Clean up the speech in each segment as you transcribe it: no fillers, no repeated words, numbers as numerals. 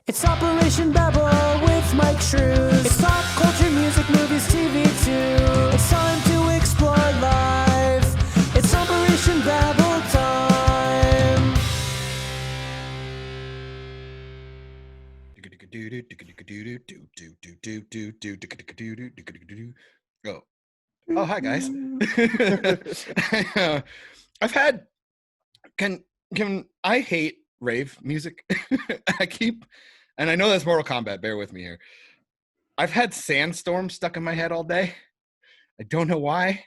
It's Operation Babble with Myke Shrews. It's pop culture, music, movies, TV too. It's time to explore life. It's Operation Babble time. Oh, hi guys. I've had can I hate rave music. And I know that's Mortal Kombat, bear with me here. I've had Sandstorm stuck in my head all day. I don't know why.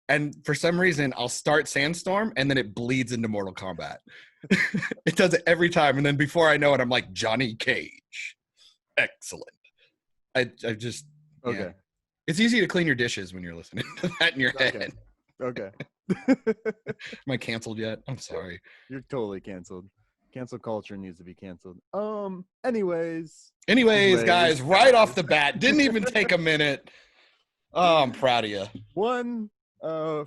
And for some reason, I'll start Sandstorm and then it bleeds into Mortal Kombat. It does it every time. And then before I know it, I'm like, Johnny Cage. Excellent. I just, Okay. yeah. It's easy to clean your dishes when you're listening to that in your head. Okay. Am I canceled yet? I'm sorry. You're totally canceled. Cancel culture needs to be canceled. Anyways, guys, right off the bat, didn't even take a minute. Oh, I'm proud of you. One,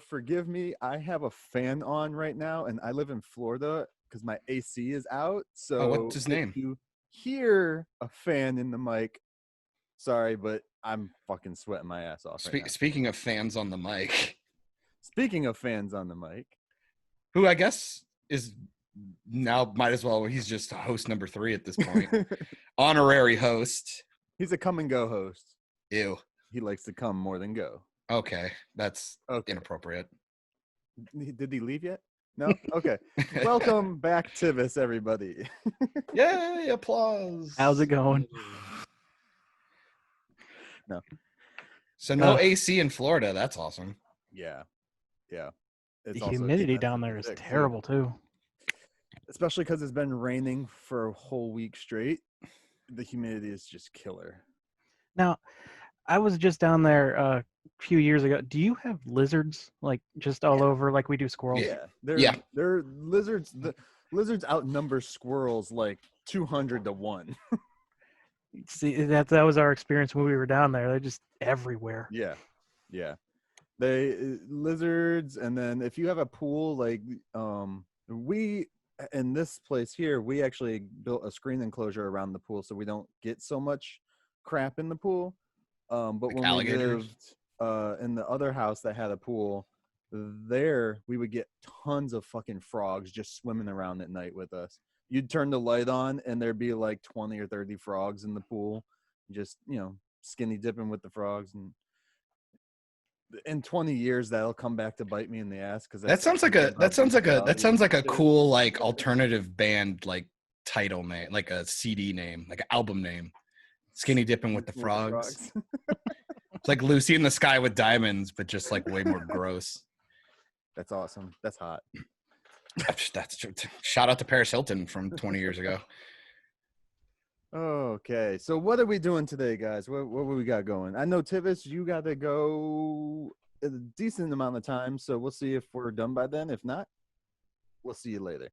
forgive me, I have a fan on right now, and I live in Florida because my AC is out. So what's his name? If you hear a fan in the mic, sorry, but I'm fucking sweating my ass off right now. Speaking of fans on the mic. Speaking of fans on the mic. Who I guess is now might as well, he's just host number 3 at this point. Honorary host. He's a come and go host. Ew. He likes to come more than go. Okay, that's inappropriate. Did he leave yet? No? Okay. Welcome back to this, everybody. Yay, applause. How's it going? No. So no AC in Florida. That's awesome. Yeah. The humidity down there is terrible too. Especially because it's been raining for a whole week straight. The humidity is just killer. Now, I was just down there a few years ago. Do you have lizards like just all over like we do squirrels? Yeah. They're lizards. The lizards outnumber squirrels like 200 to 1. See, that was our experience when we were down there. They're just everywhere. Yeah. They lizards, and then if you have a pool, like we in this place here, we actually built a screen enclosure around the pool so we don't get so much crap in the pool. But like when alligators? We lived in the other house that had a pool, there we would get tons of fucking frogs just swimming around at night with us. You'd turn the light on and there'd be like 20 or 30 frogs in the pool, just, skinny dipping with the frogs. And in 20 years, that'll come back to bite me in the ass. Cause that sounds like a cool, like alternative band, like title name, like a CD name, like an album name. Skinny dipping with the frogs. It's like Lucy in the Sky with Diamonds, but just like way more gross. That's awesome. That's hot. That's true. Shout out to Paris Hilton from 20 years ago. Okay, so what are we doing today, guys? What we got going? I know, Tivis, you got to go a decent amount of time, so we'll see if we're done by then. If not, we'll see you later.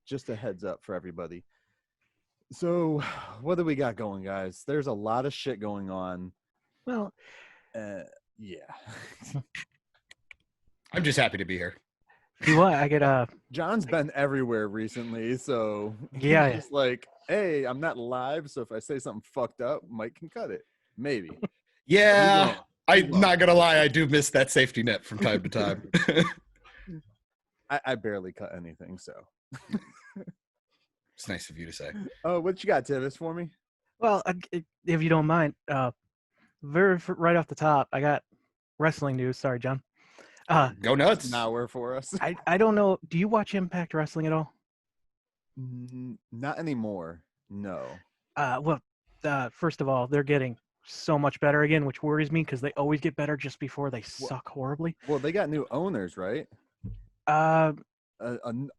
Just a heads up for everybody. So what do we got going, guys? There's a lot of shit going on. Well, yeah. I'm just happy to be here. See what I get? John's been everywhere recently, so yeah. Just like, hey, I'm not live, so if I say something fucked up, Mike can cut it. Maybe. Yeah, I'm not gonna lie, I do miss that safety net from time to time. I barely cut anything, so it's nice of you to say. Oh, what you got, Tivis, for me? Well, if you don't mind, right off the top, I got wrestling news. Sorry, John. Go nuts. An hour for us. I don't know. Do you watch Impact Wrestling at all? Not anymore. No. First of all, they're getting so much better again, which worries me because they always get better just before they suck horribly. Well, they got new owners, right?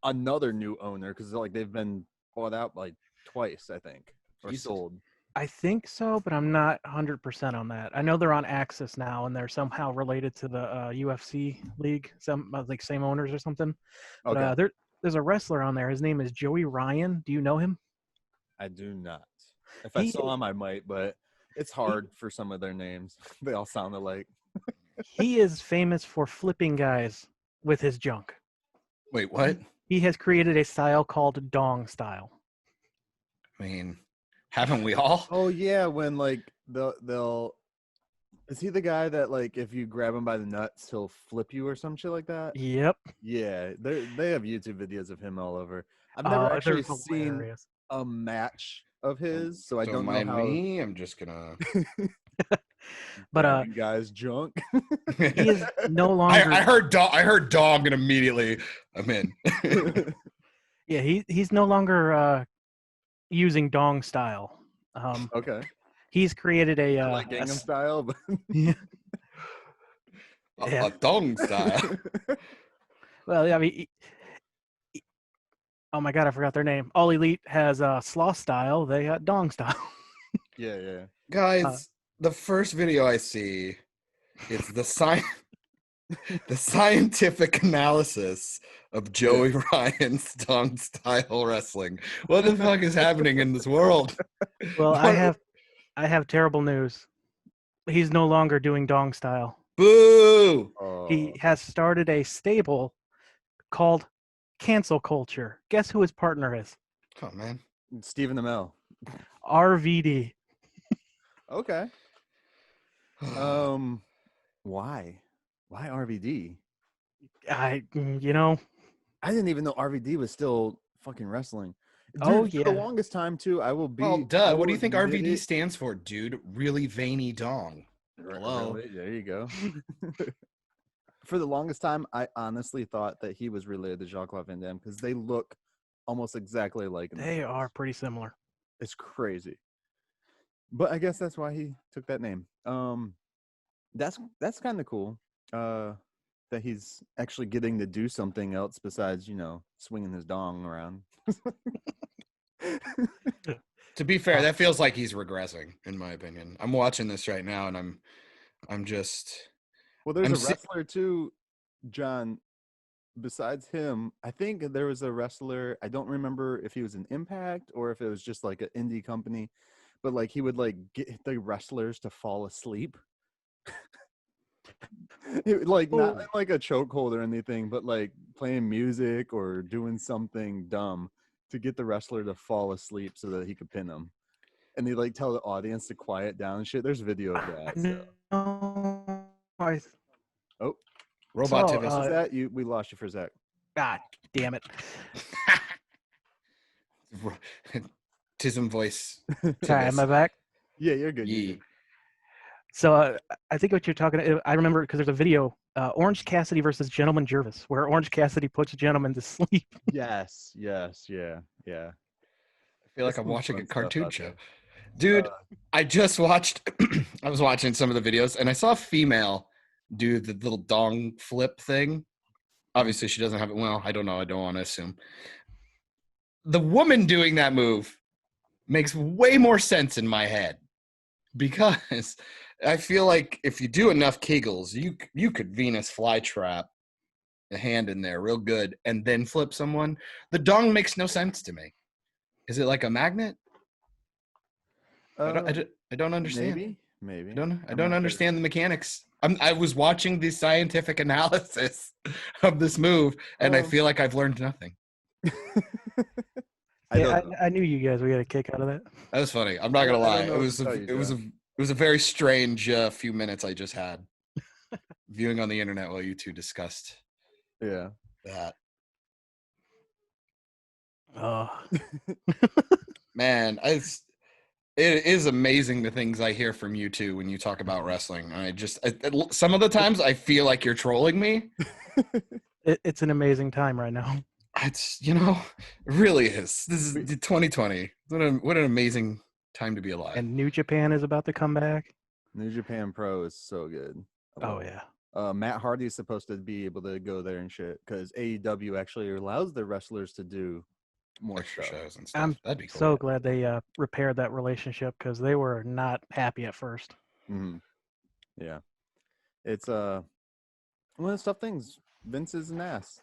Another new owner, because like they've been bought out like twice, I think, or sold. I think so, but I'm not 100% on that. I know they're on Axis now, and they're somehow related to the UFC league, some like same owners or something. Okay. But there's a wrestler on there. His name is Joey Ryan. Do you know him? I do not. If I saw him, I might, but it's hard for some of their names. They all sound alike. He is famous for flipping guys with his junk. Wait, what? He has created a style called Dong style. I mean, haven't we all? Oh yeah, when like they'll is he the guy that like if you grab him by the nuts he'll flip you or some shit like that? Yep. Yeah, they have YouTube videos of him all over. I've Oh, never actually they're seen hilarious. a match of his, so I Don't don't know mind how me. I'm just gonna. But grabbing guys junk. he is no longer. I heard dog. I heard dog, and immediately I'm in. Yeah, he's no longer using dong style. Okay, He's created a like Gangnam Style, but yeah. A dong style. Well, I mean, oh my god, I forgot their name. All Elite has sloth style. They got dong style. yeah. Guys, the first video I see is the scientific analysis of Joey Ryan's dong style wrestling. What the fuck is happening in this world? Well, I have terrible news. He's no longer doing dong style. Boo! He has started a stable called Cancel Culture. Guess who his partner is? Oh man. Stephen Amell. RVD. Okay. Why? Why RVD? I didn't even know RVD was still fucking wrestling. Dude, Oh, for the yeah. longest time too, I will be. Well, I duh. What will do you think admit RVD it- stands for, dude? Really veiny dong. Hello. Really? There you go. For the longest time, I honestly thought that he was related to Jean-Claude Van Damme because they look almost exactly like him. They are pretty similar. It's crazy. But I guess that's why he took that name. That's kind of cool. That he's actually getting to do something else besides, swinging his dong around. To be fair, that feels like he's regressing, in my opinion. I'm watching this right now, and I'm just. Well, there's I'm a wrestler too, John. Besides him, I think there was a wrestler. I don't remember if he was an Impact or if it was just like an indie company, but like he would like get the wrestlers to fall asleep. Like not in like a chokehold or anything, but like playing music or doing something dumb to get the wrestler to fall asleep so that he could pin them. And they like tell the audience to quiet down and shit. There's video of that. So. Oh, Robot So, Tivis. is that you? We lost you for a sec. God damn it. Tism voice. Sorry, am I Tivis. back? Yeah, you're good. You're Yee. good. So I think what you're talking. I remember because there's a video, Orange Cassidy versus Gentleman Jervis, where Orange Cassidy puts a gentleman to sleep. Yes, yeah. I feel like There's I'm some watching a fun stuff cartoon out show. there. Dude, I just watched I was watching some of the videos and I saw a female do the little dong flip thing. Obviously she doesn't have it. Well, I don't know. I don't want to assume. The woman doing that move makes way more sense in my head because I feel like if you do enough Kegels, you could Venus flytrap a hand in there real good and then flip someone. The dong makes no sense to me. Is it like a magnet? I don't understand. Maybe. I I'm don't not understand the mechanics. I was watching the scientific analysis of this move, and I feel like I've learned nothing. Sure. I don't know. I knew you guys would get a kick out of that. That was funny. I'm not gonna I lie. don't know It what was to tell you, Josh. it was a very strange few minutes I just had viewing on the internet while you two discussed Yeah. that. Man, it is amazing the things I hear from you two when you talk about wrestling. Some of the times I feel like you're trolling me. It's an amazing time right now. It's it really is. This is 2020. What an amazing time to be alive. And New Japan is about to come back. New Japan Pro is so good. I Oh love it. yeah. Matt Hardy is supposed to be able to go there and shit because AEW actually allows their wrestlers to do more Extra stuff. shows and stuff. I'm That'd be cool. so glad they repaired that relationship because they were not happy at first. Mm-hmm. Yeah, it's one of the tough things. Vince is an ass.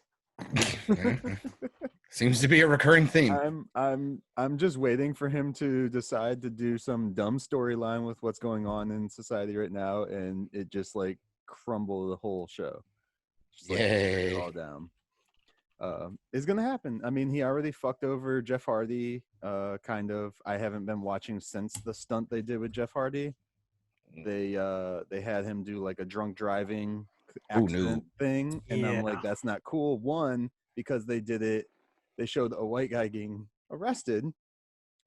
Seems to be a recurring theme. I'm just waiting for him to decide to do some dumb storyline with what's going on in society right now, and it just like crumble the whole show. Just, like, tear it Yay. all down. is going to happen. I mean, he already fucked over Jeff Hardy, kind of. I haven't been watching since the stunt they did with Jeff Hardy. They had him do like a drunk driving accident thing, and I'm like, that's not cool. One, because they showed a white guy getting arrested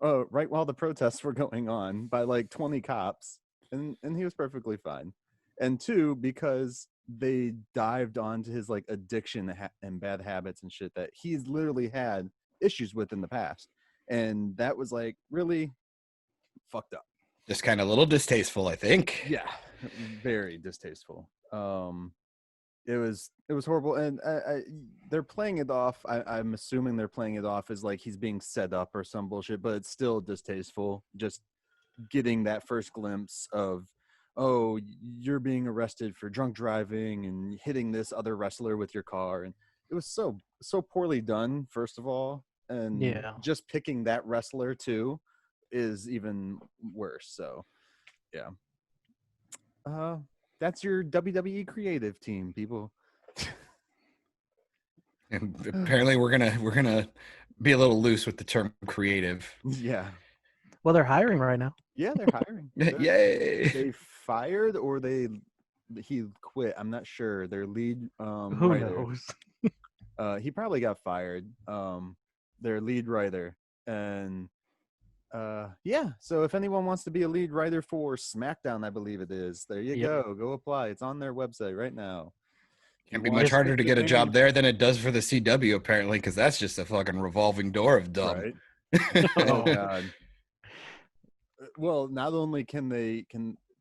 right while the protests were going on by like 20 cops, and he was perfectly fine. And two, because they dived onto his like addiction and bad habits and shit that he's literally had issues with in the past, and that was like really fucked up. Just kind of a little distasteful, I think. Yeah, very distasteful. It was horrible, and they're playing it off. I'm assuming they're playing it off as like he's being set up or some bullshit, but it's still distasteful. Just getting that first glimpse of, oh, you're being arrested for drunk driving and hitting this other wrestler with your car, and it was so poorly done. First of all, and just picking that wrestler too is even worse. So, yeah. That's your WWE creative team, people. And apparently we're gonna be a little loose with the term creative. Yeah. Well, they're hiring right now. Yeah, they're hiring. Yay! They fired or he quit. I'm not sure. Their lead Who writer. knows? He probably got fired. Their lead writer. And yeah, so if anyone wants to be a lead writer for SmackDown, I believe it is, there you go apply. It's on their website right now. Can't be much harder to get a job there than it does for the CW, apparently, because that's just a fucking revolving door of dumb. Right. Oh god. Well, not only can the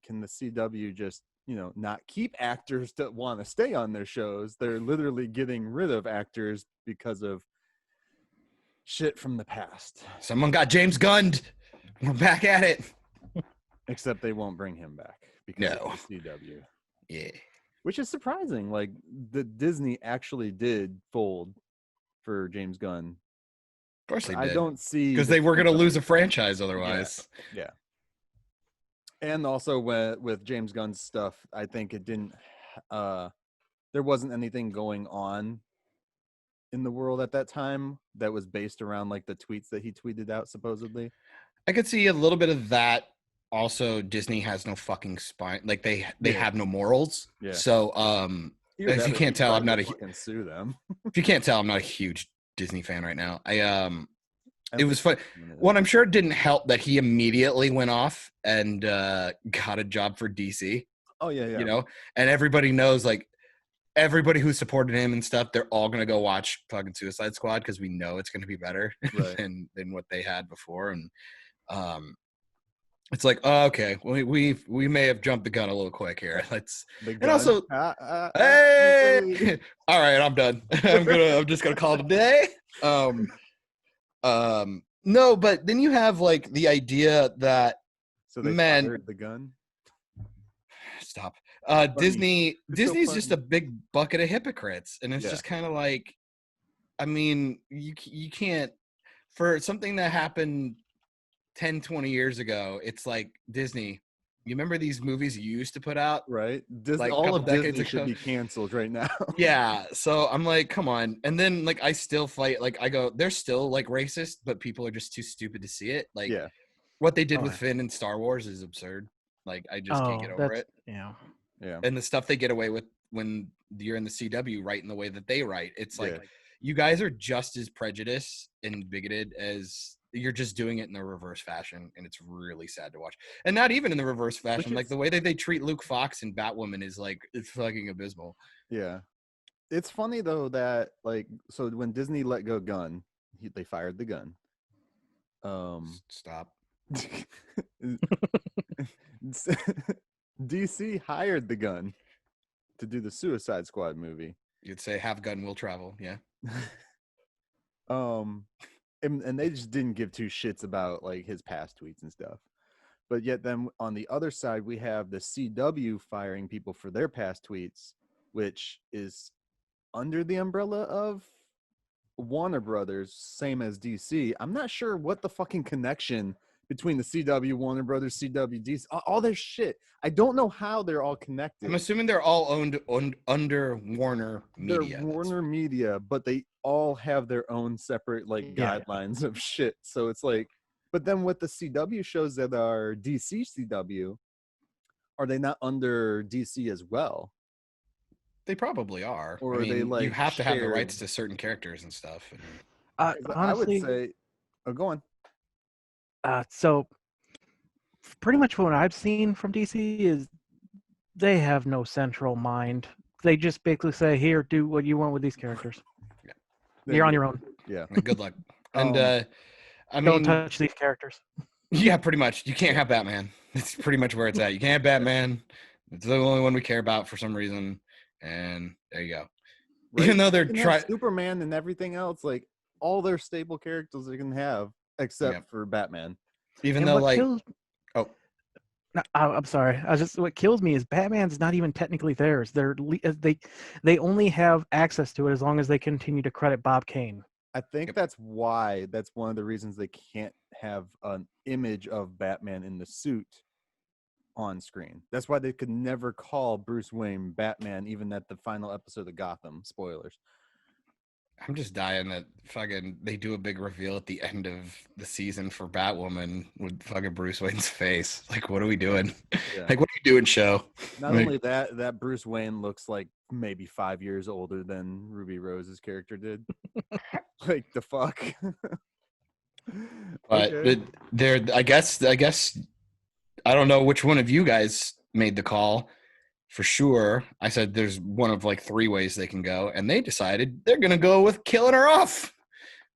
CW just, not keep actors that want to stay on their shows, they're literally getting rid of actors because of shit from the past. Someone got James Gunned. We're back at it. Except they won't bring him back because of the CW. Yeah. Which is surprising. Like, the Disney actually did fold for James Gunn. Of course they did. I don't see, because they were going to lose a franchise otherwise. Yeah. And also with James Gunn's stuff, I think it didn't. There wasn't anything going on in the world at that time that was based around like the tweets that he tweeted out supposedly. I could see a little bit of that. Also, Disney has no fucking spine. Like they have no morals. Yeah. So if you can't tell, I'm not sue them. If you can't tell, I'm not a huge Disney fan right now. It was fun. One, I'm sure it didn't help that he immediately went off and got a job for DC. Oh yeah. And everybody knows, like, everybody who supported him and stuff, they're all gonna go watch fucking Suicide Squad because we know it's gonna be better than what they had before. And it's like, oh, okay, we may have jumped the gun a little quick here. Also, hey, all right, I'm done. I'm just gonna call it a day. No, but then you have like the idea that they fired the gun. Stop. Disney's so just a big bucket of hypocrites, and it's just kind of like, I mean, you can't, for something that happened 10, 20 years ago, it's like, Disney, you remember these movies you used to put out? Right. Disney, like all of Disney should be canceled right now. Yeah. So I'm like, come on. And then like, I still fight. Like I go, they're still like racist, but people are just too stupid to see it. Like what they did with Finn in Star Wars is absurd. Like I just can't get over it. Yeah. Yeah. And the stuff they get away with when you're in the CW writing the way that they write, it's like, you guys are just as prejudiced and bigoted as you're just doing it in the reverse fashion, and it's really sad to watch. And not even in the reverse fashion, like the way that they treat Luke Fox and Batwoman is like, it's fucking abysmal. Yeah. It's funny though that like, so when Disney let go Gunn, they fired the gun. Stop. DC hired the gun to do the Suicide Squad movie. You'd say have gun will travel. Yeah. And they just didn't give two shits about like his past tweets and stuff. But yet then on the other side, we have the CW firing people for their past tweets, which is under the umbrella of Warner Brothers, same as DC. I'm not sure what the fucking connection between the CW, Warner Brothers, CW, DC, all their shit. I don't know how they're all connected. I'm assuming they're all owned under Warner They're Media. Warner Media, but they all have their own separate like Yeah. guidelines of shit. So it's like, but then with the CW shows that are DC CW, are they not under DC as well? They probably are. Or I are mean, they, you like, have to have the shared? rights to certain characters and stuff. And 'Cause Honestly, I would say, oh, go on. so pretty much what I've seen from DC is they have no central mind. They just basically say, "Here, do what you want with these characters. You're on your own. Yeah. good luck. And I Don't mean, touch these characters." yeah, pretty much. You can't have Batman. It's pretty much where it's at. You can't have Batman. It's the only one we care about for some reason. And there you go. Right? Even though they're They can have Superman and everything else, like all their staple characters they can have, except for Batman. even And though what like kills, oh no, I'm sorry. What kills me is Batman's not even technically theirs. They only have access to it as long as they continue to credit Bob Kane. I think that's why. That's one of the reasons they can't have an image of Batman in the suit on screen. That's why they could never call Bruce Wayne Batman, even at the final episode of Gotham. Spoilers. I'm just dying that fucking they do a big reveal at the end of the season for Batwoman with fucking Bruce Wayne's face. Like, what are we doing? Yeah. Like, what are you doing, show? Not Like- only that Bruce Wayne looks like maybe 5 years older than Ruby Rose's character did. Like the fuck. But Okay. there, I guess I don't know which one of you guys made the call. For sure, I said there's one of like 3 ways they can go, and they decided they're gonna go with killing her off.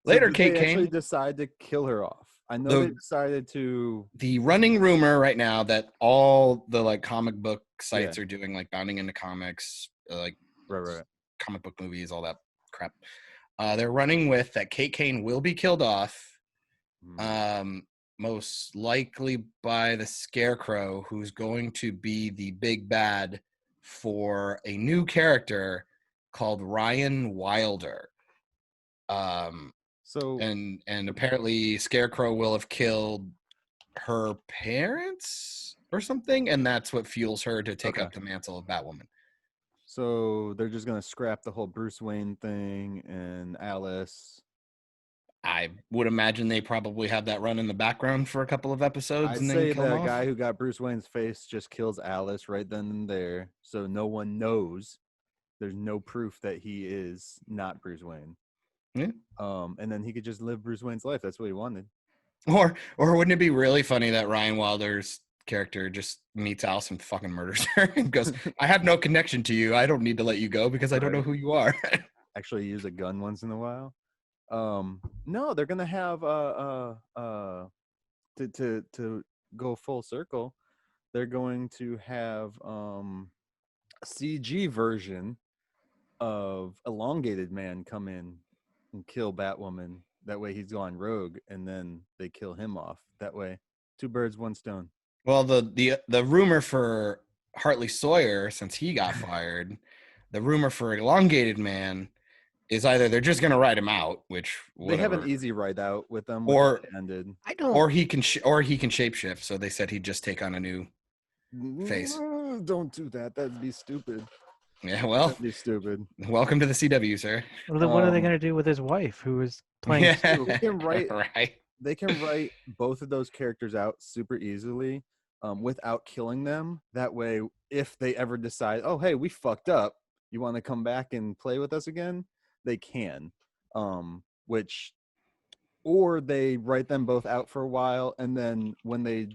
Later, did Kate they actually Kane. decide to kill her off? I know they The- decided to. The running rumor right now that all the like comic book sites are doing, like Bounding into Comics, like Right. comic book movies, all that crap. They're running with that Kate Kane will be killed off. Most likely by the Scarecrow, who's going to be the big bad for a new character called Ryan Wilder. So And apparently Scarecrow will have killed her parents or something, and that's what fuels her to take Okay. up the mantle of Batwoman. So they're just gonna scrap the whole Bruce Wayne thing and Alice. I would imagine they probably have that run in the background for a couple of episodes I'd and then say kill 'em the off. guy who got Bruce Wayne's face just kills Alice right then and there, so no one knows. There's no proof that he is not Bruce Wayne. Yeah. And then he could just live Bruce Wayne's life. That's what he wanted. Or wouldn't it be really funny that Ryan Wilder's character just meets Alice and fucking murders her and goes, I have no connection to you. I don't need to let you go because I don't know Right. who you are. Actually use a gun once in a while. No, they're gonna have to go full circle. They're going to have a CG version of Elongated Man come in and kill Batwoman. That way he's gone rogue, and then they kill him off. That way, 2 birds, 1 stone. Well, the rumor for Hartley Sawyer, since he got fired, the rumor for Elongated Man is either they're just gonna write him out, which They have an whatever, easy ride out with them. Or- ended. I don't. or he can shapeshift. So they said he'd just take on a new. Face. Don't do that. That'd be stupid. Yeah, well, That'd be stupid. welcome to the CW, sir. Well, then what are they um, going to do with his wife, who is playing? Yeah, They can write- right. They can write both of those characters out super easily without killing them. That way, if they ever decide, oh, hey, we fucked up, you want to come back and play with us again, they can. Or they write them both out for a while, and then when they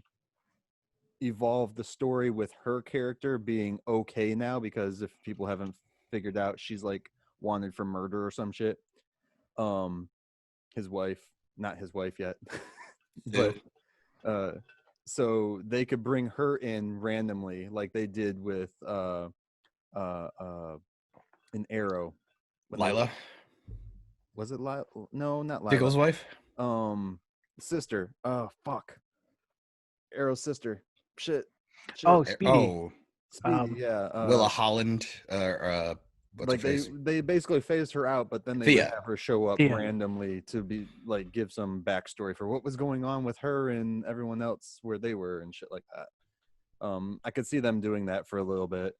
evolve the story with her character being okay now, because if people haven't figured out, she's like wanted for murder or some shit. His wife, not his wife yet, but so they could bring her in randomly, like they did with an Arrow. Lila, Was it Lila? No, not Lila. Diggle's wife. Sister. Oh fuck. Arrow's sister. Shit. Oh, Speedy. Oh, Speedy. Yeah. Willa Holland, what's her like face? they basically phased her out, but then they would Thea. have her show up Thea. randomly to be like give some backstory for what was going on with her and everyone else where they were and shit like that. I could see them doing that for a little bit.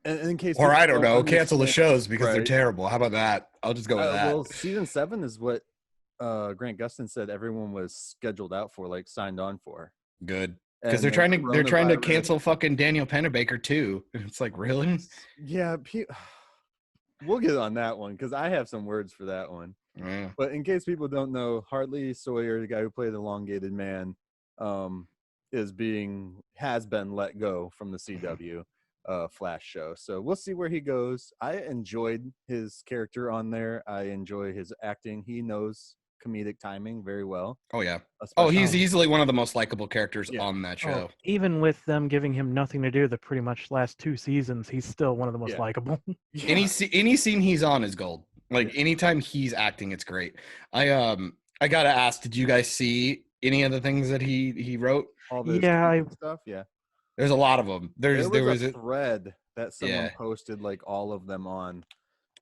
And in case Or people I don't know, cancel the understand- shows because they're Right. terrible. How about that? I'll just go with that. Well, season 7 is what Grant Gustin said everyone was scheduled out for, like signed on for. Good. Because And they're then trying to coronavirus- cancel fucking Daniel Pennebaker too. It's like, really? Yeah, we'll get on that one because I have some words for that one. Yeah. But in case people don't know, Hartley Sawyer, the guy who played Elongated Man, has been let go from the CW Flash show. So we'll see where he goes. I enjoyed his character on there. I enjoy his acting. He knows comedic timing very well. Oh yeah. Oh, he's especially- easily one of the most likable characters Yeah. on that show. Oh, even with them giving him nothing to do the pretty much last 2 seasons, he's still one of the most Yeah. likable. Yeah. Any scene he's on is gold. Like anytime he's acting, it's great. I gotta ask, did you guys see any of the things that he wrote? all this Yeah, stuff. Yeah. There's a lot of them. There was a thread that someone Yeah. posted like all of them on,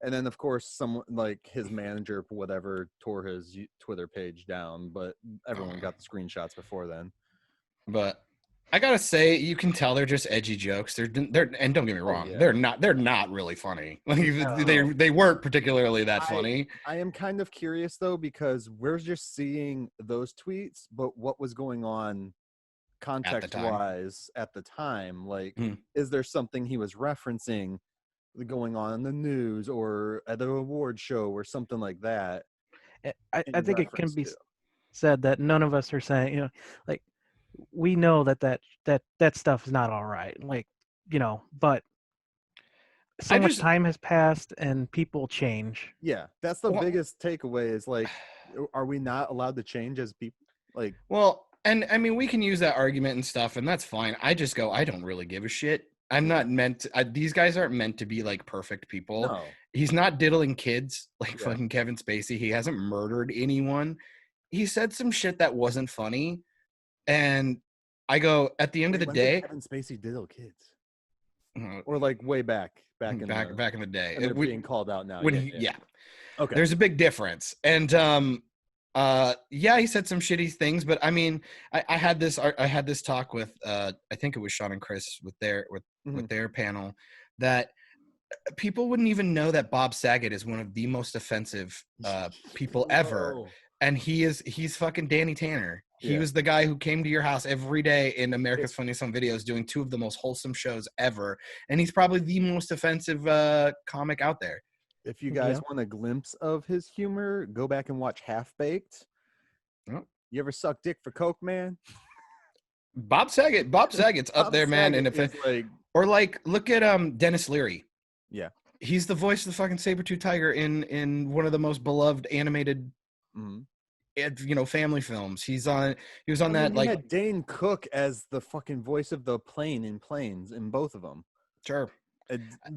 and then of course someone like his manager whatever tore his Twitter page down, but everyone got the screenshots before then. But I gotta say, you can tell they're just edgy jokes. They're and don't get me wrong, yeah. they're not really funny. Like No. they weren't particularly that funny. I am kind of curious though because we're just seeing those tweets, but what was going on context wise at the time? Like, is there something he was referencing going on in the news or at an award show or something like that? I in think it can reference be to? said that none of us are saying, like, we know that stuff is not all right. Like, but so much time has passed and people change. Yeah, that's the Well- biggest takeaway is like, are we not allowed to change as people? Like, Well, and I mean, we can use that argument and stuff, and that's fine. I just go, I don't really give a shit. I'm not meant to, these guys aren't meant to be like perfect people. no. He's not diddling kids like Yeah. fucking Kevin Spacey. He hasn't murdered anyone. He said some shit that wasn't funny. And I go, at the end of the When did day, Kevin Spacey diddle kids, uh, or like way back back in in the day, and they're We- being called out now. when yeah. Okay. there's a big difference. And he said some shitty things, but I mean, I had this talk with I think it was Sean and Chris with their panel, that people wouldn't even know that Bob Saget is one of the most offensive people ever. Whoa. And he's fucking Danny Tanner. He Yeah. was the guy who came to your house every day in America's Funniest Home Videos doing 2 of the most wholesome shows ever. And he's probably the most offensive comic out there. If you guys want a glimpse of his humor, go back and watch Half Baked. Oh. You ever suck dick for Coke, man? Bob Saget's up Bob there, man. And Saget if is like, or like look at Dennis Leary. Yeah. He's the voice of the fucking saber-tooth tiger in one of the most beloved animated mhm. family films. He was on He like had Dane Cook as the fucking voice of the plane in Planes in both of them. sure.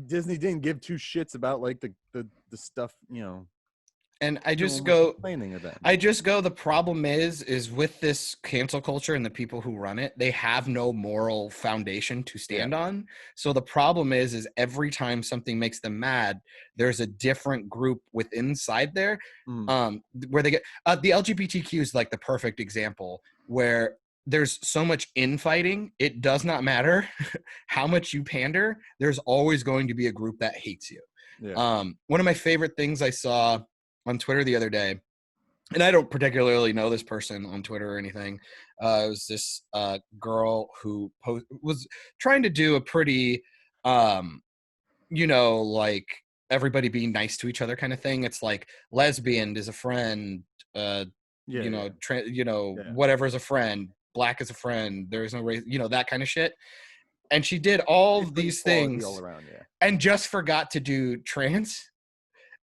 Disney didn't give 2 shits about like the stuff, And I just doing with go the planing of that. the problem is with this cancel culture and the people who run it, they have no moral foundation to stand on. So the problem is every time something makes them mad, there's a different group inside there where they get the LGBTQ is like the perfect example where there's so much infighting. It does not matter how much you pander. There's always going to be a group that hates you. Yeah. One of my favorite things I saw on Twitter the other day, and I don't particularly know this person on Twitter or anything. It was this girl who was trying to do a pretty, like everybody being nice to each other kind of thing. It's like lesbian is a friend, whatever is a friend, black is a friend. There is no race, that kind of shit. And she did all of these things all around, and just forgot to do trans.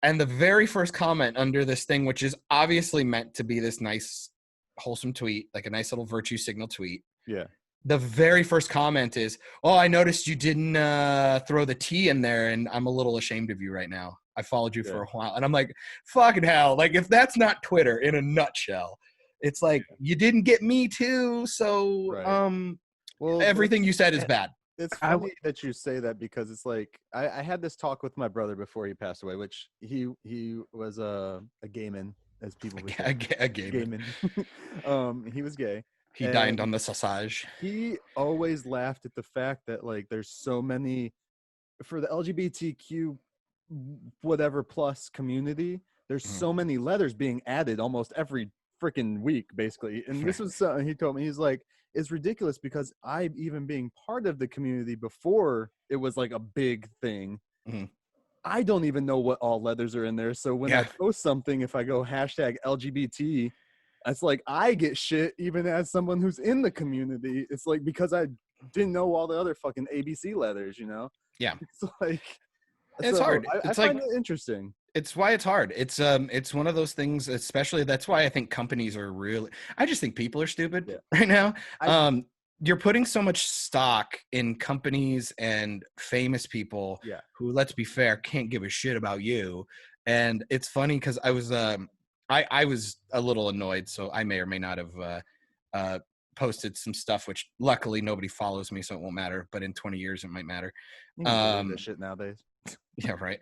And the very first comment under this thing, which is obviously meant to be this nice, wholesome tweet, like a nice little virtue signal tweet. Yeah. The very first comment is, "Oh, I noticed you didn't throw the T in there, and I'm a little ashamed of you right now. I followed you for a while." And I'm like, fucking hell. Like, if that's not Twitter in a nutshell, it's like, you didn't get me too, so Right. Well, everything you said is bad. It's I funny that you say that because it's like I had this talk with my brother before he passed away, which he was a gay man, as people would say. A gay Gay man. man. He was gay. He dined And on the sausage. he always laughed at the fact that like there's so many for the LGBTQ whatever plus community. There's Mhm. so many letters being added almost every freaking week, basically. And this was something he told me. He's like, it's ridiculous because I even being part of the community before it was like a big thing. Mhm. I don't even know what all letters are in there. So when I Yeah. post something, if I go hashtag LGBT, it's like I get shit even as someone who's in the community. It's like because I didn't know all the other fucking ABC letters, you know? Yeah. It's like It's so hard. I It's find like it interesting. it's why it's hard. It's one of those things, especially that's why I think companies are really I just think people are stupid Yeah. right now. I- You're putting so much stock in companies and famous people Yeah. who, let's be fair, can't give a shit about you. And it's funny because I was a little annoyed, so I may or may not have posted some stuff, which luckily nobody follows me, so it won't matter. But in 20 years, it might matter. You can believe this shit nowadays. Yeah, right.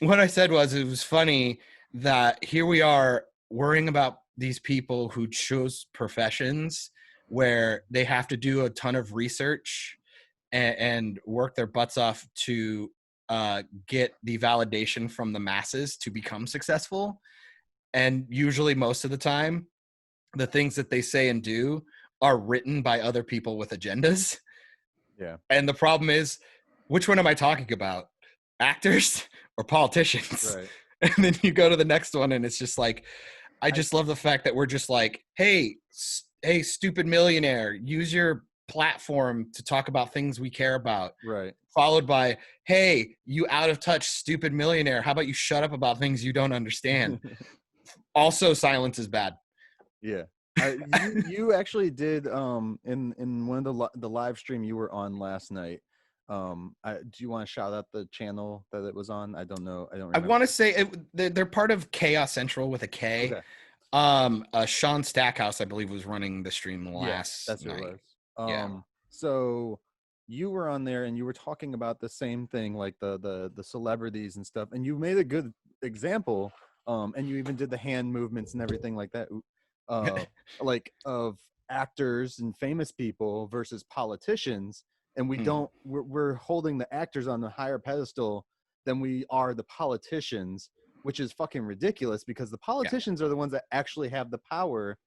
What I said was it was funny that here we are worrying about these people who chose professions where they have to do a ton of research and work their butts off to get the validation from the masses to become successful. And usually most of the time, the things that they say and do are written by other people with agendas. Yeah. And the problem is, which one am I talking about? Actors or politicians? Right. And then you go to the next one and it's just like, I just love the fact that we're just like, hey, stupid millionaire, use your platform to talk about things we care about. Right. Followed by, hey, you out of touch, stupid millionaire, how about you shut up about things you don't understand? Also, silence is bad. Yeah. You actually did in one of the live stream you were on last night. Do you want to shout out the channel that it was on? I don't know. I don't I remember. want to say they're part of Chaos Central with a K. Okay. Sean Stackhouse, I believe, was running the stream last That's what night. it was. Yeah. So you were on there and you were talking about the same thing, like the celebrities and stuff, and you made a good example. And you even did the hand movements and everything like that. Like of actors and famous people versus politicians, and we're holding the actors on a higher pedestal than we are the politicians, which is fucking ridiculous because the politicians are the ones that actually have the power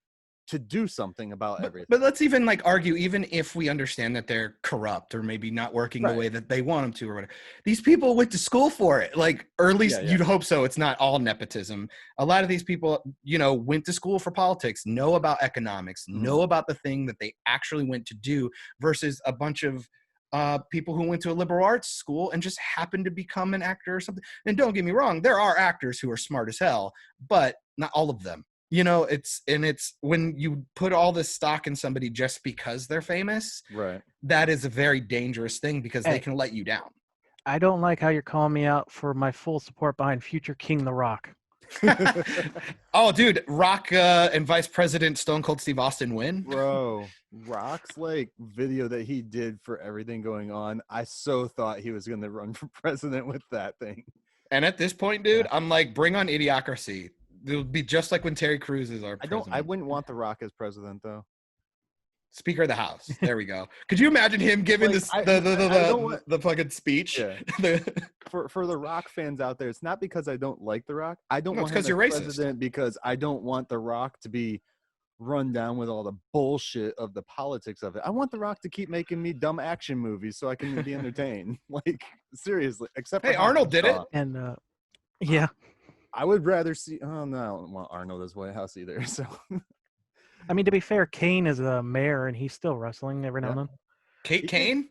to do something about everything. But let's even like argue, even if we understand that they're corrupt or maybe not working the way that they want them to or whatever, these people went to school for it. Like, or at least you'd hope so. It's not all nepotism. A lot of these people, went to school for politics, know about economics, know about the thing that they actually went to do versus a bunch of people who went to a liberal arts school and just happened to become an actor or something. And don't get me wrong, there are actors who are smart as hell, but not all of them. It's when you put all this stock in somebody just because they're famous, Right. that is a very dangerous thing because they can let you down. I don't like how you're calling me out for my full support behind future King The Rock. Oh, dude, Rock and Vice President Stone Cold Steve Austin win. Bro, Rock's like video that he did for everything going on. I so thought he was going to run for president with that thing. And at this point, dude, I'm like, bring on Idiocracy. It'll be just like when Terry Crews is our president. I wouldn't want The Rock as president though. Speaker of the House. There we go. Could you imagine him giving the fucking speech? Yeah. For the Rock fans out there, it's not because I don't like The Rock. I don't want him as you're racist. president because I don't want The Rock to be run down with all the bullshit of the politics of it. I want The Rock to keep making me dumb action movies so I can be entertained. Like, seriously. Except for Arnold did it. And yeah. I would rather see. Oh no, I don't want Arnold as White House either. So, I mean, to be fair, Kane is a mayor and he's still wrestling every now and then. Kate Kane?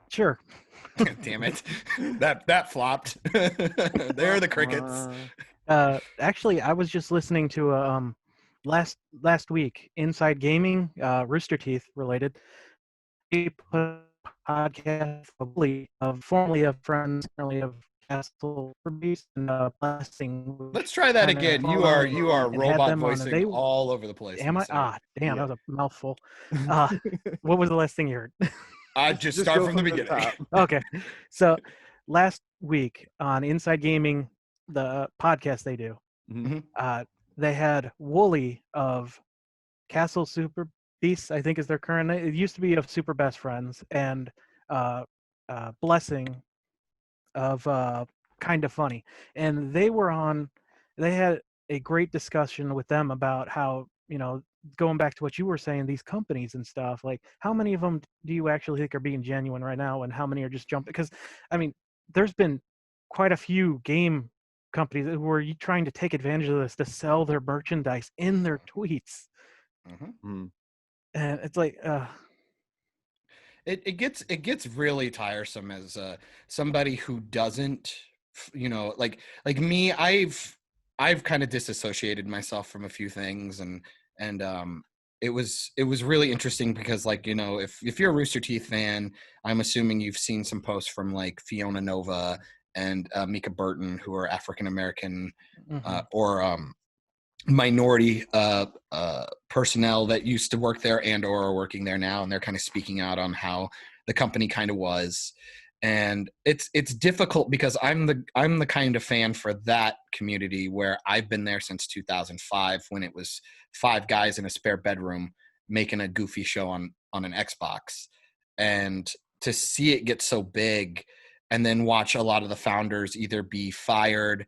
Sure. Damn it, that flopped. There are the crickets. Actually, I was just listening to last week Inside Gaming, Rooster Teeth related. He put a podcast formerly of Friends, currently of Castle Beast and Blessing. Let's try that kinda again. You followed are and had robot them on, and voicing they all over the place. am I? sir. Ah, damn, Yeah. that was a mouthful. What was the last thing you heard? I just start go from the beginning. top. Okay, so last week on Inside Gaming, the podcast they do, Mhm. they had Wooly of Castle Super Beasts, I think is their current name. It used to be of Super Best Friends, and Blessing of Kind of Funny. And they were on, they had a great discussion with them about how, going back to what you were saying, these companies and stuff, like how many of them do you actually think are being genuine right now, and how many are just jumping? Because, I mean, there's been quite a few game companies who are trying to take advantage of this to sell their merchandise in their tweets. Mhm. And it's like, It gets really tiresome as somebody who doesn't, like me. I've kind of disassociated myself from a few things, and it was really interesting because, like, if you're a Rooster Teeth fan, I'm assuming you've seen some posts from like Fiona Nova and Mika Burton, who are African American or minority personnel that used to work there and or are working there now, and they're kind of speaking out on how the company kind of was. And it's difficult because I'm the kind of fan for that community where I've been there since 2005, when it was 5 guys in a spare bedroom making a goofy show on an Xbox. And to see it get so big and then watch a lot of the founders either be fired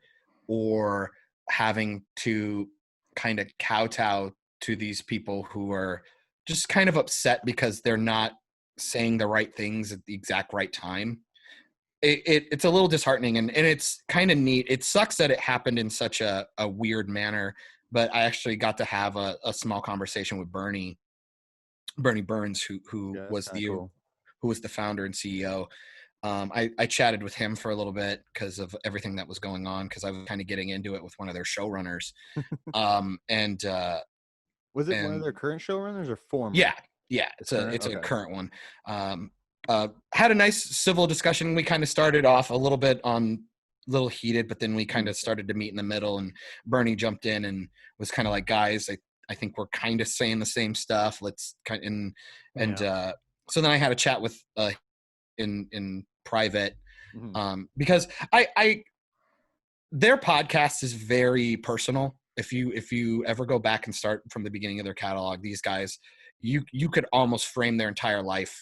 or having to kind of kowtow to these people who are just kind of upset because they're not saying the right things at the exact right time. It's a little disheartening, and it's kind of neat. It sucks that it happened in such a weird manner, but I actually got to have a small conversation with Bernie Burns, who Yeah, that's was kinda cool. who was the founder and CEO. I chatted with him for a little bit because of everything that was going on, because I was kind of getting into it with one of their showrunners. And Was it one of and their current showrunners or former? yeah, it's current? a Okay. current one. Had a nice civil discussion. We kind of started off a little bit on little heated, but then we kind of started to meet in the middle, and Bernie jumped in and was kind of like, guys, I think we're kind of saying the same stuff. Let's kind and so then I had a chat with in private, because I their podcast is very personal. If you ever go back and start from the beginning of their catalog, these guys, you could almost frame their entire life.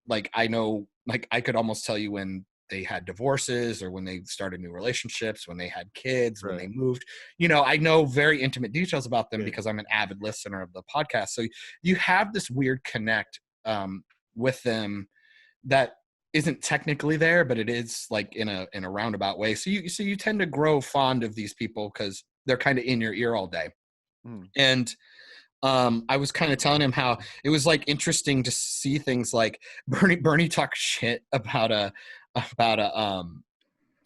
Like, I know, like, I could almost tell you when they had divorces or when they started new relationships, when they had kids, when they Right. moved. I know very intimate details about them Yeah. because I'm an avid listener of the podcast. So you have this weird connect with them that isn't technically there, but it is, like, in a roundabout way. So you tend to grow fond of these people because they're kind of in your ear all day. And I was kind of telling him how it was, like, interesting to see things like Bernie talk shit about a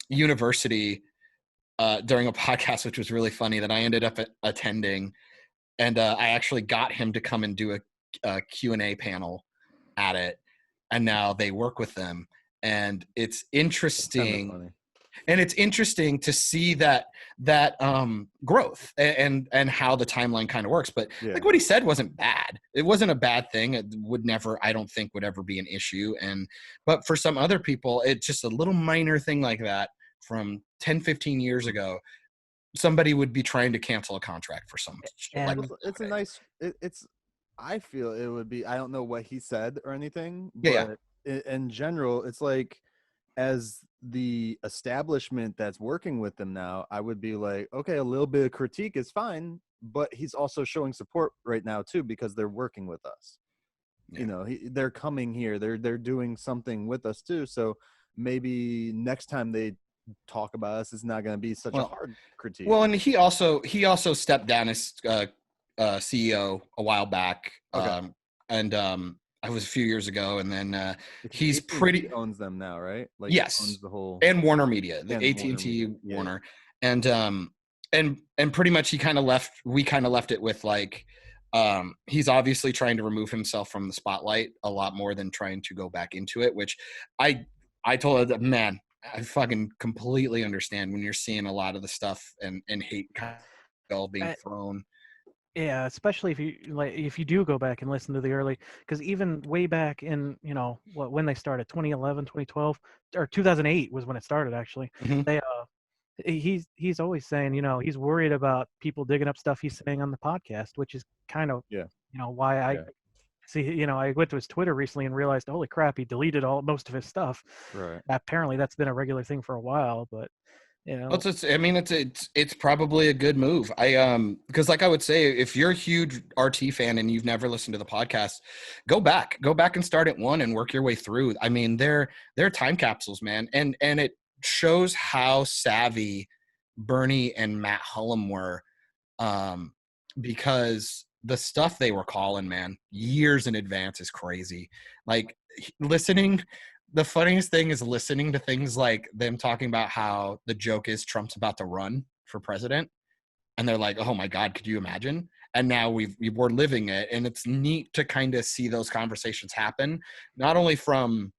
university during a podcast, which was really funny, that I ended up attending. And I actually got him to come and do a Q&A panel at it. And now they work with them. And it's interesting. Funny. And it's interesting to see that growth and how the timeline kind of works. But like what he said wasn't bad. It wasn't a bad thing. It would never, I don't think, would ever be an issue. But for some other people, it's just a little minor thing like that from 10, 15 years ago. Somebody would be trying to cancel a contract for some. And It's a nice. It's. I feel it would be. I don't know what he said or anything, Yeah. but in general, it's like, as the establishment that's working with them now, I would be like, okay, a little bit of critique is fine, but he's also showing support right now too, because they're working with us. Yeah. They're coming here. They're doing something with us too. So maybe next time they talk about us, it's not going to be such a hard critique. Well, and he also stepped down as CEO a while back. Okay. I was a few years ago, and then he's AT&T pretty owns them now, right? Like, yes, owns the whole, and Warner Media, the and AT&T Warner Media. Warner, and pretty much he kind of left. We kind of left it with, like, he's obviously trying to remove himself from the spotlight a lot more than trying to go back into it. Which I told him, man, I fucking completely understand when you're seeing a lot of the stuff and hate kind of all being I- thrown. Yeah, especially if you do go back and listen to the early, because even way back in when they started 2011, 2012, or 2008 was when it started actually. Mhm. They he's always saying he's worried about people digging up stuff he's saying on the podcast, which is kind of Yeah. why I Yeah. see I went to his Twitter recently and realized holy crap, he deleted most of his stuff. Right. Apparently that's been a regular thing for a while, but Well, it's probably a good move. Because like I would say, if you're a huge RT fan and you've never listened to the podcast, go back and start at one and work your way through. I mean, they're time capsules, man, and it shows how savvy Bernie and Matt Hullum were, because the stuff they were calling, man, years in advance is crazy. Like listening. The funniest thing is listening to things like them talking about how the joke is Trump's about to run for president. And they're like, oh my God, could you imagine? And now we're living it. And it's neat to kind of see those conversations happen, not only from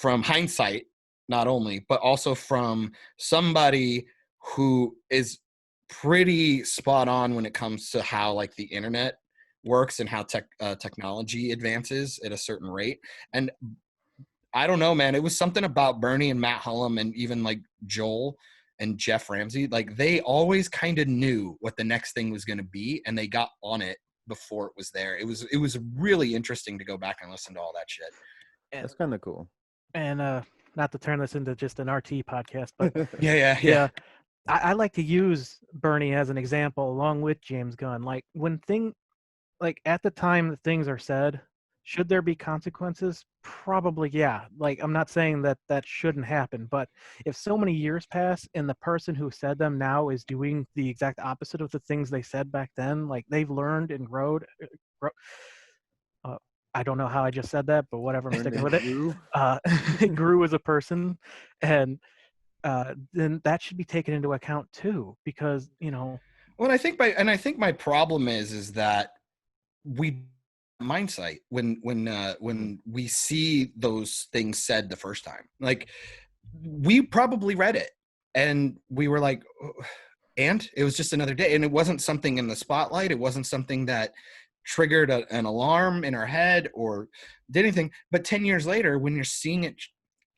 hindsight, not only, but also from somebody who is pretty spot on when it comes to how like the internet works and how technology advances at a certain rate. And I don't know, man. It was something about Bernie and Matt Hullum and even like Joel and Jeff Ramsey. Like they always kind of knew what the next thing was going to be, and they got on it before it was there. It was really interesting to go back and listen to all that shit. That's kind of cool. And not to turn this into just an RT podcast, but Yeah. I like to use Bernie as an example along with James Gunn. Like like at the time that things are said, should there be consequences? Probably, yeah. Like I'm not saying that shouldn't happen, but if so many years pass and the person who said them now is doing the exact opposite of the things they said back then, like they've learned and grown. I don't know how I just said that, but whatever, I'm sticking with it. It grew as a person, and then that should be taken into account too, because Well, I think my problem is that we mindset when we see those things said the first time. Like we probably read it and we were like, "Oh," and it was just another day, and it wasn't something in the spotlight. It wasn't something that triggered an alarm in our head or did anything. But 10 years later, when you're seeing it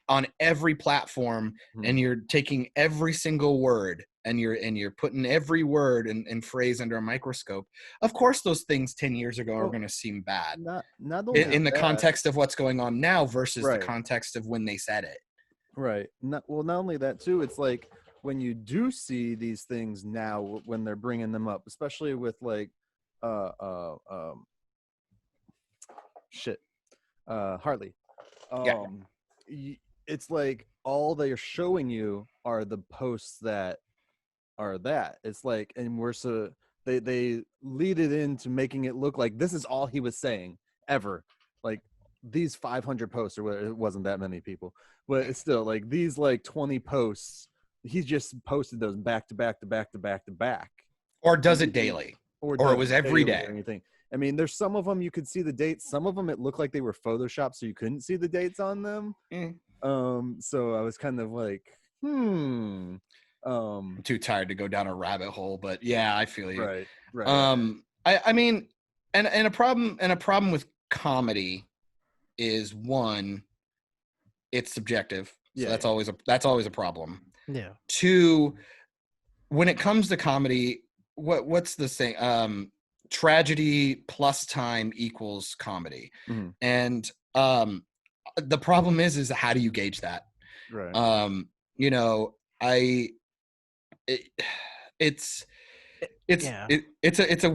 on every platform and you're taking every single word and you're putting every word and phrase under a microscope, of course those things 10 years ago are going to seem bad Not only in the that, context of what's going on now versus the Right. context of when they said it. Right. Not only that too, it's like when you do see these things now when they're bringing them up, especially with like Hartley. Yeah. It's like all they're showing you are the posts that are that. It's like, and they lead it into making it look like this is all he was saying ever. Like these 500 posts, or whatever, it wasn't that many people, but it's still like these like 20 posts. He just posted those back to back to back to back to back, Or does it daily, or it was every day or anything. I mean, there's some of them you could see the dates. Some of them it looked like they were photoshopped, so you couldn't see the dates on them. So I was kind of like, I'm too tired to go down a rabbit hole, but yeah, I feel you. Right. I mean, and a problem with comedy is one, it's subjective. So Yeah, that's always a problem. yeah. Two, when it comes to comedy, what's the saying? Tragedy plus time equals comedy. Mhm. And the problem is how do you gauge that? Right. You know, it's a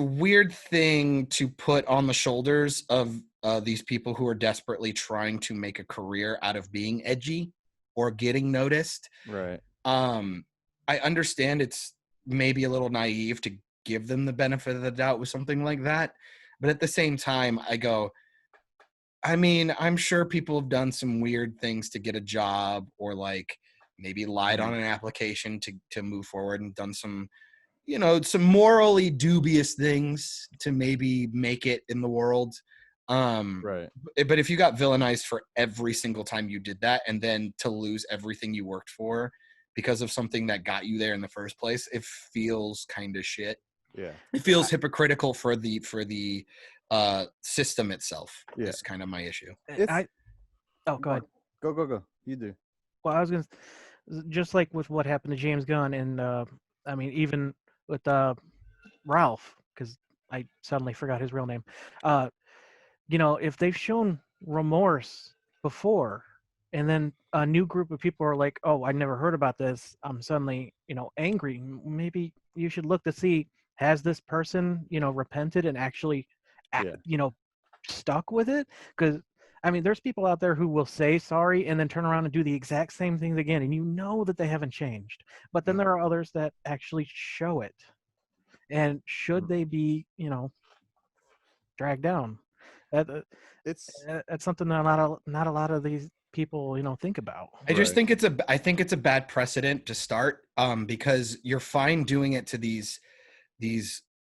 weird thing to put on the shoulders of these people who are desperately trying to make a career out of being edgy or getting noticed. Right. I understand it's maybe a little naive to give them the benefit of the doubt with something like that, but at the same time, I mean, I'm sure people have done some weird things to get a job, or like maybe lied on an application to move forward, and done some morally dubious things to maybe make it in the world. Right. But if you got villainized for every single time you did that, and then to lose everything you worked for because of something that got you there in the first place, it feels kind of shit. Yeah. It feels hypocritical for the system itself. Yeah. Is kind of my issue. It's Go ahead. Go. You do. Well, I was gonna, just like with what happened to James Gunn, and I mean, even with Ralph, because I suddenly forgot his real name. You know, if they've shown remorse before, and then a new group of people are like, "Oh, I never heard about this," I'm suddenly, you know, angry. Maybe you should look to see, has this person, you know, repented and actually, Yeah. you know, stuck with it? Because I mean, there's people out there who will say sorry and then turn around and do the exact same things again, and you know that they haven't changed. But then there are others that actually show it. And should they be, you know, dragged down? It's That's something that not a lot of these people, you know, think about. I just Right. think I think it's a bad precedent to start, because you're fine doing it to these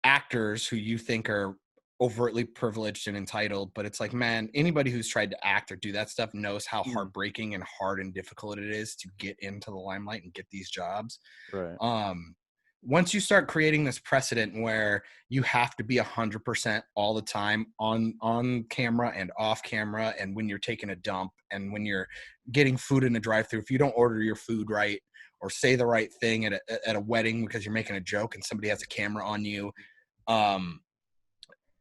actors who you think are overtly privileged and entitled, but it's like, man, anybody who's tried to act or do that stuff knows how heartbreaking and hard and difficult it is to get into the limelight and get these jobs. right. Once you start creating this precedent where you have to be 100% all the time on camera and off camera, and when you're taking a dump and when you're getting food in a drive-thru, if you don't order your food right or say the right thing at a wedding because you're making a joke and somebody has a camera on you,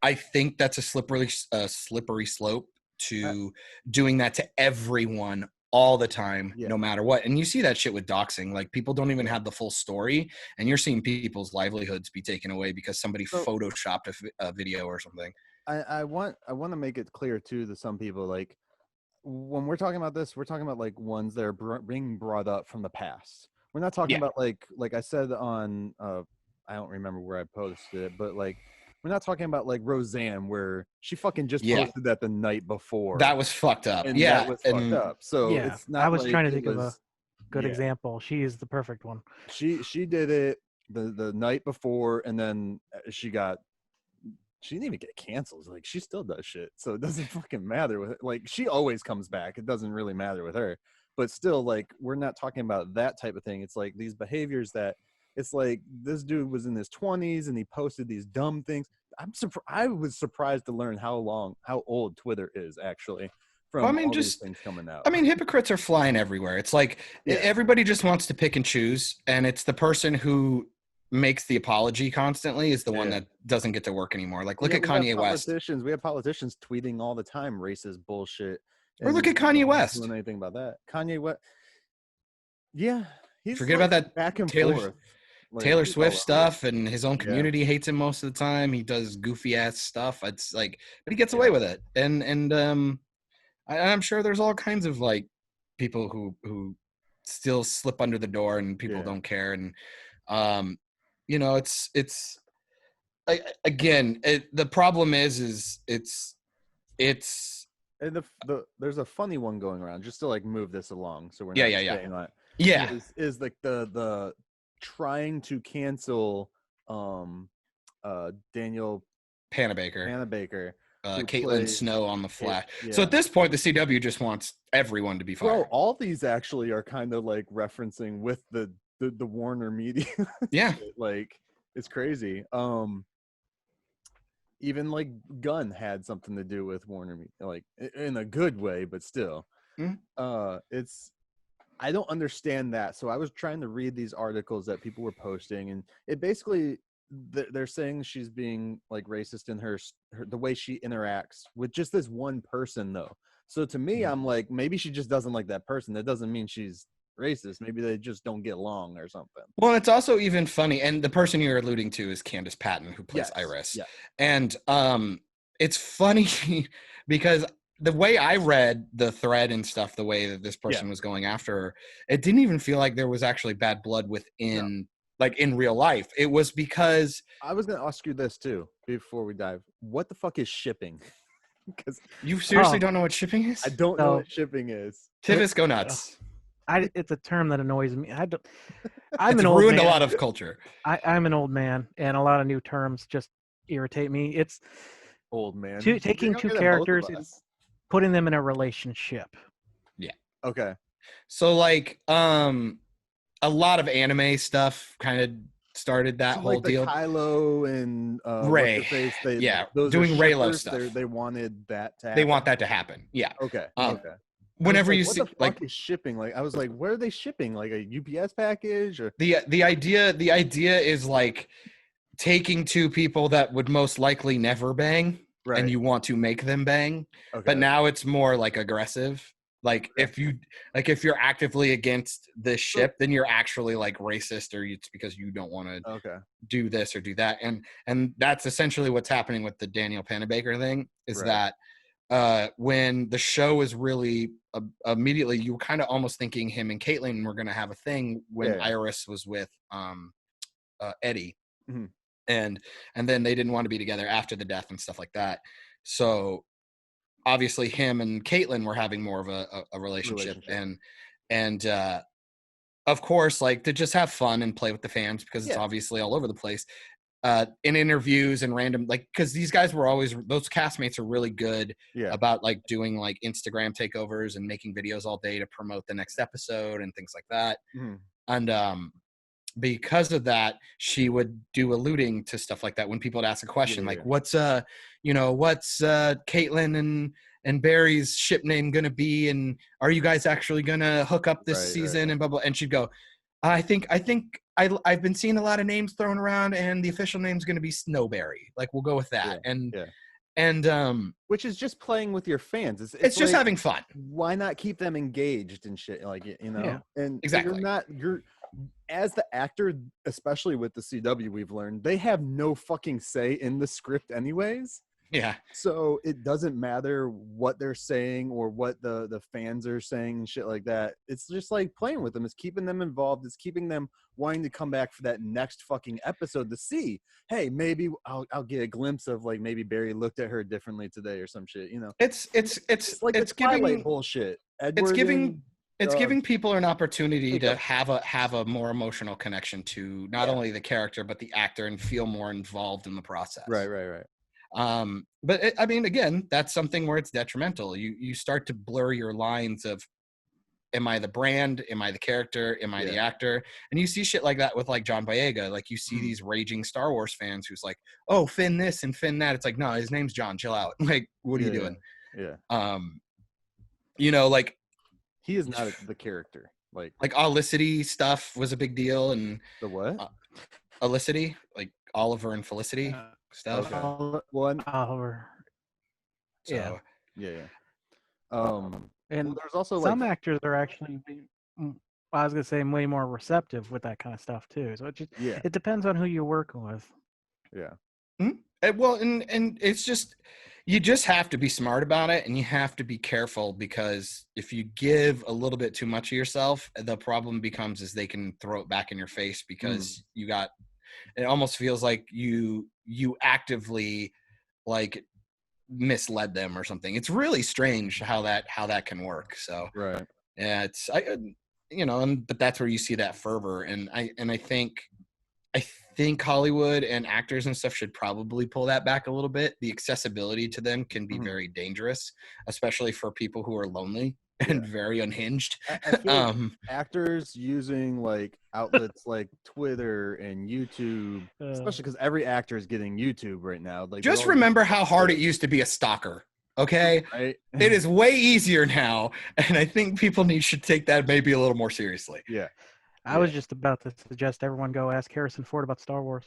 I think that's a slippery slope to doing that to everyone all the time, no matter what. And you see that shit with doxing. Like, people don't even have the full story, and you're seeing people's livelihoods be taken away because somebody photoshopped a video or something. I want to make it clear too to some people, like, when we're talking about this, we're talking about like ones that are being brought up from the past. We're not talking about like I said on I don't remember where I posted it, but like, we're not talking about like Roseanne, where she fucking just posted that the night before. That was fucked up. And that was fucked up. So it's not. I was like trying to think of a good example. She is the perfect one. She did it the night before, and then she didn't even get canceled. Like, she still does shit, so it doesn't fucking matter with it. Like, she always comes back. It doesn't really matter with her. But still, like, we're not talking about that type of thing. It's like these behaviors that, it's like, this dude was in his 20s and he posted these dumb things. I was surprised to learn how old Twitter is actually from all these things coming out. I mean, hypocrites are flying everywhere. It's like everybody just wants to pick and choose, and it's the person who makes the apology constantly is the one that doesn't get to work anymore. Like, look at Kanye West. We have politicians tweeting all the time racist bullshit. Or look at Kanye West. Doing anything about that? Kanye West. Yeah, he's forget about that back and Taylor forth. Like, Taylor Swift stuff, and his own community hates him most of the time. He does goofy ass stuff. It's like, but he gets away with it. And I'm sure there's all kinds of like people who still slip under the door, and people don't care. And you know, it's again, the problem is it's and there's a funny one going around, just to like move this along, so we're not staying on it. Is like the trying to cancel Daniel Panabaker, Caitlin plays Snow on The Flash. So at this point, the CW just wants everyone to be fired. Bro, all these actually are kind of like referencing with the Warner Media. Like, it's crazy. Even like Gunn had something to do with Warner Media, like in a good way, but still. It's, I don't understand that. So I was trying to read these articles that people were posting, and it basically, they're saying she's being like racist in her the way she interacts with just this one person, though. So to me, I'm like, maybe she just doesn't like that person. That doesn't mean she's racist. Maybe they just don't get along or something. Well, it's also even funny, and the person you're alluding to is Candace Patton, who plays Iris. And it's funny because the way I read the thread and stuff, the way that this person was going after her, it didn't even feel like there was actually bad blood within, like, in real life. It was because... I was going to ask you this, too, before we dive. What the fuck is shipping? Because you seriously don't know what shipping is? I don't know what shipping is. Tivis, go nuts. It's a term that annoys me. I'm it's an old ruined man. a lot of culture. I'm an old man, and a lot of new terms just irritate me. It's old man. taking You're two younger than both of characters and us. putting them in a relationship. Okay. So like a lot of anime stuff kind of started that So, whole like the deal. Kylo and Ray. what's her face, Yeah, those doing are Raylo shippers. stuff. They wanted that to happen. They want that to happen. Yeah. Okay. Um, Okay. Whenever you what see the fuck like is shipping? Like I was like, where are they shipping? Like a UPS package or the idea is like taking two people that would most likely never bang right? and you want to make them bang. Okay. But now it's more like aggressive. Like Okay. if you're actively against this ship, then you're actually like racist, or it's because you don't want to Okay. do this or do that. And that's essentially what's happening with the Daniel Panabaker thing, is Right. that when the show is really immediately, you were kind of almost thinking him and Caitlyn were going to have a thing when Yeah. Iris was with Eddie. Mhm. And then they didn't want to be together after the death and stuff like that. So obviously him and Caitlyn were having more of a relationship. And of course, like, to just have fun and play with the fans, because it's Yeah. obviously all over the place. In interviews and random, like, because these guys were always, those castmates are really good Yeah. about like doing like Instagram takeovers and making videos all day to promote the next episode and things like that. Mhm. And because of that, she would do alluding to stuff like that when people would ask a question, Yeah. like, what's Caitlyn and Barry's ship name gonna be, and are you guys actually gonna hook up this Right, season, right. and blah blah. And she'd go, I've been seeing a lot of names thrown around, and the official name's gonna be Snowberry. Like, we'll go with that. Yeah. And Which is just playing with your fans. it's just like, having fun. why not keep them engaged and shit? Like, you know, Yeah. and Exactly. you're as the actor, especially with the CW, we've learned they have no fucking say in the script anyways. Yeah. So it doesn't matter what they're saying or what the fans are saying and shit like that. It's just like playing with them. It's keeping them involved. It's keeping them wanting to come back for that next fucking episode to see, hey, maybe I'll get a glimpse of, like, maybe Barry looked at her differently today or some shit, you know. It's Like it's the Twilight giving bullshit. it's Edward giving people an opportunity to Jacob. have a more emotional connection to not only the character but the actor, and feel more involved in the process. Right. But I mean, again, that's something where it's detrimental. You start to blur your lines of, am I the brand? Am I the character? Am I the actor? And you see shit like that with like John Boyega. Like, you see these raging Star Wars fans who's like, oh, Finn this and Finn that. It's like, no, his name's John. Chill out. Like, what are you doing? Yeah. You know, like, He is not the character. Like Olicity stuff was a big deal, and the what? Olicity, like Oliver and Felicity stuff. Okay. One. Oliver. So, Yeah. And there's also some like actors are actually, I was gonna say, way more receptive with that kind of stuff too. So it depends on who you're working with. Yeah. Well, and it's just, you just have to be smart about it, and you have to be careful, because if you give a little bit too much of yourself, the problem becomes is they can throw it back in your face, because it almost feels like you actively like misled them or something. It's really strange how that can work. So right. yeah, but that's where you see that fervor, and I think Hollywood and actors and stuff should probably pull that back a little bit. The accessibility to them can be very dangerous, especially for people who are lonely and very unhinged. I feel like actors using like outlets like Twitter and YouTube, especially because every actor is getting YouTube right now. Like, just remember how hard it used to be a stalker. Okay, right? It is way easier now, and I think people should take that maybe a little more seriously. Yeah. I was just about to suggest everyone go ask Harrison Ford about Star Wars.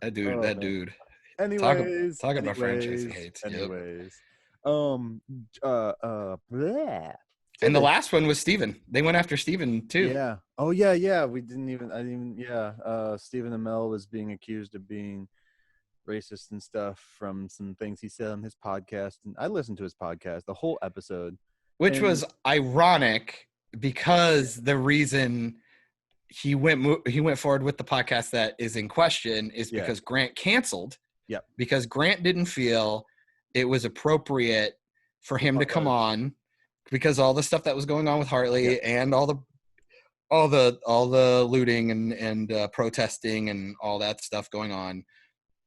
That dude. Anyways, talk about franchise he hates. Anyways, bleh. And the last one was Steven. They went after Steven too. Yeah. Oh yeah. Stephen Amell was being accused of being racist and stuff from some things he said on his podcast, and I listened to his podcast, the whole episode, which was ironic, because the reason he went forward with the podcast that is in question is because Grant canceled. Yep. Because Grant didn't feel it was appropriate for him to come on, because all the stuff that was going on with Hartley and all the looting and protesting and all that stuff going on.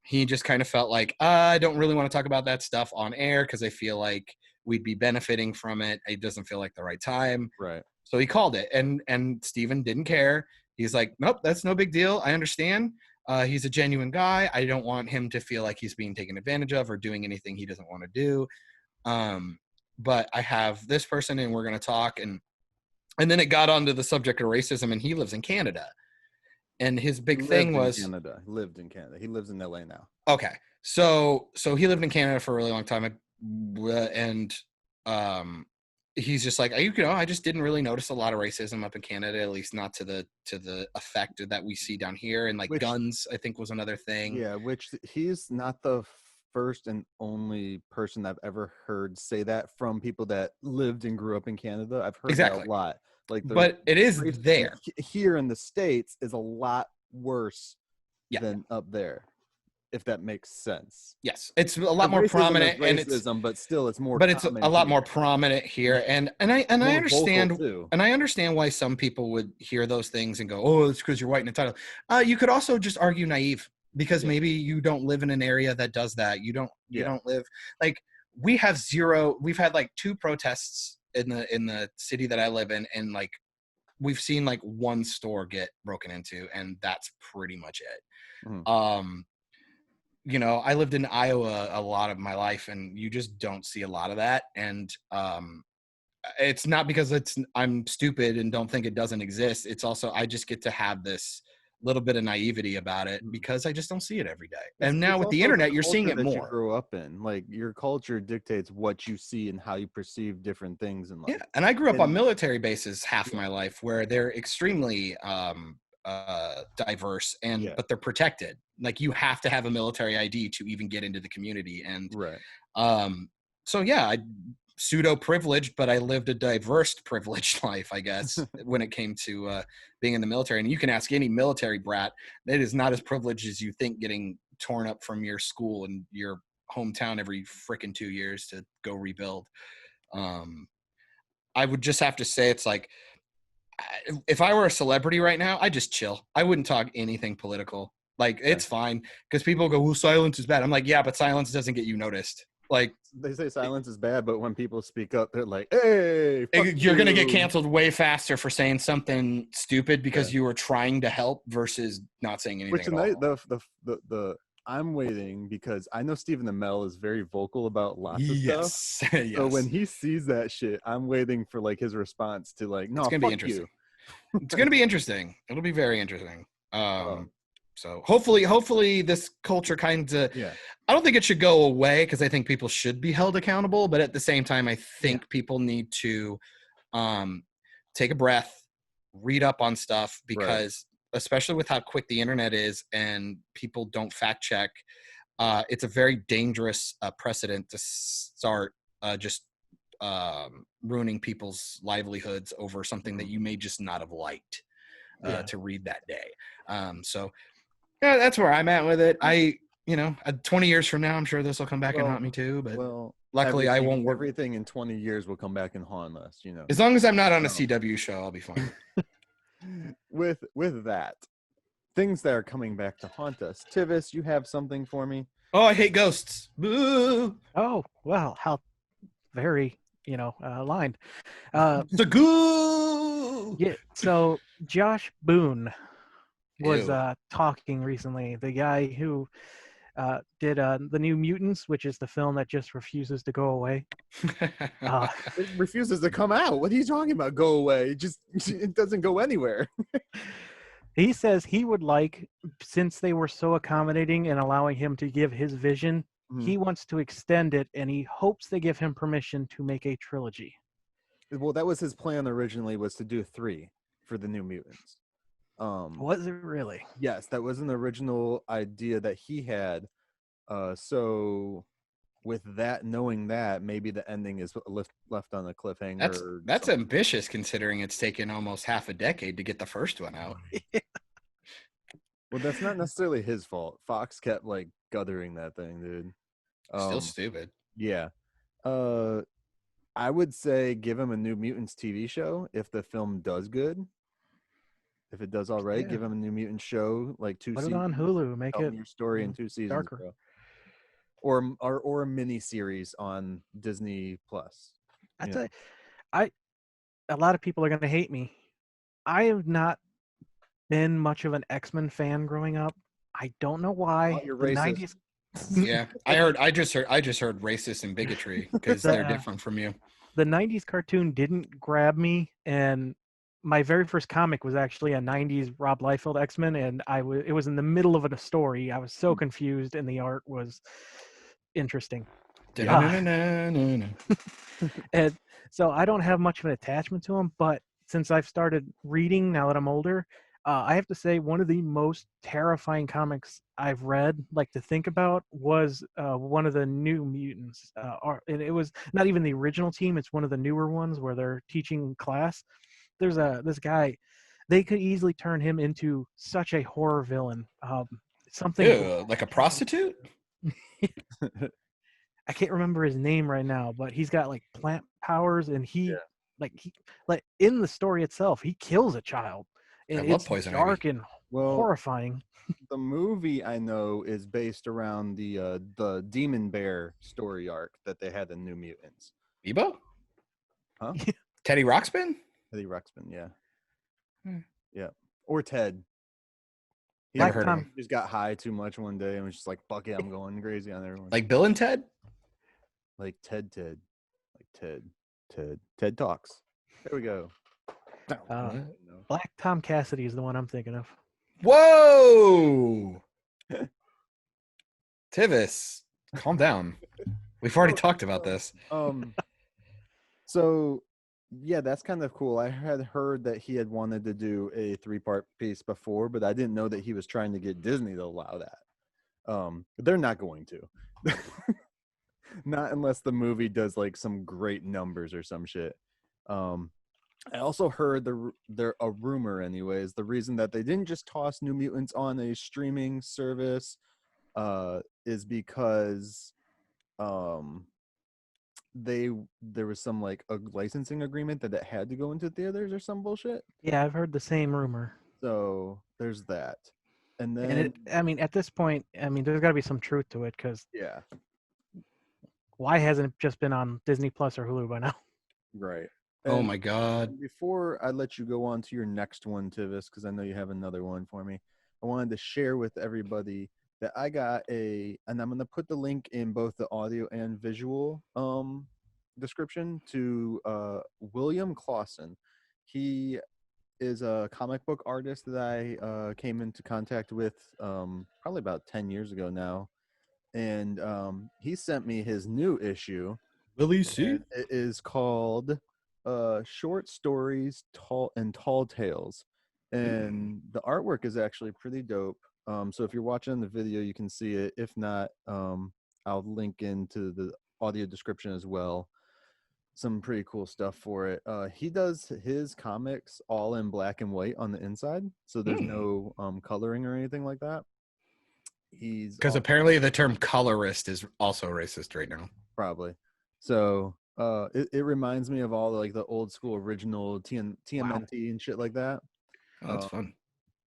he just kind of felt like, I don't really want to talk about that stuff on air because I feel like we'd be benefiting from it. It doesn't feel like the right time. Right. So he called it, and Steven didn't care. He's like, nope, that's no big deal. I understand. He's a genuine guy. I don't want him to feel like he's being taken advantage of or doing anything he doesn't want to do. But I have this person and we're going to talk. And then it got onto the subject of racism, and he lives in Canada. And his big thing was Canada. He lived in Canada. He lives in LA now. okay. So he lived in Canada for a really long time. And he's just like, I just didn't really notice a lot of racism up in Canada, at least not to the effect that we see down here. And like guns, I think was another thing. Yeah, which he's not the first and only person I've ever heard say that from people that lived and grew up in Canada. I've heard that a lot. Like, but it is there here in the States is a lot worse than up there, if that makes sense. Yes, it's a lot more prominent, racism, and it's still it's more. But it's a lot more prominent here, and I understand, and I understand why some people would hear those things and go, "Oh, it's because you're white and entitled." You could also just argue naive because maybe you don't live in an area that does that. You don't live like we have zero. We've had like 2 protests in the city that I live in, and like we've seen like 1 store get broken into, and that's pretty much it. I lived in Iowa a lot of my life, and you just don't see a lot of that. And it's not because I'm stupid and don't think it doesn't exist. It's also I just get to have this little bit of naivety about it because I just don't see it every day. And now with the internet, you're seeing it more. You grow up in, like, your culture dictates what you see and how you perceive different things in life. Yeah, and I grew up on military bases half my life where they're extremely diverse but they're protected. Like you have to have a military ID to even get into the community. And I pseudo privileged, but I lived a diverse privileged life, I guess, when it came to being in the military. And you can ask any military brat, that is not as privileged as you think, getting torn up from your school and your hometown every frickin' 2 years to go rebuild. I would just have to say, it's like, if I were a celebrity right now, I'd just chill. I wouldn't talk anything political. Like, it's fine because people go, well, silence is bad. I'm like, yeah, but silence doesn't get you noticed. Like, they say silence is bad, but when people speak up, they're like, hey, you're going to get canceled way faster for saying something stupid because you were trying to help versus not saying anything. Which tonight, the I'm waiting because I know Stephen Amell is very vocal about lots of stuff. Yes. So when he sees that shit, I'm waiting for like his response to like, no, it's gonna be interesting. It's gonna be interesting. It'll be very interesting. So hopefully this culture kind of, I don't think it should go away because I think people should be held accountable, but at the same time, I think people need to take a breath, read up on stuff, because especially with how quick the internet is and people don't fact check, it's a very dangerous precedent to start just ruining people's livelihoods over something that you may just not have liked to read that day. So yeah, that's where I'm at with it. 20 years from now, I'm sure this will come back and haunt me too, but luckily I won't work. Everything in 20 years will come back and haunt us, As long as I'm not on a CW show, I'll be fine. With that, things that are coming back to haunt us. Tivis, you have something for me? Oh, I hate ghosts. Boo! Oh, well, how very, aligned. The goo! Yeah, so Josh Boone was talking recently. The guy who did The New Mutants, which is the film that just refuses to go away. It refuses to come out. What are you talking about? Go away. It doesn't go anywhere. He says he would like, since they were so accommodating and allowing him to give his vision, he wants to extend it, and he hopes they give him permission to make a trilogy. Well, that was his plan originally, was to do 3 for The New Mutants. Was it really? Yes, that was an original idea that he had. So with that, knowing that, maybe the ending is left on a cliffhanger. That's ambitious, considering it's taken almost half a decade to get the first one out. Well, that's not necessarily his fault. Fox kept like guttering that thing, dude. Still stupid. Yeah. I would say give him a New Mutants TV show if the film does good. If it does all right, Yeah. give him a New Mutant show, like 2 Put it seasons. on Hulu. Make Tell it me your story in you know, 2 seasons, darker. bro. Or a mini series on Disney Plus. I Yeah. tell you, a lot of people are going to hate me. I have not been much of an X-Men fan growing up. I don't know why. Oh, you're The racist. 90s. Yeah, I just heard racist and bigotry because they're different from you. The 90s cartoon didn't grab me, and my very first comic was actually a 90s Rob Liefeld X-Men, and it was in the middle of a story. I was so confused, and the art was interesting. Da-na-na-na-na-na. And so I don't have much of an attachment to them, but since I've started reading now that I'm older, I have to say one of the most terrifying comics I've read, like to think about, was one of the New Mutants. And it was not even the original team; it's one of the newer ones where they're teaching class. There's this guy; they could easily turn him into such a horror villain. Something Ew, like a prostitute? I can't remember his name right now, but he's got like plant powers, and he like in the story itself, he kills a child, and I love it's poison dark ivy. and Well, horrifying. the movie I know is based around the Demon Bear story arc that they had in New Mutants. Bebo? Huh? Teddy Ruxpin? Eddie Ruxpin, yeah. Hmm. Yeah. Or Ted. He Never Black heard of Tom, him. just got high too much one day and was just like, fuck it, I'm going crazy on everyone. Like Bill and Ted? Like Ted. Like Ted Talks. There we go. uh, Black Tom Cassidy is the one I'm thinking of. Whoa! Tivis, calm down. We've already talked about this. So yeah, that's kind of cool. I had heard that he had wanted to do a 3-part piece before, but I didn't know that he was trying to get Disney to allow that. They're not going to. Not unless the movie does like some great numbers or some shit. I also heard a rumor anyways. The reason that they didn't just toss New Mutants on a streaming service is because there was some like a licensing agreement that it had to go into theaters or some bullshit. Yeah, I've heard the same rumor. So there's that. And then And I mean, at this point, I mean, there's got to be some truth to it, because yeah, why hasn't it just been on Disney Plus or Hulu by now? right. Oh And my god. before I let you go on to your next one, Tivis, because I know you have another one for me, I wanted to share with everybody that I got and I'm going to put the link in both the audio and visual description to William Clausen. He is a comic book artist that I came into contact with probably about 10 years ago now. And he sent me his new issue. Willie C. And it is called Short Stories Tall Tales. And the artwork is actually pretty dope. So if you're watching the video, you can see it. If not, I'll link into the audio description as well. Some pretty cool stuff for it. He does his comics all in black and white on the inside, so there's no coloring or anything like that. Because apparently the term colorist is also racist right now. Probably. So it reminds me of all like the old school original TMNT and shit like that. Oh, that's fun.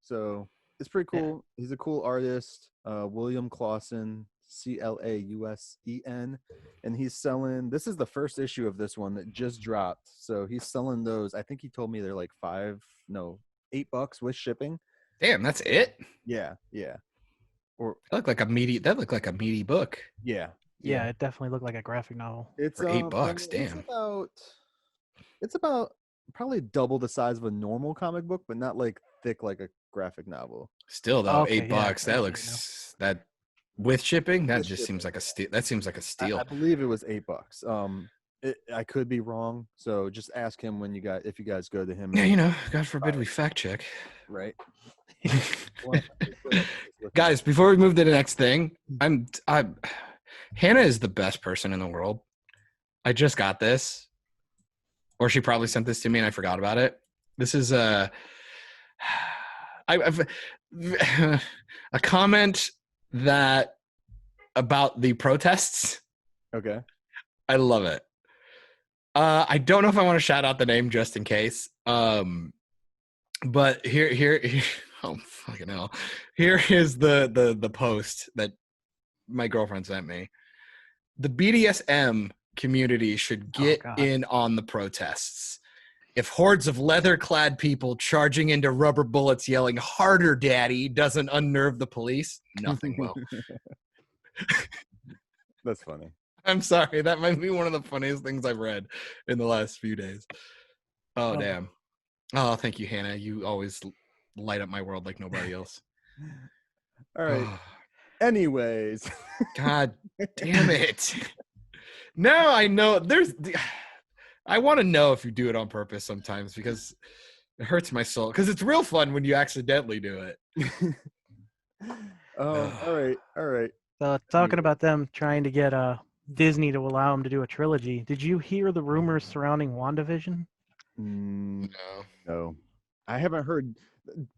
So it's pretty cool. He's a cool artist. William Clausen, Clausen, and he's selling. This is the first issue of this one that just dropped. So he's selling those. I think he told me they're like $8 with shipping. Damn, that's it? Yeah. Or That looked like a meaty book. yeah. Yeah, it definitely looked like a graphic novel. It's For $8, damn. It's about probably double the size of a normal comic book, but not like thick like a graphic novel. Still though, Okay, $8. yeah, That looks that with shipping. That With just shipping. seems like a steal. That seems like a steal. I believe it was $8. I could be wrong, so just ask him if you guys go to him. Yeah, God forbid we fact check. Right. Guys, before we move to the next thing, Hannah is the best person in the world. I just got this, or she probably sent this to me and I forgot about it. This is a comment that about the protests. Okay. I love it. I don't know if I want to shout out the name just in case. But here oh fucking hell. Here is the post that my girlfriend sent me. The BDSM community should get God. in on the protests. If hordes of leather-clad people charging into rubber bullets yelling "harder, daddy" doesn't unnerve the police, nothing will. That's funny. I'm sorry. That might be one of the funniest things I've read in the last few days. Oh, Oh. damn. Oh, thank you, Hannah. You always light up my world like nobody else. All right. Anyways. God damn it. No, I know. I want to know if you do it on purpose sometimes because it hurts my soul. Because it's real fun when you accidentally do it. All right. So talking about them trying to get Disney to allow them to do a trilogy. Did you hear the rumors surrounding WandaVision? No. No, I haven't heard.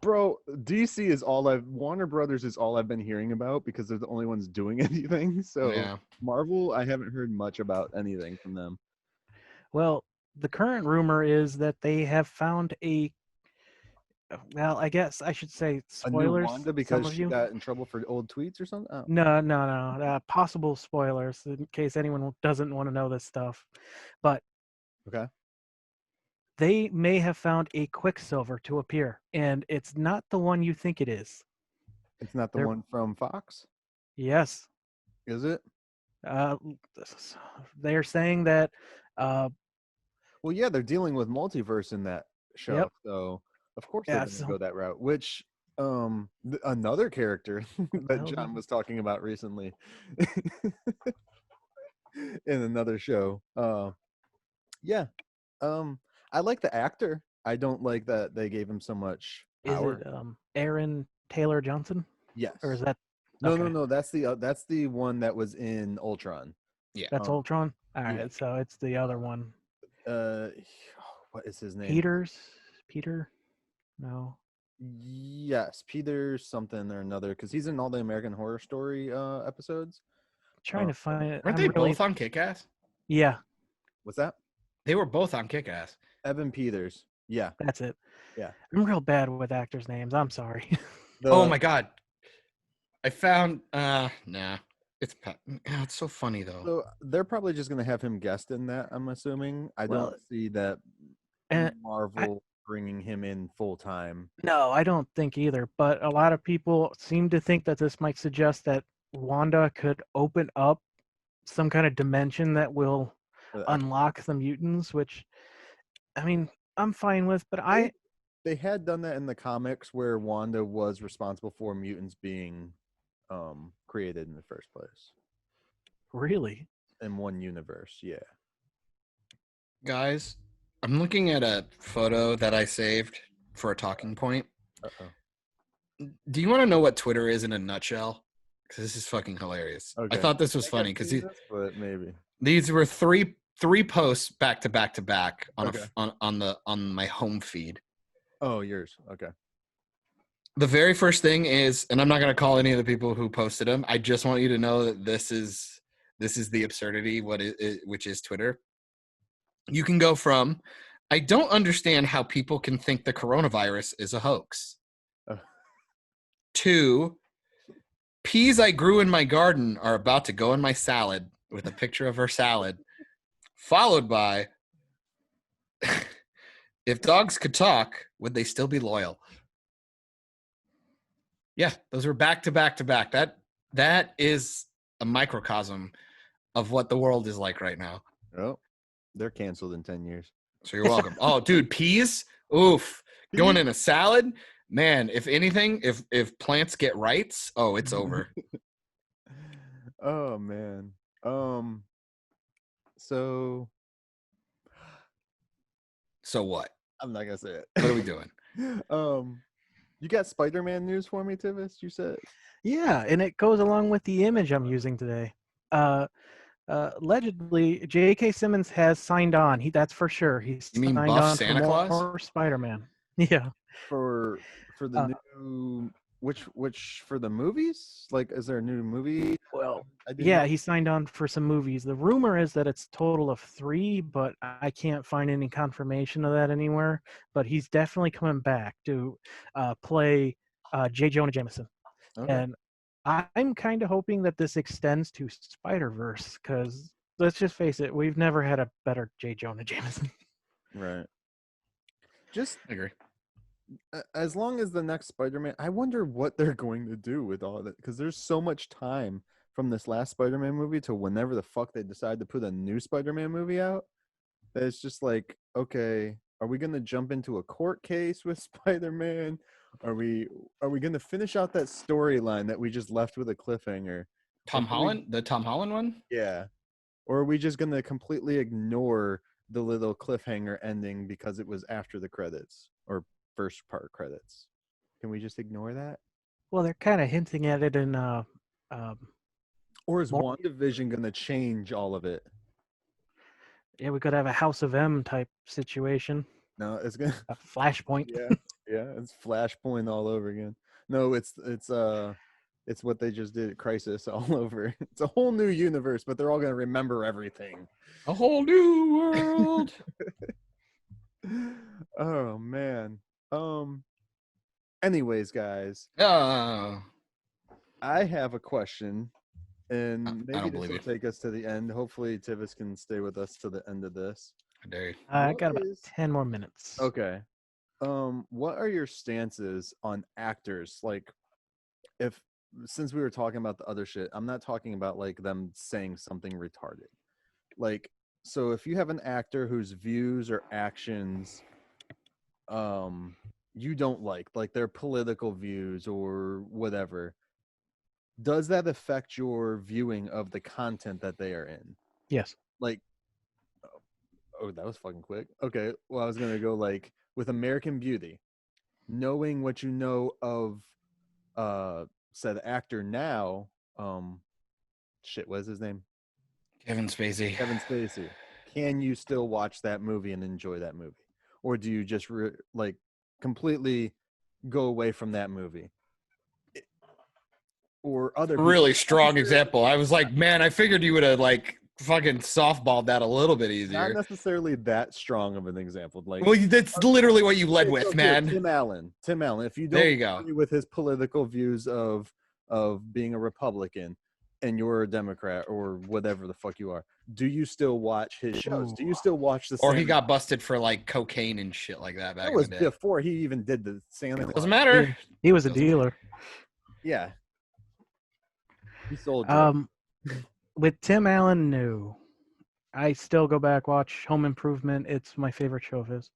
Bro, DC is Warner Brothers is all I've been hearing about because they're the only ones doing anything. So Yeah. Marvel, I haven't heard much about anything from them. Well, the current rumor is that they have found well, I guess I should say A new spoilers. Wanda some because of she you. got in trouble for old tweets or something. Oh. No. Possible spoilers in case anyone doesn't want to know this stuff. But Okay. they may have found a Quicksilver to appear, and it's not the one you think it is. It's not the They're- one from Fox, Yes. is it? They're saying that Well, yeah, they're dealing with multiverse in that show, Yep. so of course Yeah, they're going to so- go that route. Which another character that hell John is- was talking about recently in another show. Yeah, I like the actor. I don't like that they gave him so much is power. it Aaron Taylor Johnson, Yes. or is that No, okay. no. That's the one that was in Ultron. that's Ultron? All right, yeah. so it's the other one. What is his name? Peter? No. Yes, Peter something or another, because he's in all the American Horror Story episodes. Trying to find it. Weren't I'm they really- both on Kick-Ass? Yeah, What's that? They were both on Kick-Ass. Evan Peters. Yeah. that's it. Yeah. I'm real bad with actors' names. I'm sorry. Oh my God. I found, nah. It's so funny though. So they're probably just gonna have him guest in that. I'm assuming. I Well, don't see that and Marvel bringing him in full time. No, I don't think either. But a lot of people seem to think that this might suggest that Wanda could open up some kind of dimension that will unlock the mutants, which, I mean, I'm fine with. But They had done that in the comics where Wanda was responsible for mutants being created in the first place really, in one universe. Yeah. Guys, I'm looking at a photo that I saved for a talking point. Uh-oh. Do you want to know what Twitter is in a nutshell? Because this is fucking hilarious. Okay. I thought this was I funny can't because see this, but maybe. these were three posts back to back to back on Okay. on my home feed. Oh, yours. Okay. The very first thing is, and I'm not going to call any of the people who posted them. I just want you to know that this is the absurdity, which is Twitter. You can go from, I don't understand how people can think the coronavirus is a hoax, to peas I grew in my garden are about to go in my salad, with a picture of her salad, followed by, if dogs could talk, would they still be loyal? Yeah, those were back to back to back. That is a microcosm of what the world is like right now. Oh, they're canceled in 10 years. So you're welcome. Oh, dude, peas? Oof. Going in a salad? Man, if anything, if plants get rights, oh, it's over. Oh man. So So what? I'm not gonna say it. What are we doing? You got Spider-Man news for me, Tivis? You said. yeah, and it goes along with the image I'm using today. Allegedly, J.K. Simmons has signed on. That's for sure. He's You mean signed buff on Santa for Claus? more Spider-Man. Yeah. For the new Which for the movies? Like, is there a new movie? Well, I didn't yeah, know. he signed on for some movies. The rumor is that it's total of 3, but I can't find any confirmation of that anywhere. But he's definitely coming back to play J. Jonah Jameson. Okay. And I'm kind of hoping that this extends to Spider-Verse, because let's just face it, we've never had a better J. Jonah Jameson. Right. Just I agree. as long as the next Spider-Man, I wonder what they're going to do with all of it, because there's so much time from this last Spider-Man movie to whenever the fuck they decide to put a new Spider-Man movie out. That it's just like, okay, are we going to jump into a court case with Spider-Man? Are we going to finish out that storyline that we just left with a cliffhanger? Tom Holland, the Tom Holland one. Yeah. Or are we just going to completely ignore the little cliffhanger ending because it was after the credits or first part credits? Can we just ignore that? Well, they're kind of hinting at it in Or is More- WandaVision going to change all of it? yeah, we could have a House of M type situation, No, it's going to a Flashpoint. yeah, it's Flashpoint all over again. No, it's what they just did at Crisis all over. It's a whole new universe, but they're all going to remember everything. A whole new world. Oh man. Anyways, guys, Oh, I have a question, and I maybe don't this believe will you. take us to the end. Hopefully, Tivis can stay with us to the end of this. I dare you. I What got about is- 10 more minutes. Okay. What are your stances on actors? Like, since we were talking about the other shit, I'm not talking about like them saying something retarded. Like, so if you have an actor whose views or actions you don't like their political views or whatever, does that affect your viewing of the content that they are in? Yes. Like, oh, that was fucking quick. Okay, well, I was gonna go like with American Beauty, knowing what you know of said actor now, shit, what is his name? Kevin Spacey. Kevin Spacey. Can you still watch that movie and enjoy that movie, or do you just like completely go away from that movie? Or other people, Really strong example. I was like, man, I figured you would have like fucking softballed that a little bit not easier. necessarily that strong of an example. Like, Well, that's literally what you led okay, with, so here, man. Tim Allen. If you There don't you go. agree with his political views of being a Republican and you're a Democrat or whatever the fuck you are, do you still watch his shows? Do you still watch the Or he Santa- got busted for like cocaine and shit like that back that in was the day. before he even did the Santa Claus. Doesn't matter. He was a Doesn't dealer. Yeah. He sold drugs. With Tim Allen, no. I still go back, watch Home Improvement. It's my favorite show of his.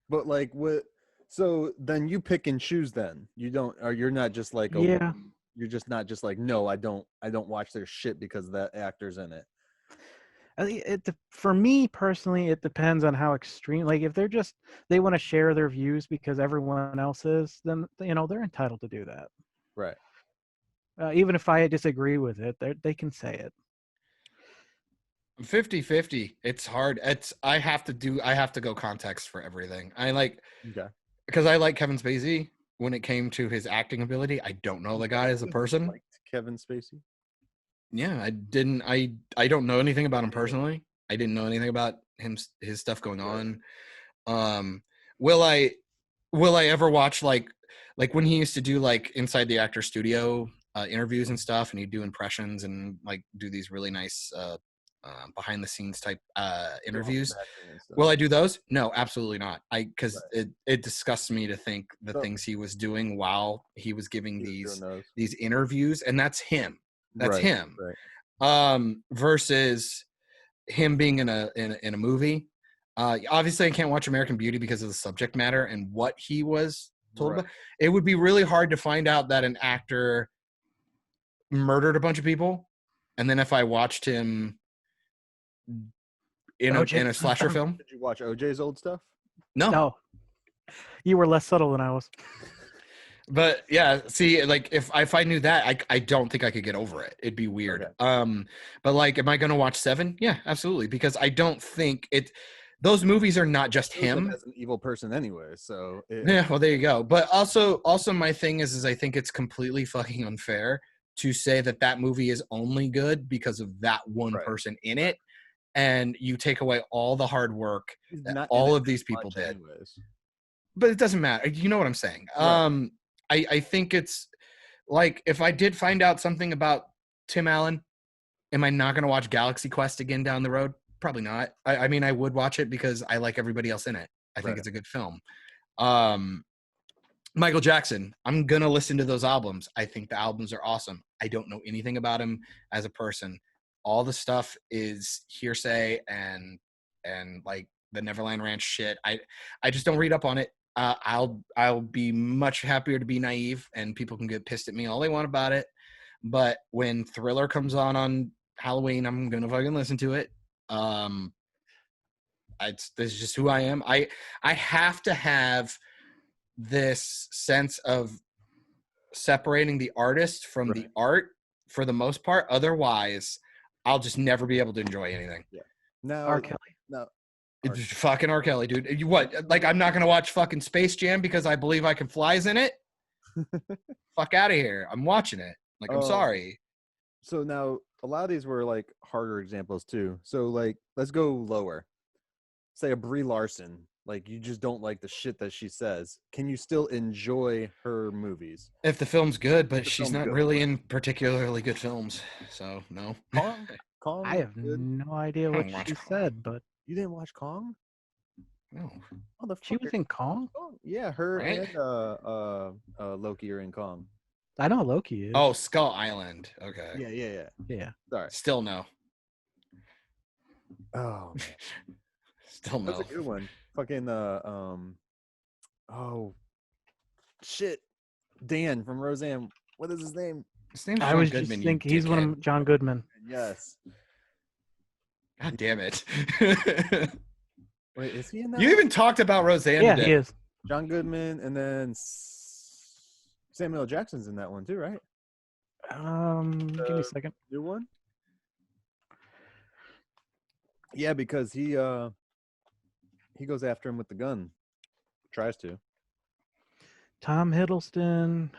But like what, so then you pick and choose then. You don't, or you're not just like, Yeah. you're just not just like, no, I don't watch their shit because that actor's in it. For me personally, it depends on how extreme. Like, if they want to share their views because everyone else is, then they're entitled to do that. Right. Even if I disagree with it, they can say it. 50-50. It's hard. I have to go context for everything. Okay. Because I like Kevin Spacey when it came to his acting ability. I don't know the guy as a person. Liked Kevin Spacey. Yeah, I don't know anything about him personally. I didn't know anything about his stuff going on. Will I ever watch like when he used to do like inside the actor studio interviews and stuff, and he'd do impressions and like do these really nice behind the scenes type interviews? Will I do those? No, absolutely not. Because it disgusts me to think the things he was doing while he was giving these interviews, and that's him. That's him. Right. Versus him being in a movie. Obviously, I can't watch American Beauty because of the subject matter and what he was told about. It would be really hard to find out that an actor murdered a bunch of people, and then if I watched him in a slasher film. Did you watch OJ's old stuff? No. You were less subtle than I was. But yeah, see, like if I knew that, I don't think I could get over it. It'd be weird. Okay. But like, am I going to watch Seven? Yeah, absolutely, because I don't think those movies are not just Shows him him. as an evil person anyway. So Yeah, well, there you go. But also my thing is I think it's completely fucking unfair to say that movie is only good because of that one Right. person in it, and you take away all the hard work he's that not in all it of these that people much did. anyways. But it doesn't matter. You know what I'm saying? Right. I think it's like if I did find out something about Tim Allen, am I not going to watch Galaxy Quest again down the road? Probably not. I mean, I would watch it because I like everybody else in it. I think Right. it's a good film. Michael Jackson, I'm going to listen to those albums. I think the albums are awesome. I don't know anything about him as a person. All the stuff is hearsay and like the Neverland Ranch shit. I just don't read up on it. I'll be much happier to be naive, and people can get pissed at me all they want about it. But when Thriller comes on Halloween, I'm gonna fucking listen to it. This is just who I am. I have to have this sense of separating the artist from the art for the most part. Otherwise, I'll just never be able to enjoy anything. Yeah. No. R. Kelly. No. It's fucking R. Kelly, dude. What? Like, I'm not gonna watch fucking Space Jam because I Believe I Can Fly's in it? Fuck out of here. I'm watching it. Like, I'm sorry. So now a lot of these were like harder examples too. So like, let's go lower. Say a Brie Larson. Like, you just don't like the shit that she says. Can you still enjoy her movies? If the film's good, but The she's film's not good. really in particularly good films, so no. Kong. I have good. no idea I what don't watch she Kong. said, but You didn't watch Kong? No. Oh, the she was in Kong. Yeah, her Right? and Loki are in Kong. I know Loki is. Oh, Skull Island. Okay. Yeah. yeah. Sorry. Still no. Oh, man. Still no. That's a good one. Fucking oh shit. Dan from Roseanne. What is his name? His name's I John was Goodman, just you thinking he's one dickhead. of John Goodman. Yes. God damn it. Wait, is he in that? You one? even talked about Roseanne Yeah, today. he is. John Goodman, and then Samuel L. Jackson's in that one too, right? Give me a second. New one. Yeah, because he goes after him with the gun. Tries to. Tom Hiddleston.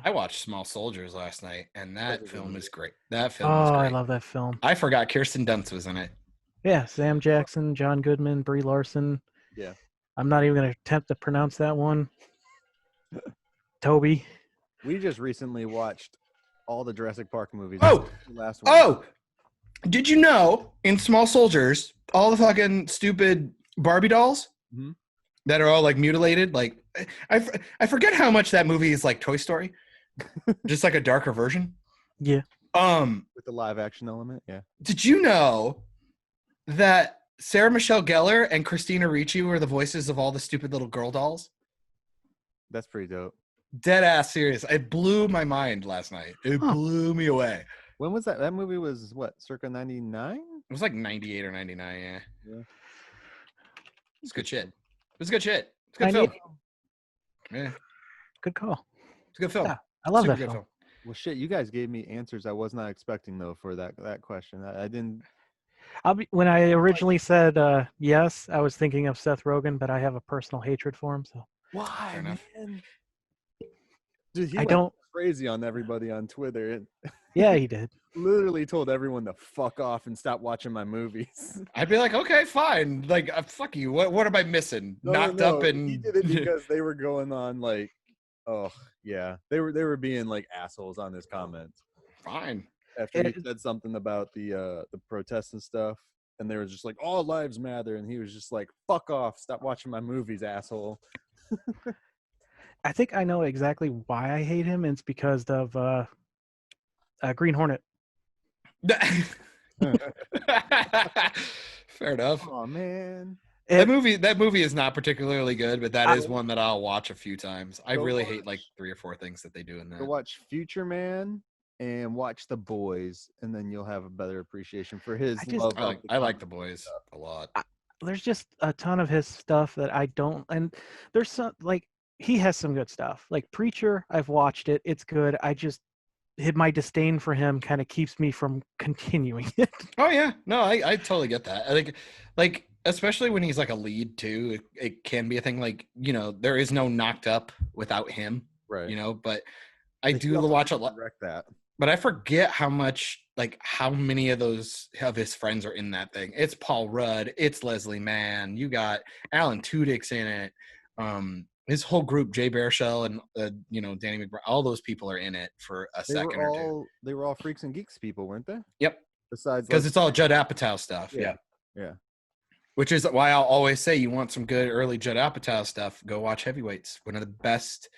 I watched Small Soldiers last night, and that That's a good film one. is great. That film is Oh, great. I love that film. I forgot Kirsten Dunst was in it. Yeah, Sam Jackson, John Goodman, Brie Larson. Yeah. I'm not even going to attempt to pronounce that one. Toby. We just recently watched all the Jurassic Park movies. Oh! The last one. Oh! Did you know in Small Soldiers, all the fucking stupid Barbie dolls Mhm. that are all like mutilated? Like, I forget how much that movie is like Toy Story, just like a darker version. Yeah. With the live action element, yeah. Did you know that Sarah Michelle Gellar and Christina Ricci were the voices of all the stupid little girl dolls? That's pretty dope. Dead ass serious. It blew my mind last night. It blew me away. When was that? That movie was what, circa 99? It was like 98 or 99, yeah. Yeah. It's good shit. It was good shit. It's a good film. Yeah, Good call. it's a good film. Yeah, I love Super that good film. Well, shit, you guys gave me answers I was not expecting though for that question. I didn't. When I originally said yes, I was thinking of Seth Rogen, but I have a personal hatred for him. So Why, Fair enough. man? Dude, he I went don't. crazy on everybody on Twitter. It Yeah, he did. literally told everyone to fuck off and stop watching my movies. I'd be like, okay, fine. Like, fuck you. What am I missing? Knocked up and he did it because they were going on like, oh yeah, they were being like assholes on his comments fine. after he said something about the protests and stuff, and they were just like, all lives matter, and he was just like, fuck off, stop watching my movies, asshole. I think I know exactly why I hate him. It's because of Green Hornet. Fair enough. Oh man. That movie is not particularly good, but that is one that I'll watch a few times. I Go really watch- hate like 3 or 4 things that they do in Go that. watch Future Man and watch The Boys, and then you'll have a better appreciation for his love. I like The Boys a lot. There's just a ton of his stuff that I don't, and there's some like he has some good stuff. Like Preacher, I've watched it; it's good. I just my disdain for him kind of keeps me from continuing it. Oh yeah, no, I totally get that. I think like especially when he's like a lead too. It can be a thing. Like, you know, there is no Knocked Up without him. Right. You know, but I But he do also watch a didn't lot. direct that. But I forget how many of his friends are in that thing. It's Paul Rudd, it's Leslie Mann, you got Alan Tudyk's in it. His whole group, Jay Baruchel and Danny McBride, all those people are in it for a second or two. They were all Freaks and Geeks people, weren't they? Yep, Besides, because it's all Judd Apatow stuff. Yeah. Which is why I'll always say, you want some good early Judd Apatow stuff, go watch Heavyweights. One of the best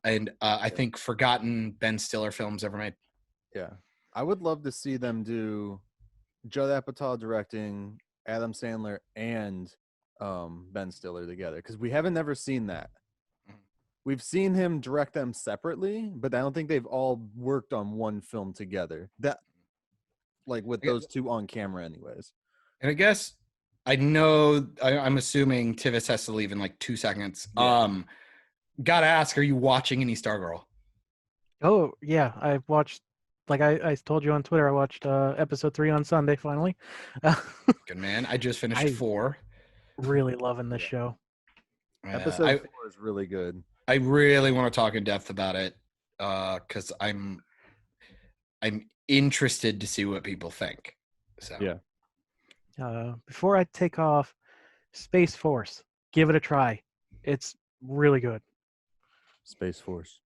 and I think forgotten Ben Stiller films ever made. Yeah. I would love to see them do Judd Apatow directing, Adam Sandler, and Ben Stiller together, because we haven't never seen that. We've seen him direct them separately, but I don't think they've all worked on one film together. That, like, with those two on camera, anyways. And I guess I'm assuming Tivis has to leave in like 2 seconds. Yeah. Gotta ask, are you watching any Stargirl? Oh yeah, I watched. Like I told you on Twitter, I watched episode 3 on Sunday finally. Good man. I just finished 4. Really loving this show. Episode 4 is really good. I really want to talk in depth about it because I'm interested to see what people think. So yeah. Before I take off, Space Force, give it a try. It's really good. Space Force.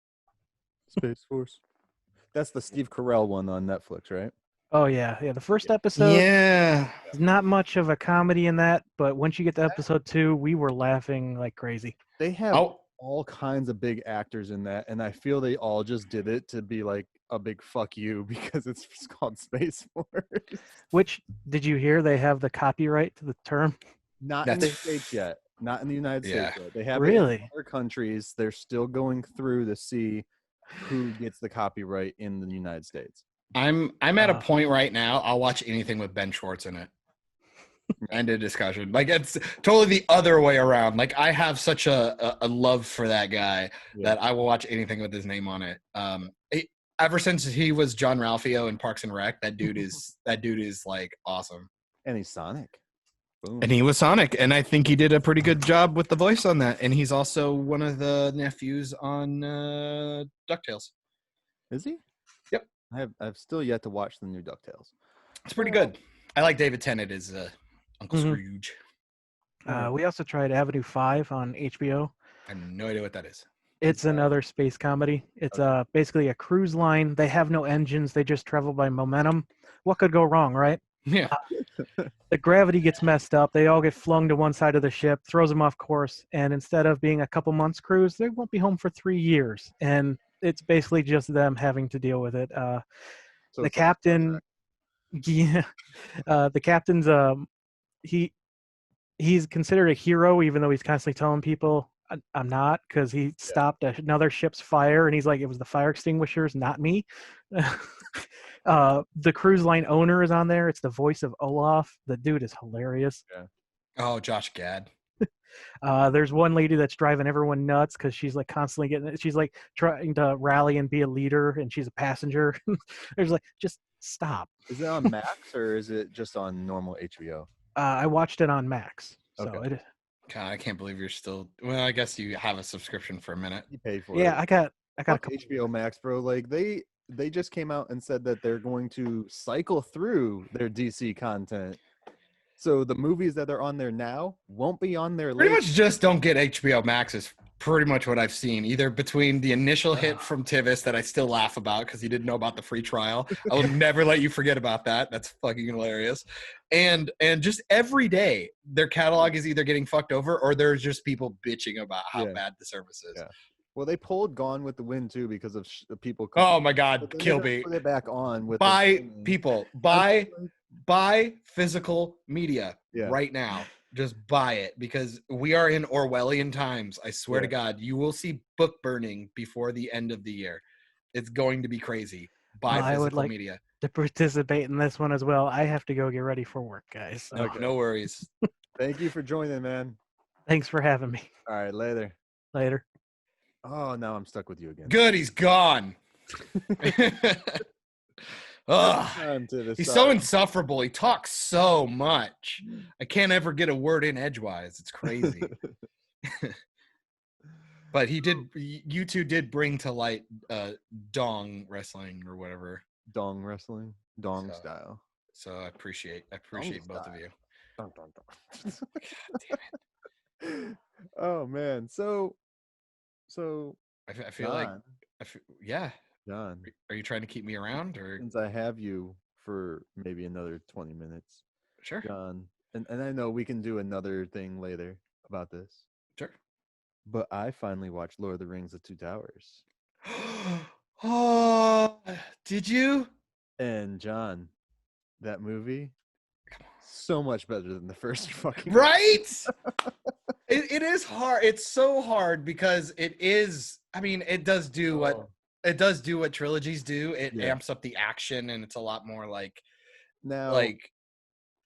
That's the Steve Carell one on Netflix, right? Oh yeah. The first episode. Yeah. There's not much of a comedy in that, but once you get to episode 2, we were laughing like crazy. They have all kinds of big actors in that, and I feel they all just did it to be like a big fuck you because it's called Space Force. Which, did you hear they have the copyright to the term? Not in the States yet. Not in the United States yet. They have it in other countries. They're still going through to see who gets the copyright in the United States. I'm at a point right now, I'll watch anything with Ben Schwartz in it. End of discussion. Like, it's totally the other way around. Like, I have such a love for that guy that I will watch anything with his name on it. Ever since he was John Ralphio in Parks and Rec, that dude is like awesome. And he's Sonic. Boom. And he was Sonic, and I think he did a pretty good job with the voice on that. And he's also one of the nephews on DuckTales. Is he? Yep. I've still yet to watch the new DuckTales. It's pretty good. I like David Tennant as Uncle Scrooge. We also tried Avenue 5 on HBO. I have no idea what that is. It's another space comedy. It's basically a cruise line. They have no engines. They just travel by momentum. What could go wrong, right? Yeah. The gravity gets messed up. They all get flung to one side of the ship, throws them off course. And instead of being a couple months cruise, they won't be home for 3 years. And it's basically just them having to deal with it. The captain, the captain's, he's considered a hero, even though he's constantly telling people, I'm not, because he stopped another ship's fire, and he's like, it was the fire extinguishers, not me. The cruise line owner is on there. It's the voice of Olaf. The dude is hilarious. Yeah. Oh, Josh Gad. There's one lady that's driving everyone nuts because she's like constantly she's like trying to rally and be a leader, and she's a passenger. There's like, just stop. Is it on Max or is it just on normal HBO? I watched it on Max. So okay. God, I can't believe you're still. Well, I guess you have a subscription for a minute. You paid for it. Yeah, I got a couple. HBO Max, bro. Like they just came out and said that they're going to cycle through their DC content. So the movies that are on there now won't be on there later. Pretty much just don't get HBO Max is pretty much what I've seen. Either between the initial hit from Tivis that I still laugh about because he didn't know about the free trial. I will never let you forget about that. That's fucking hilarious. And just every day, their catalog is either getting fucked over or there's just people bitching about how bad the service is. Yeah. Well, they pulled Gone with the Wind too because of the people. Oh my God, kill me! Put it back on with buy physical media right now. Just buy it because we are in Orwellian times. I swear to God, you will see book burning before the end of the year. It's going to be crazy. Buy physical I would like media to participate in this one as well. I have to go get ready for work, guys. So. No worries. Thank you for joining, man. Thanks for having me. All right, later. Later. Oh, now I'm stuck with you again. Good, he's gone. Ugh. Time to the He's side. so insufferable. He talks so much. I can't ever get a word in edgewise. It's crazy. But you two did bring to light dong wrestling or whatever. Dong wrestling, dong So- style. So I appreciate Dong both of style. you. Dong, dong, dong. God damn it. Oh man, so I feel like John, yeah. John, Are you trying to keep me around or since I have you for maybe another 20 minutes, sure? John, and I know we can do another thing later about this, Sure. but I finally watched Lord of the Rings: The Two Towers, Oh, did you? and John, that movie, so much better than the first fucking. Right? It is hard. It's so hard because it is. I mean, it does do what trilogies do. It Yeah. amps up the action, and it's a lot more like Now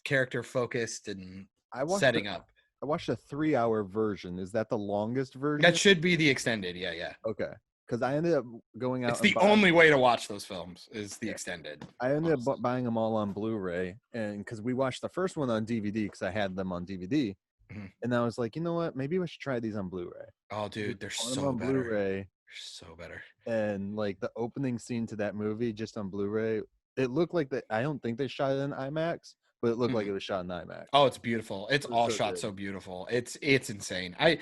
character focused and I watched setting up. I watched a 3-hour version. Is that the longest version? That should be the extended. Yeah. Okay, because I ended up going out. It's the only way to watch those films is the extended. I ended up buying them all on Blu-ray, and because we watched the first one on DVD, because I had them on DVD, Mhm. and I was like, you know what? Maybe we should try these on Blu-ray. Oh, dude, they're Bought them so on better. Blu-ray, They're so better. and like the opening scene to that movie, just on Blu-ray, it looked like I don't think they shot it in IMAX, but it looked like it was shot in IMAX. Oh, it's beautiful. It's It was all so shot good. so beautiful. It's insane. I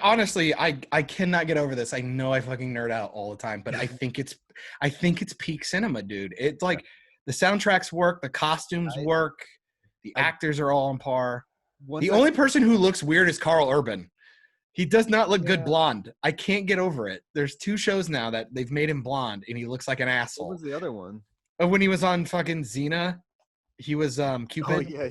honestly I cannot get over this. I know I fucking nerd out all the time, but I think it's peak cinema, dude. It's like the soundtracks work, the costumes work, the actors are all on par. The only person who looks weird is Carl Urban. He does not look good blonde. I can't get over it. There's 2 shows now that they've made him blonde and he looks like an What asshole. was the other one? When he was on fucking Xena, he was Cupid. Oh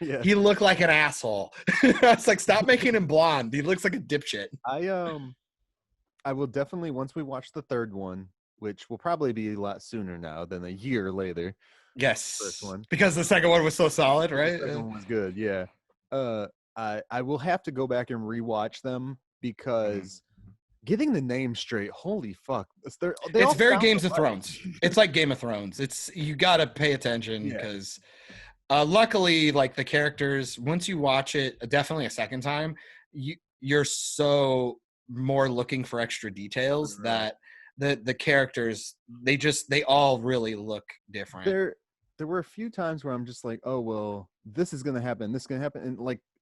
yeah. He looked like an asshole. I was like, stop making him blonde. He looks like a dipshit. I will definitely, once we watch the third one, which will probably be a lot sooner now than a year later. Yes. First one. Because the second one was so solid, right? The second one was good, yeah. I will have to go back and rewatch them because getting the name straight, holy fuck. It's very Games of Thrones. It's like Game of Thrones. You got to pay attention because luckily, like the characters, once you watch it, definitely a second time, you're so more looking for extra details that the characters, they all really look different. There were a few times where I'm just like, oh well, this is gonna happen,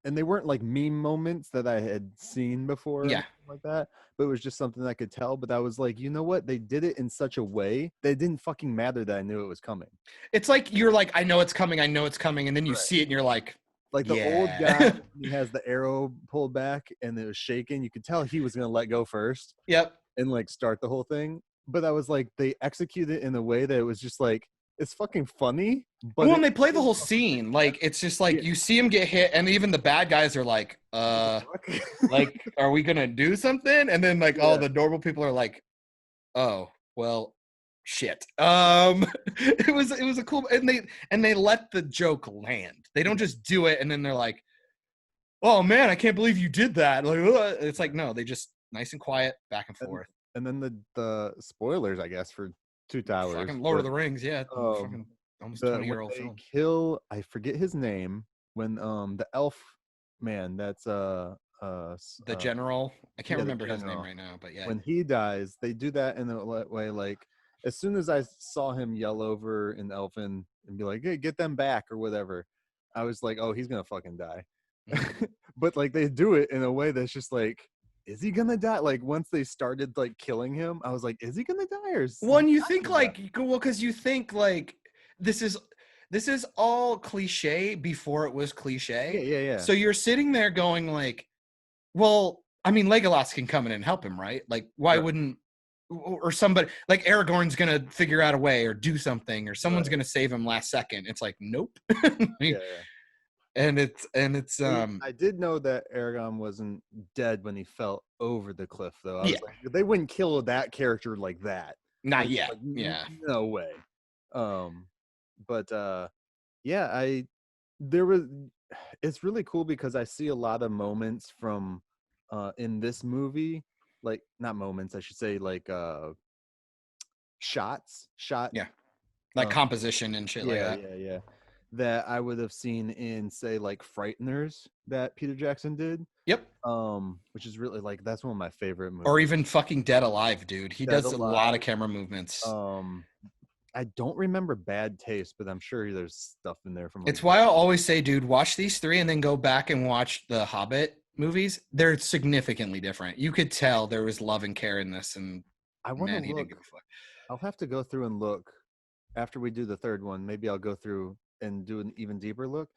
and they weren't like meme moments that I had seen before, like that. But it was just something I could tell. But I was like, you know what? They did it in such a way that it didn't fucking matter that I knew it was coming. It's like you're like, I know it's coming, and then you see it, and you're like the old guy, he has the arrow pulled back, and it was shaking. You could tell he was gonna let go first. Yep. And like start the whole thing. But I was like, they execute it in a way that it was just like, it's fucking funny. But when they play the whole scene, like it's just like you see him get hit, and even the bad guys are like, like, are we gonna do something? And then like all the normal people are like, oh well, shit. It was a cool, and they let the joke land. They don't just do it and then they're like, oh man, I can't believe you did that. Like, it's like, no, they just nice and quiet, back and forth. And then the spoilers, I guess, for Two Towers. Fucking Lord of the Rings, fucking almost 20-year-old film. Kill, I forget his name, when the elf man, that's the general. I can't remember his name right now, but when he dies, they do that in a way like, as soon as I saw him yell over in Elfin and be like, hey, get them back or whatever, I was like, oh, he's gonna fucking die. But like they do it in a way that's just like, is he gonna die? Like once they started like killing him, I was like, is he gonna die? Or when you think like, well, because you think like this is all cliche before it was cliche. Yeah. So you're sitting there going like, well, I mean, Legolas can come in and help him, right? Like, why wouldn't, or somebody like Aragorn's gonna figure out a way or do something, or someone's gonna save him last second. It's like, nope. And it's I did know that Aragorn wasn't dead when he fell over the cliff, though. I was like, they wouldn't kill that character like that. Not yet. Like, no way. It's really cool because I see a lot of moments from in this movie, like not moments, I should say, like shots. like composition and shit like that. Yeah. That I would have seen in, say, like Frighteners that Peter Jackson did. Yep. Which is really like that's one of my favorite movies. Or even fucking Dead Alive, dude. He Dead does a lot of Alive. camera movements. I don't remember Bad Taste, but I'm sure there's stuff in there from. Like, It's why I always say, dude, watch these 3 and then go back and watch the Hobbit movies. They're significantly different. You could tell there was love and care in this, and I want man, to he look. didn't give a fuck. I'll have to go through and look after we do the third one. Maybe I'll go through and do an even deeper look.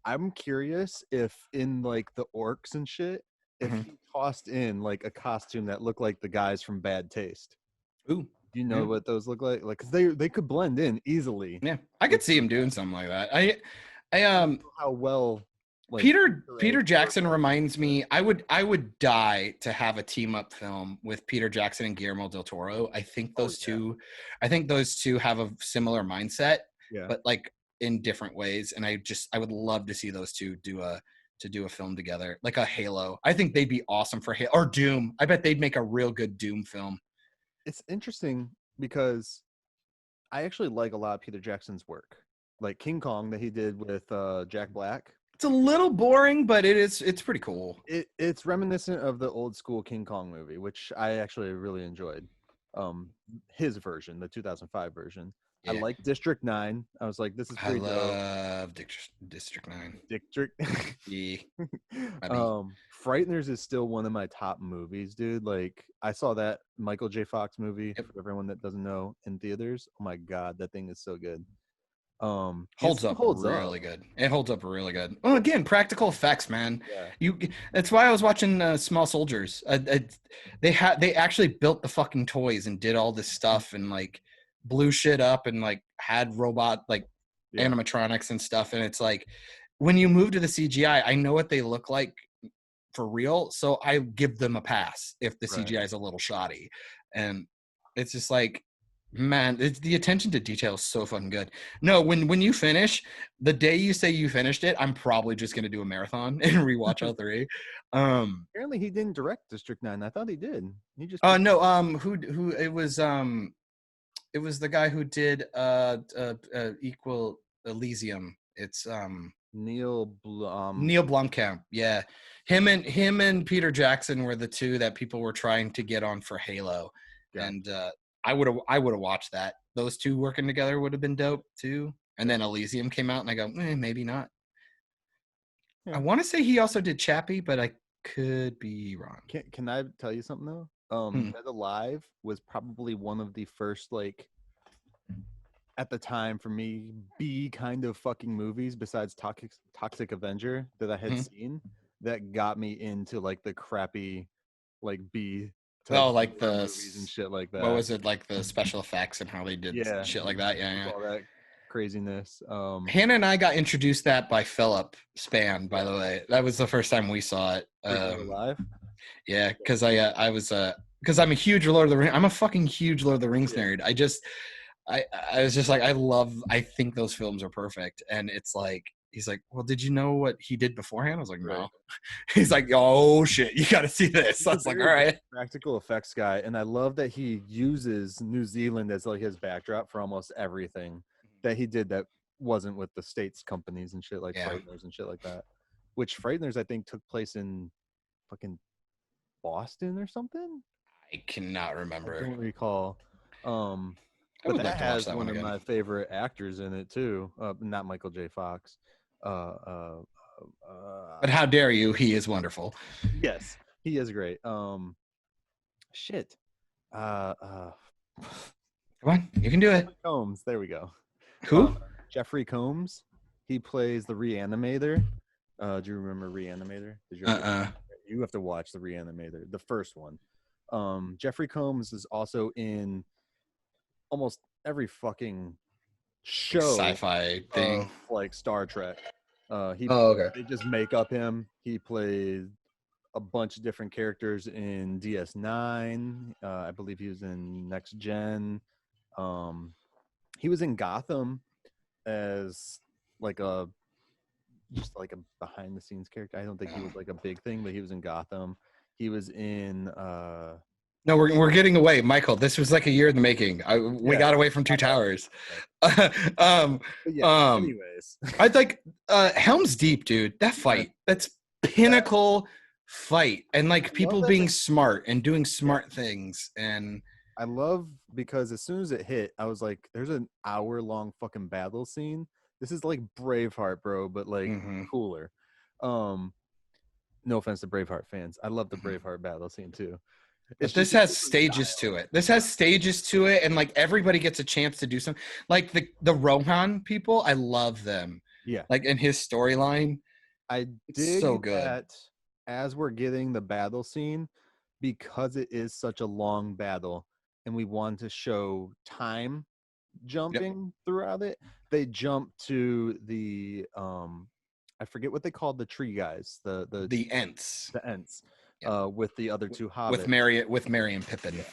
I'm curious if in like the orcs and shit, if he tossed in like a costume that looked like the guys from Bad Taste. Ooh. Do you know what those look like? Like, cause they could blend in easily. Yeah, I could see him doing something like that. I How well. Like, Peter Jackson reminds me. I would die to have a team up film with Peter Jackson and Guillermo del Toro. I think those two have a similar mindset, but like in different ways. And I would love to see those two do a film together, like a Halo. I think they'd be awesome for Halo or Doom. I bet they'd make a real good Doom film. It's interesting because I actually like a lot of Peter Jackson's work, like King Kong that he did with Jack Black. It's a little boring, but it's pretty cool. It's reminiscent of the old school King Kong movie, which I actually really enjoyed. His version, the 2005 version. Yeah. I like District 9. I was like, this is pretty dope. I love District 9. Yeah. Frighteners is still one of my top movies, dude. Like, I saw that Michael J. Fox movie, for everyone that doesn't know, in theaters. Oh my god, that thing is so good. Holds up really good. It holds up really good. Well, again, practical effects, man. Yeah. That's why I was watching Small Soldiers. They actually built the fucking toys and did all this stuff and like blew shit up and like had robot like animatronics and stuff. And it's like when you move to the CGI, I know what they look like for real, so I give them a pass if the CGI is a little shoddy. And it's just like, man, the attention to detail is so fucking good. No, when you finish, the day you say you finished it, I'm probably just gonna do a marathon and rewatch all 3. Apparently he didn't direct District 9. I thought he did. He just who it was the guy who did Equal Elysium. It's Neil Blomkamp. Yeah, him and Peter Jackson were the two that people were trying to get on for Halo. And I would have watched that. Those two working together would have been dope too. And then Elysium came out, and I go, maybe not. I want to say he also did Chappie, but I could be wrong. Can I tell you something though? Dead Alive was probably one of the first, like, at the time for me, B kind of fucking movies besides Toxic Avenger that I had seen that got me into like the crappy, like B. Like the movies and shit like that. What was it, like the special effects and how they did shit like that? Yeah. All that craziness. Hannah and I got introduced that by Philip Span, by the way. That was the first time we saw it. Live? Yeah, because I was because I'm a huge Lord of the Rings. I'm a fucking huge Lord of the Rings nerd. I was just like, I think those films are perfect. And it's like, he's like, well, did you know what he did beforehand? I was like, no. He's like, oh shit, you got to see this. I was like, all right. Practical effects guy. And I love that he uses New Zealand as like his backdrop for almost everything that he did that wasn't with the States companies and shit, like Frighteners and shit like that. Which Frighteners, I think, took place in fucking Boston or something. I cannot remember. I don't recall. But that has one of my favorite actors in it too. Not Michael J. Fox. But how dare you? He is wonderful. Yes, he is great. Shit. Come on, you can do it. Combs. There we go. Who? Jeffrey Combs. He plays the Reanimator. Do you remember Reanimator? Did you? You have to watch the Reanimator, the first one. Jeffrey Combs is also in almost every fucking show, sci-fi thing, like Star Trek. They just make up him. He played a bunch of different characters in DS9. I believe he was in Next Gen. He was in Gotham as like a behind the scenes character. I don't think he was like a big thing, but he was in Gotham. He was in No, we're getting away, Michael. This was like a year in the making. We got away from Two Towers. um, But yeah. um, Anyways, I'd like Helm's Deep, dude. That fight, that's pinnacle fight, and like I love people that being smart and doing Yeah. smart things, and I love because as soon as it hit, I was like, "There's an hour-long fucking battle scene. This is like Braveheart, bro, but like Mhm. cooler." Um, no offense to Braveheart fans, I love the Mhm. Braveheart battle scene too. But It's this just a has different stages style. to it. This has stages to it, and like everybody gets a chance to do something. Like the Rohan people, I love them. Yeah, Like in his storyline, I it's so dig good. that as we're getting the battle scene, because it is such a long battle, and we want to show time Yep. jumping throughout it. They jump to the I forget what they called the tree guys, The Ents the Ents, Yep. with the other two with hobbits. Mary and Pippin. Yeah.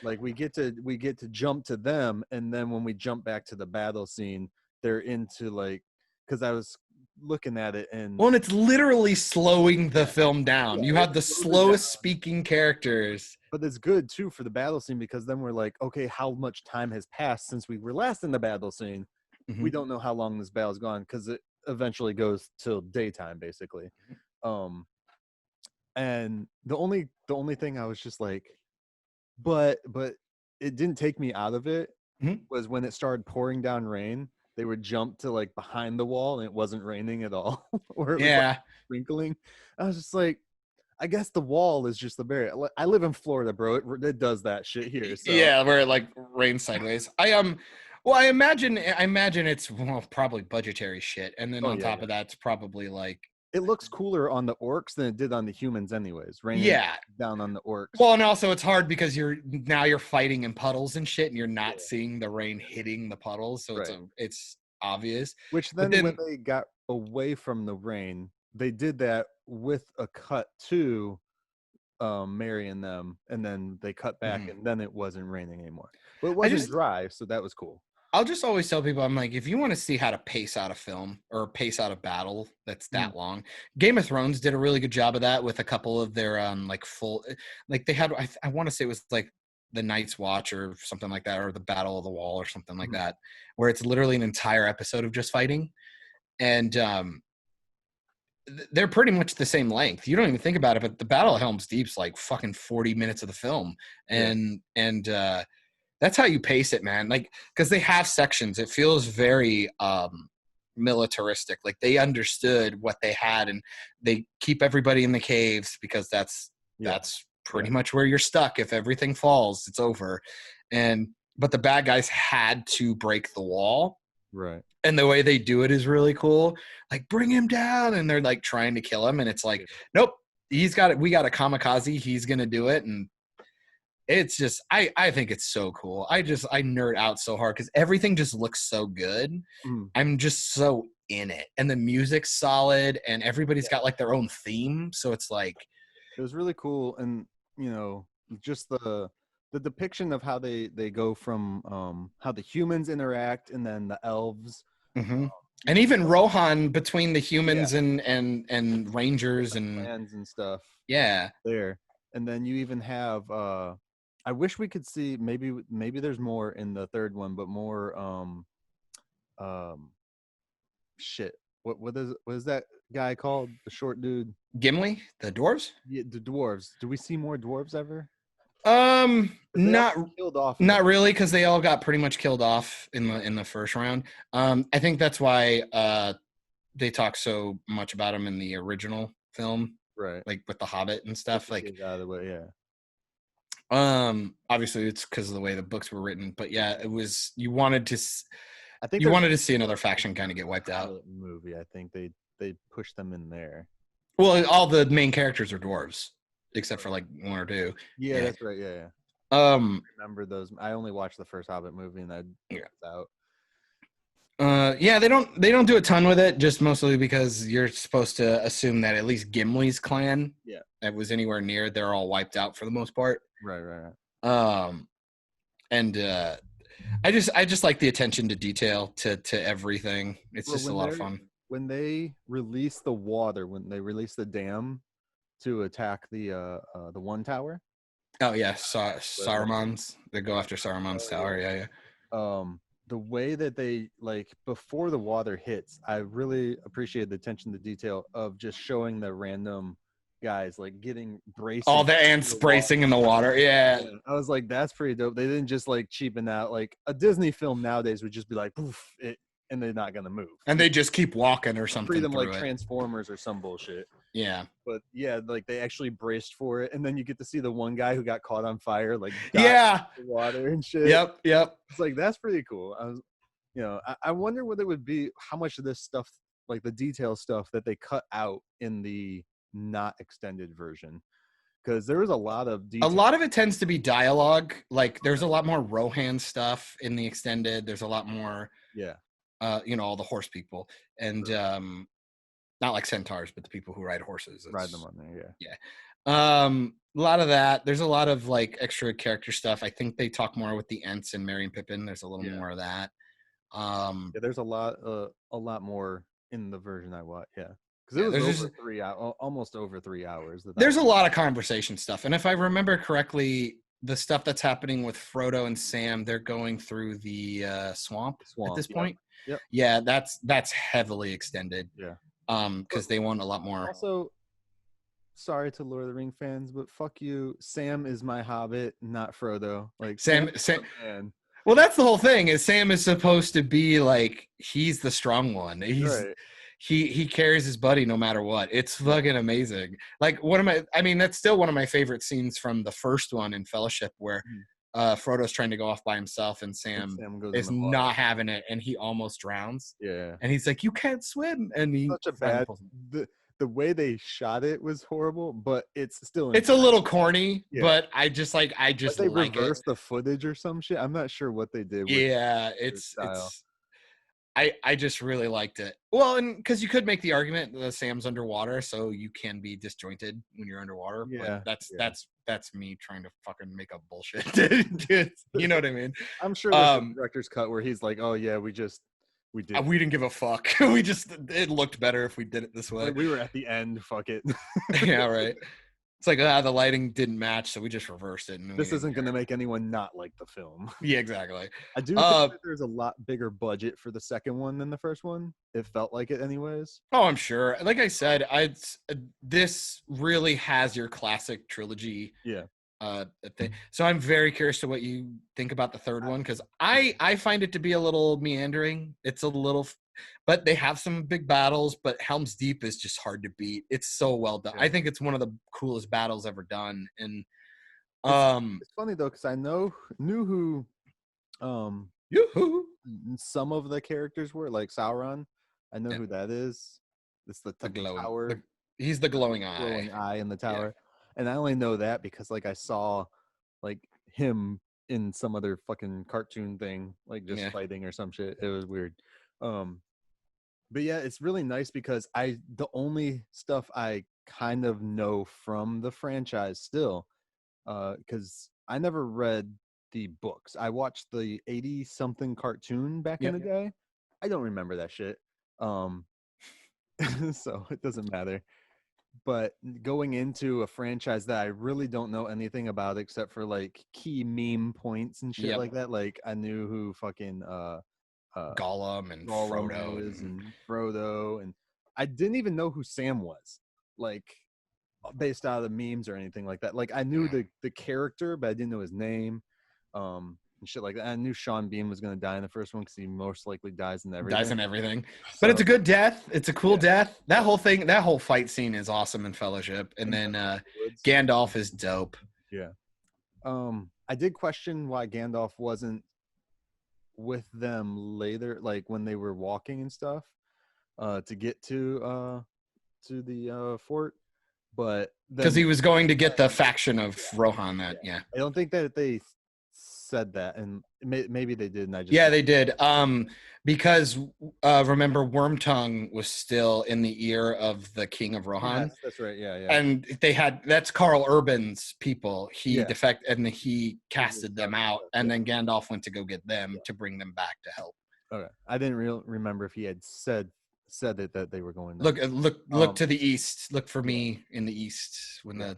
Like we get to jump to them, and then when we jump back to the battle scene, they're into like because I was looking at it and Well, and it's literally slowing the Yeah. film down. Yeah, You it have the slows it down. slowest speaking characters. But it's good too for the battle scene because then we're like, okay, how much time has passed since we were last in the battle scene? We Mhm. don't know how long this battle's gone because it eventually goes till daytime basically. Um, and the only thing I was just like, but it didn't take me out of it Mhm. was when it started pouring down rain. They would jump to like behind the wall and it wasn't raining at all, or it was like Yeah. sprinkling. I was just like, I guess the wall is just the barrier. I live in Florida, bro. It does that shit here. So Yeah, where it like rains sideways. Well, I imagine it's probably budgetary shit, and then oh on yeah, top yeah. of that, it's probably like It looks cooler on the orcs than it did on the humans, anyways. Raining yeah. down on the orcs. Well, and also it's hard because you're fighting in puddles and shit, and you're not Yeah, seeing the rain hitting the puddles, so right. it's obvious. Which But then, when then, they got away from the rain, they did that with a cut to Mary and them, and then they cut back, Mhm. and then it wasn't raining anymore. But it I wasn't just dry, so that was cool. I'll just always tell people, I'm like, if you want to see how to pace out a film or pace out a battle that's Mhm. that long, Game of Thrones did a really good job of that with a couple of their like full, like they had, I want to say it was like the Night's Watch or something like that, or the Battle of the Wall or something like Mhm. that, where it's literally an entire episode of just fighting, and they're pretty much the same length. You don't even think about it, but the Battle of Helm's Deep's like fucking 40 minutes of the film, Yeah. and that's how you pace it, man. Like, because they have sections. It feels very militaristic. Like they understood what they had, and they keep everybody in the caves because that's Yeah. pretty much where you're stuck. If everything falls, it's over. And but the bad guys had to break the wall, Right. and the way they do it is really cool. Like, bring him down, and they're like trying to kill him, and it's like, Yeah. nope, he's got it. We got a kamikaze. He's gonna do it, and it's just I think it's so cool. I nerd out so hard because everything just looks so good. Mhm. I'm just so in it, and the music's solid, and everybody's Yeah. got like their own theme, so it's like It was really cool, and just the depiction of how they go from how the humans interact, and then the elves. mhm. And even Rohan between the Yeah, humans and rangers different and clans and stuff yeah. there, and then you even have. I wish we could see maybe there's more in the third one, but more um shit. What is that guy called? The short dude. Gimli, the dwarves. Yeah, the dwarves. Do we see more dwarves ever? 'Cause they all Not get killed off. In the not really, because they all got pretty much killed off in the first round. I think that's why they talk so much about him in the original film, right. like with the Hobbit and Get stuff. the Like, kids out of the way. Yeah. obviously it's because of the way the books were written, but yeah, it was I think you there's wanted to see another faction kind of get wiped out. Hobbit movie. I think they pushed them in there. Well, all the main characters are dwarves, except for like one or two. Yeah, Yeah. that's right. Yeah, yeah. Um, Remember those? I only watched the first Hobbit movie, and that Yeah. was out. yeah, they don't do a ton with it, just mostly because you're supposed to assume that at least Gimli's clan, Yeah. that was anywhere near, they're all wiped out for the most part. Right. And I just like the attention to detail to everything. It's Well, just a lot of fun. when they release the water, when they release the dam to attack the one tower. Oh yeah, Saruman's. They go after Saruman's tower. Yeah, yeah. the way that they like before the water hits, I really appreciate the attention to detail of just showing the random guys like getting bracing. All the ants in the bracing in the water. Yeah. Yeah, I was like, that's pretty dope. They didn't just like cheapen out. Like a Disney film nowadays would just be like, poof, and they're not gonna move. And they just keep walking or something Treat them like through it. Transformers or some bullshit. Yeah. But yeah, like they actually braced for it, and then you get to see the one guy who got caught on fire, like Yeah. in the water and shit. Yep. It's like that's pretty cool. I was, I wonder what it would be, how much of this stuff, like the detail stuff, that they cut out in the not extended version, because there was a lot of detail. A lot of it tends to be dialogue. Like there's a lot more Rohan stuff in the extended. There's a lot more, all the horse people and not like centaurs, but the people who ride horses. Ride them on there, yeah. A lot of that. There's a lot of like extra character stuff. I think they talk more with the Ents and Merry and Pippin. There's a little more of that. There's a lot more in the version I watched. Yeah, because it was over 3 hours, almost over 3 hours. There's a lot of conversation stuff, and if I remember correctly, the stuff that's happening with Frodo and Sam, they're going through the swamp at this point. Yep. Yeah, that's heavily extended. Yeah. Because they want a lot more. Also, sorry to Lord of the Ring fans, but fuck you. Sam is my Hobbit, not Frodo. Like Sam. Man. Well, that's the whole thing. Is Sam is supposed to be like he's the strong one. He carries his buddy no matter what. It's fucking amazing. Like that's still one of my favorite scenes from the first one in Fellowship, where Frodo's trying to go off by himself and Sam is not having it, and he almost drowns. Yeah, and he's like, "You can't swim," and he such a bad. The way they shot it was horrible, but it's still. It's a little corny, but I just they like reversed the footage or some shit. I'm not sure what they did. It's. I just really liked it. Well, and because you could make the argument that Sam's underwater, so you can be disjointed when you're underwater. Yeah, but that's me trying to fucking make up bullshit. Dude, you know what I mean? I'm sure there's a director's cut where he's like, "Oh yeah, we did. We didn't give a fuck. It looked better if we did it this way. Like, we were at the end. Fuck it." Yeah, right. It's like the lighting didn't match, so we just reversed it. And this isn't going to make anyone not like the film. Yeah, exactly. I do think that there's a lot bigger budget for the second one than the first one. It felt like it, anyways. Oh, I'm sure. Like I said, this really has your classic trilogy. Yeah. Thing. So I'm very curious to what you think about the third one, because I find it to be a little meandering. It's a little. But they have some big battles, but Helm's Deep is just hard to beat. It's so well done. Yeah. I think it's one of the coolest battles ever done. And it's funny though, because I knew who some of the characters were, like Sauron. I know who that is. It's the tower. He's the glowing eye in the tower. Yeah. And I only know that because like I saw like him in some other fucking cartoon thing, like just fighting or some shit. It was weird. But yeah, it's really nice because the only stuff I kind of know from the franchise still, because I never read the books. I watched the 80-something cartoon back in the day. I don't remember that shit. So it doesn't matter. But going into a franchise that I really don't know anything about except for like key meme points and shit like that. Like I knew who fucking Gollum and Frodo, and I didn't even know who Sam was, like based out of the memes or anything like that. Like I knew the character, but I didn't know his name, and shit like that. I knew Sean Bean was gonna die in the first one because he most likely dies in everything. But it's a good death. It's a cool death. That whole fight scene is awesome in Fellowship, and then Gandalf is dope. Yeah. I did question why Gandalf wasn't with them later, like when they were walking and stuff, to get to the fort, but because he was going to get the faction of Rohan. I don't think that they said that, and maybe they did. And I just they did. Because remember, Wormtongue was still in the ear of the king of Rohan. Yes, that's right. Yeah. And that's Carl Urban's people. He defected and he casted them out, and then Gandalf went to go get them to bring them back to help. Okay, I didn't remember if he had said it that they were going. Look to the east. Look for me in the east when the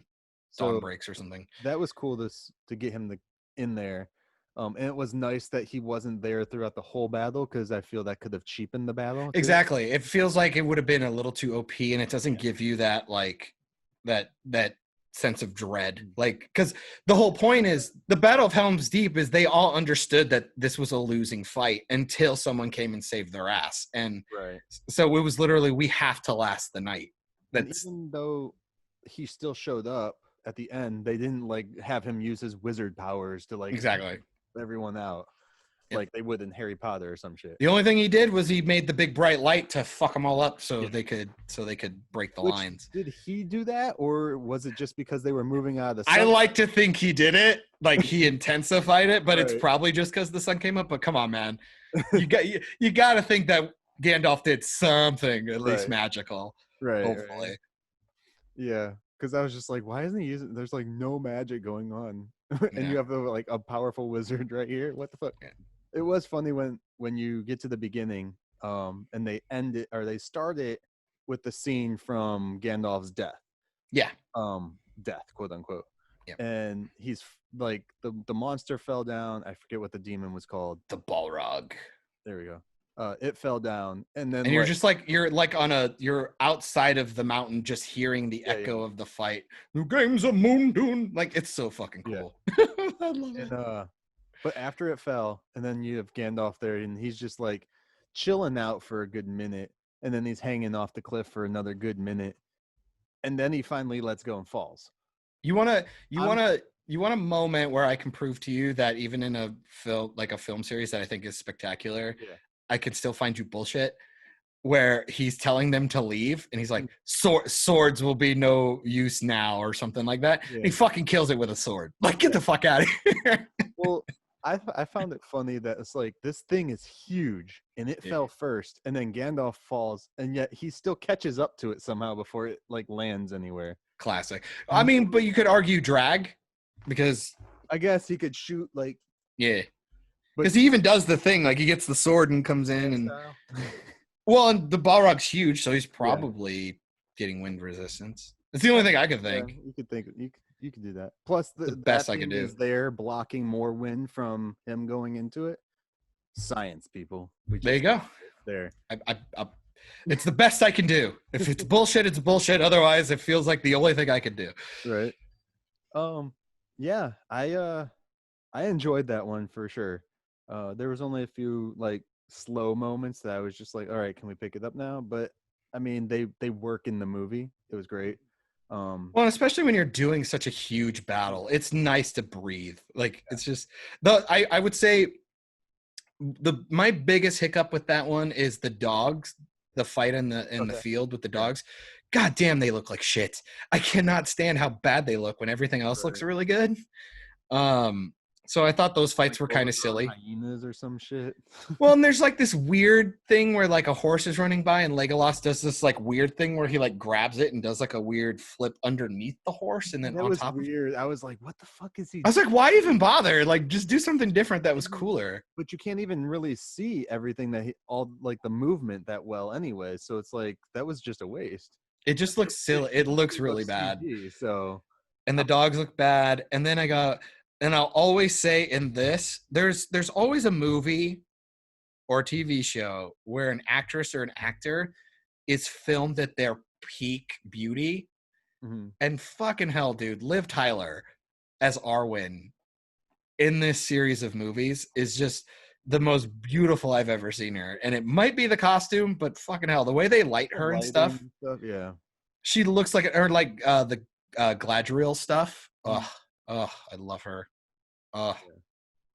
dawn breaks or something. That was cool to get him in there. And it was nice that he wasn't there throughout the whole battle because I feel that could have cheapened the battle. too. Exactly. It feels like it would have been a little too OP, and it doesn't give you that like that sense of dread. Like, because the whole point is the Battle of Helm's Deep is they all understood that this was a losing fight until someone came and saved their ass, and Right. so it was literally we have to last the night. And That's even though he still showed up at the end, they didn't like have him use his wizard powers to like exactly. everyone out Yep. like they would in Harry Potter or some shit. The only thing he did was he made the big bright light to fuck them all up so Yeah. they could break the Which, lines. did he do that, or was it just because they were moving out of the I sun? like to think he did it, like he intensified it, but it's Right. probably just because the sun came up. But come on, man, you got to think that Gandalf did something at least Right. magical. right, Hopefully, right. Yeah, because I was just like, why isn't he using? There's like no magic going on, and Yeah. you have like a powerful wizard right here. What the fuck? Yeah. It was funny when you get to the beginning, and they end it or they start it with the scene from Gandalf's death. Yeah, Death, quote unquote. Yep. And he's like the monster fell down. I forget what the demon was called. the Balrog. There we go. It fell down, and then And you're you're outside of the mountain, just hearing the echo of the fight. The games of Moon Dune, like it's so fucking cool. I love it. and but after it fell, and then you have Gandalf there, and he's just like chilling out for a good minute, and then he's hanging off the cliff for another good minute, and then he finally lets go and falls. You want a moment where I can prove to you that even in a film series that I think is spectacular, Yeah. I can still find you bullshit. Where he's telling them to leave, and he's like, "Swords will be no use now," or something like that. Yeah. He fucking kills it with a sword. Like, get the fuck out of here. Well, I found it funny that it's like this thing is huge, and it Yeah. fell first, and then Gandalf falls, and yet he still catches up to it somehow before it like lands anywhere. Classic. I mean, but you could argue drag, because I guess he could shoot like yeah, But- because he even does the thing, like he gets the sword and comes in, and style. well, and the Balrog's huge, so he's probably getting wind resistance. It's the only thing I could think. Yeah, you could think you could do that. Plus, The best that I could thing do. is there blocking more wind from him going into it. Science, people. We There you just go. there. It's the best I can do. If it's bullshit, it's bullshit. Otherwise, it feels like the only thing I could do. Right. Yeah, I enjoyed that one for sure. There was only a few like slow moments that I was just like, all right, can we pick it up now? But I mean, they work in the movie. It was great. Well, and especially when you're doing such a huge battle, it's nice to breathe. Like it's just I would say my biggest hiccup with that one is the dogs, the fight in the field with the dogs. God damn, they look like shit. I cannot stand how bad they look when everything else looks Right. really good. So I thought those fights Like were kind of overgrown silly. hyenas or some shit. Well, and there's like this weird thing where like a horse is running by and Legolas does this like weird thing where he like grabs it and does like a weird flip underneath the horse and then That on was top of it. weird. I was like, what the fuck is he? I was like, why even bother? Like, just do something different that was cooler. But you can't even really see everything that all like the movement that well anyway. So it's like that was just a waste. It just looks silly. It looks really Looks bad. CG, so And the dogs look bad. And then I'll always say in this, there's always a movie or a TV show where an actress or an actor is filmed at their peak beauty. mhm. And fucking hell, dude, Liv Tyler as Arwen in this series of movies is just the most beautiful I've ever seen her. And it might be the costume, but fucking hell, the way they light her and stuff, Lighting yeah. she looks like, or like the Gladriel stuff. Oh, I love her. Oh,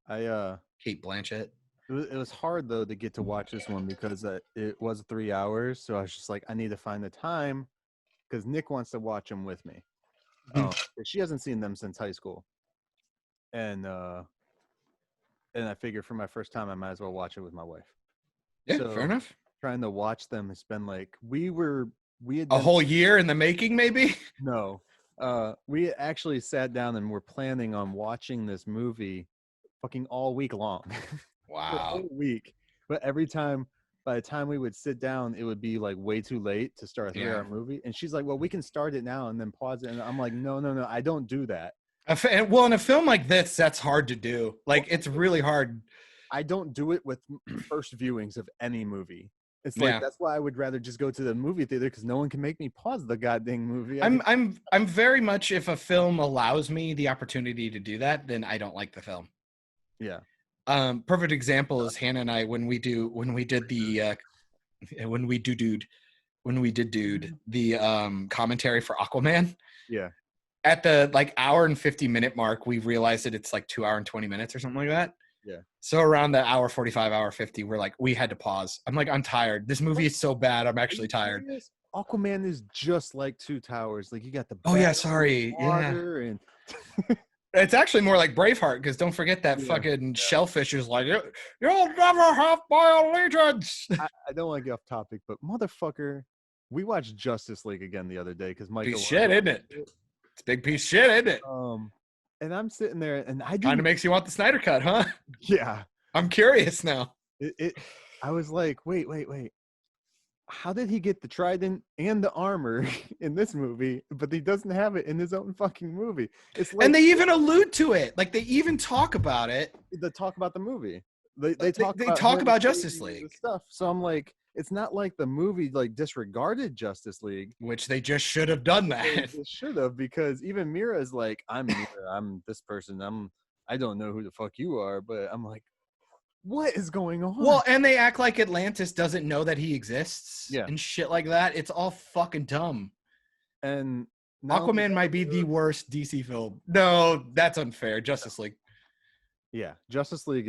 I Kate Blanchett. it was hard though to get to watch this one because it was 3 hours. So I was just like, I need to find the time because Nick wants to watch them with me. She hasn't seen them since high school, and I figured for my first time, I might as well watch it with my wife. Yeah, So, fair enough. Trying to watch them, it's been like we had A been- whole year in the making, maybe? No. We actually sat down and were planning on watching this movie fucking all week long. The Wow. whole week. But by the time we would sit down, it would be like way too late to start a 3-hour movie. And she's like, well, we can start it now and then pause it. And I'm like, no, I don't do that. Well, in a film like this, that's hard to do. Like, it's really hard. I don't do it with first viewings of any movie. It's like Yeah. that's why I would rather just go to the movie theater because no one can make me pause the goddamn movie. I'm very much, if a film allows me the opportunity to do that, then I don't like the film. Yeah. Perfect example is Hannah and I when we did the commentary for Aquaman. Yeah. At the like hour and 50-minute mark, we realized that it's like 2 hours and 20 minutes or something like that. Yeah. So around the hour 45, hour 50, we had to pause. I'm like, I'm tired. This movie is so bad. I'm actually tired. Serious? Aquaman is just like Two Towers. Like you got the Oh yeah, battle, sorry. Yeah. water, and It's actually more like Braveheart because don't forget that fucking shellfish is like, you'll never have my allegiance. I don't want to get off topic, but motherfucker, we watched Justice League again the other day because Myke. Piece of shit, isn't it? It's a big piece of shit, isn't it? And I'm sitting there, and I Kind of makes you want the Snyder Cut, huh? Yeah. I'm curious now. I was like, wait. How did he get the trident and the armor in this movie, but he doesn't have it in his own fucking movie? It's like, And they even allude to it. Like they even talk about it. They talk about the movie. They talk about him Justice saving League and stuff. So I'm like, it's not like the movie like disregarded Justice League. Which they just should have done that. They should have, because even Mira is like, I'm Mira, I'm this person. I don't know who the fuck you are, but I'm like, what is going on? Well, and they act like Atlantis doesn't know that he exists. Yeah. And shit like that. It's all fucking dumb. And Aquaman might be the worst DC film. No, that's unfair. Justice League. Yeah, Justice League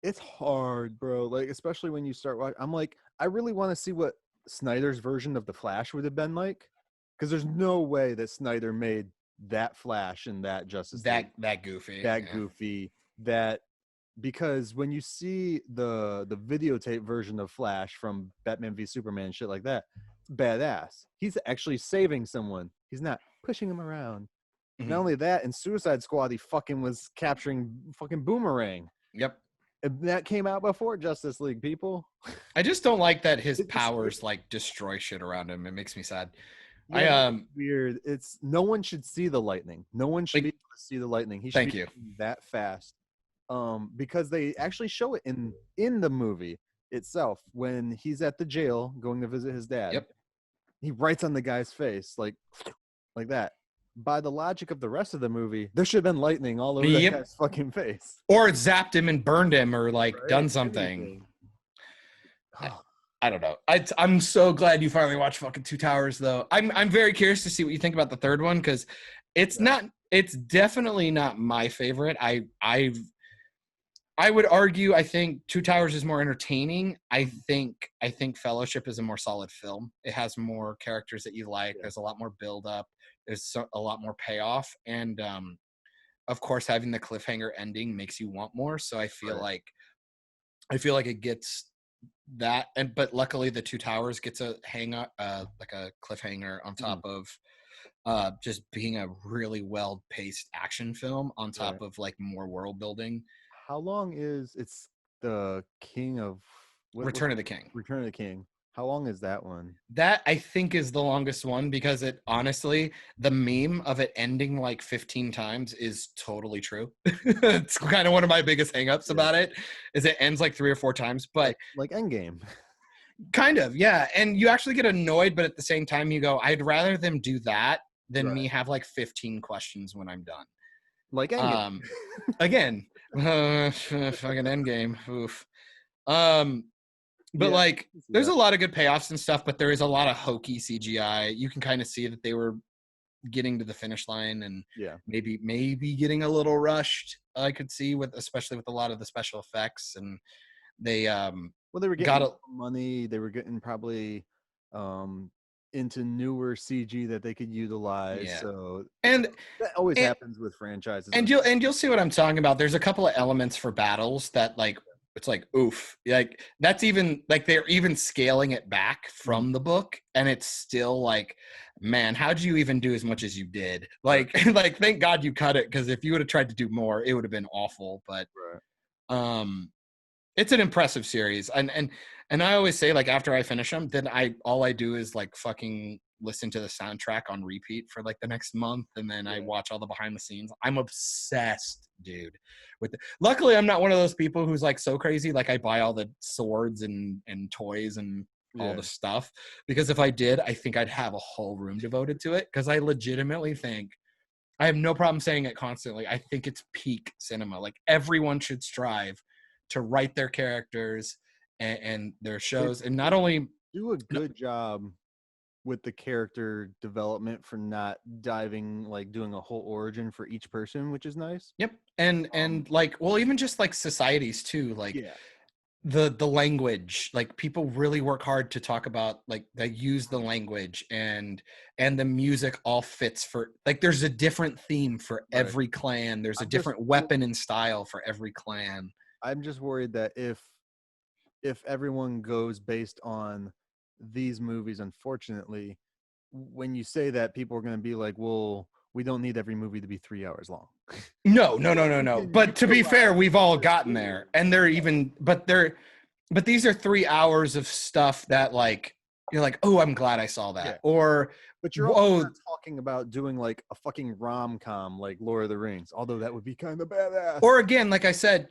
it's hard, bro. Like, especially when you start watching. I'm like, I really want to see what Snyder's version of the Flash would have been like, because there's no way that Snyder made that Flash and that Justice League That goofy. goofy, because when you see the videotape version of Flash from Batman v Superman, shit like that, it's badass. He's actually saving someone. He's not pushing him around. Mhm. Not only that, in Suicide Squad, he fucking was capturing fucking Boomerang. Yep. And that came out before Justice League, people. I just don't like that his It just- powers like destroy shit around him. It makes me sad. Yeah, it's weird. It's no one should see the lightning. No one should be able to see the lightning. He should Thank be you. moving that fast. Because they actually show it in the movie itself when he's at the jail going to visit his dad. Yep. He writes on the guy's face like that. By the logic of the rest of the movie, there should have been lightning all over that guy's fucking face. Or it zapped him and burned him or like Right? done something. Anything. I don't know. I'm so glad you finally watched fucking Two Towers though. I'm very curious to see what you think about the third one because it's definitely not my favorite. I would argue I think Two Towers is more entertaining. I think Fellowship is a more solid film. It has more characters that you like. There's a lot more build up. There's a lot more payoff, and of course, having the cliffhanger ending makes you want more. So I feel like it gets that, but luckily the Two Towers gets a like a cliffhanger on top of just being a really well paced action film on top of like more world building. How long is it's the King of Return of the King. Return of the King. How long is that one? That I think is the longest one because it honestly, the meme of it ending like 15 times is totally true. It's kind of one of my biggest hangups about it is it ends like 3 or 4 times, but like Endgame. Kind of, yeah. And you actually get annoyed, but at the same time you go, I'd rather them do that than me have like 15 questions when I'm done. Like Endgame. Again, fucking Endgame. Oof. But like, there's a lot of good payoffs and stuff, but there is a lot of hokey CGI. You can kind of see that they were getting to the finish line and maybe getting a little rushed. I could see especially with a lot of the special effects, and they they were getting money. They were getting probably into newer CG that they could utilize. Yeah. So and that always happens with franchises. And you'll see what I'm talking about. There's a couple of elements for battles that like. It's like, oof, like that's even like they're even scaling it back from the book. And it's still like, man, how'd you even do as much as you did? Like, thank God you cut it. Cause if you would have tried to do more, it would have been awful. But, it's an impressive series. And I always say like, after I finish them, then all I do is like fucking listen to the soundtrack on repeat for like the next month, and then I Yeah. watch all the behind the scenes. I'm obsessed, dude. Luckily, I'm not one of those people who's like so crazy. Like I buy all the swords and toys and all the stuff, because if I did, I think I'd have a whole room devoted to it, because I legitimately think, I have no problem saying it constantly, I think it's peak cinema. Like everyone should strive to write their characters and their shows, and not only do a good job with the character development for not diving, like doing a whole origin for each person, which is nice. Yep. And like, well, even just like societies too, like Yeah. the language, like people really work hard to talk about, like they use the language, and the music all fits for, like there's a different theme for Right. every clan. There's a I'm different just- weapon and style for every clan. I'm just worried that if everyone goes based on these movies, unfortunately, when you say that, people are going to be like, well, we don't need every movie to be 3 hours long. No. You But to can be go fair, out we've all and gotten do there, it. and but these are 3 hours of stuff that like, you're like, oh, I'm glad I saw that. Yeah. Or, But you're also whoa, not talking about doing like a fucking rom-com like Lord of the Rings, although that would be kind of badass. or again, like I said,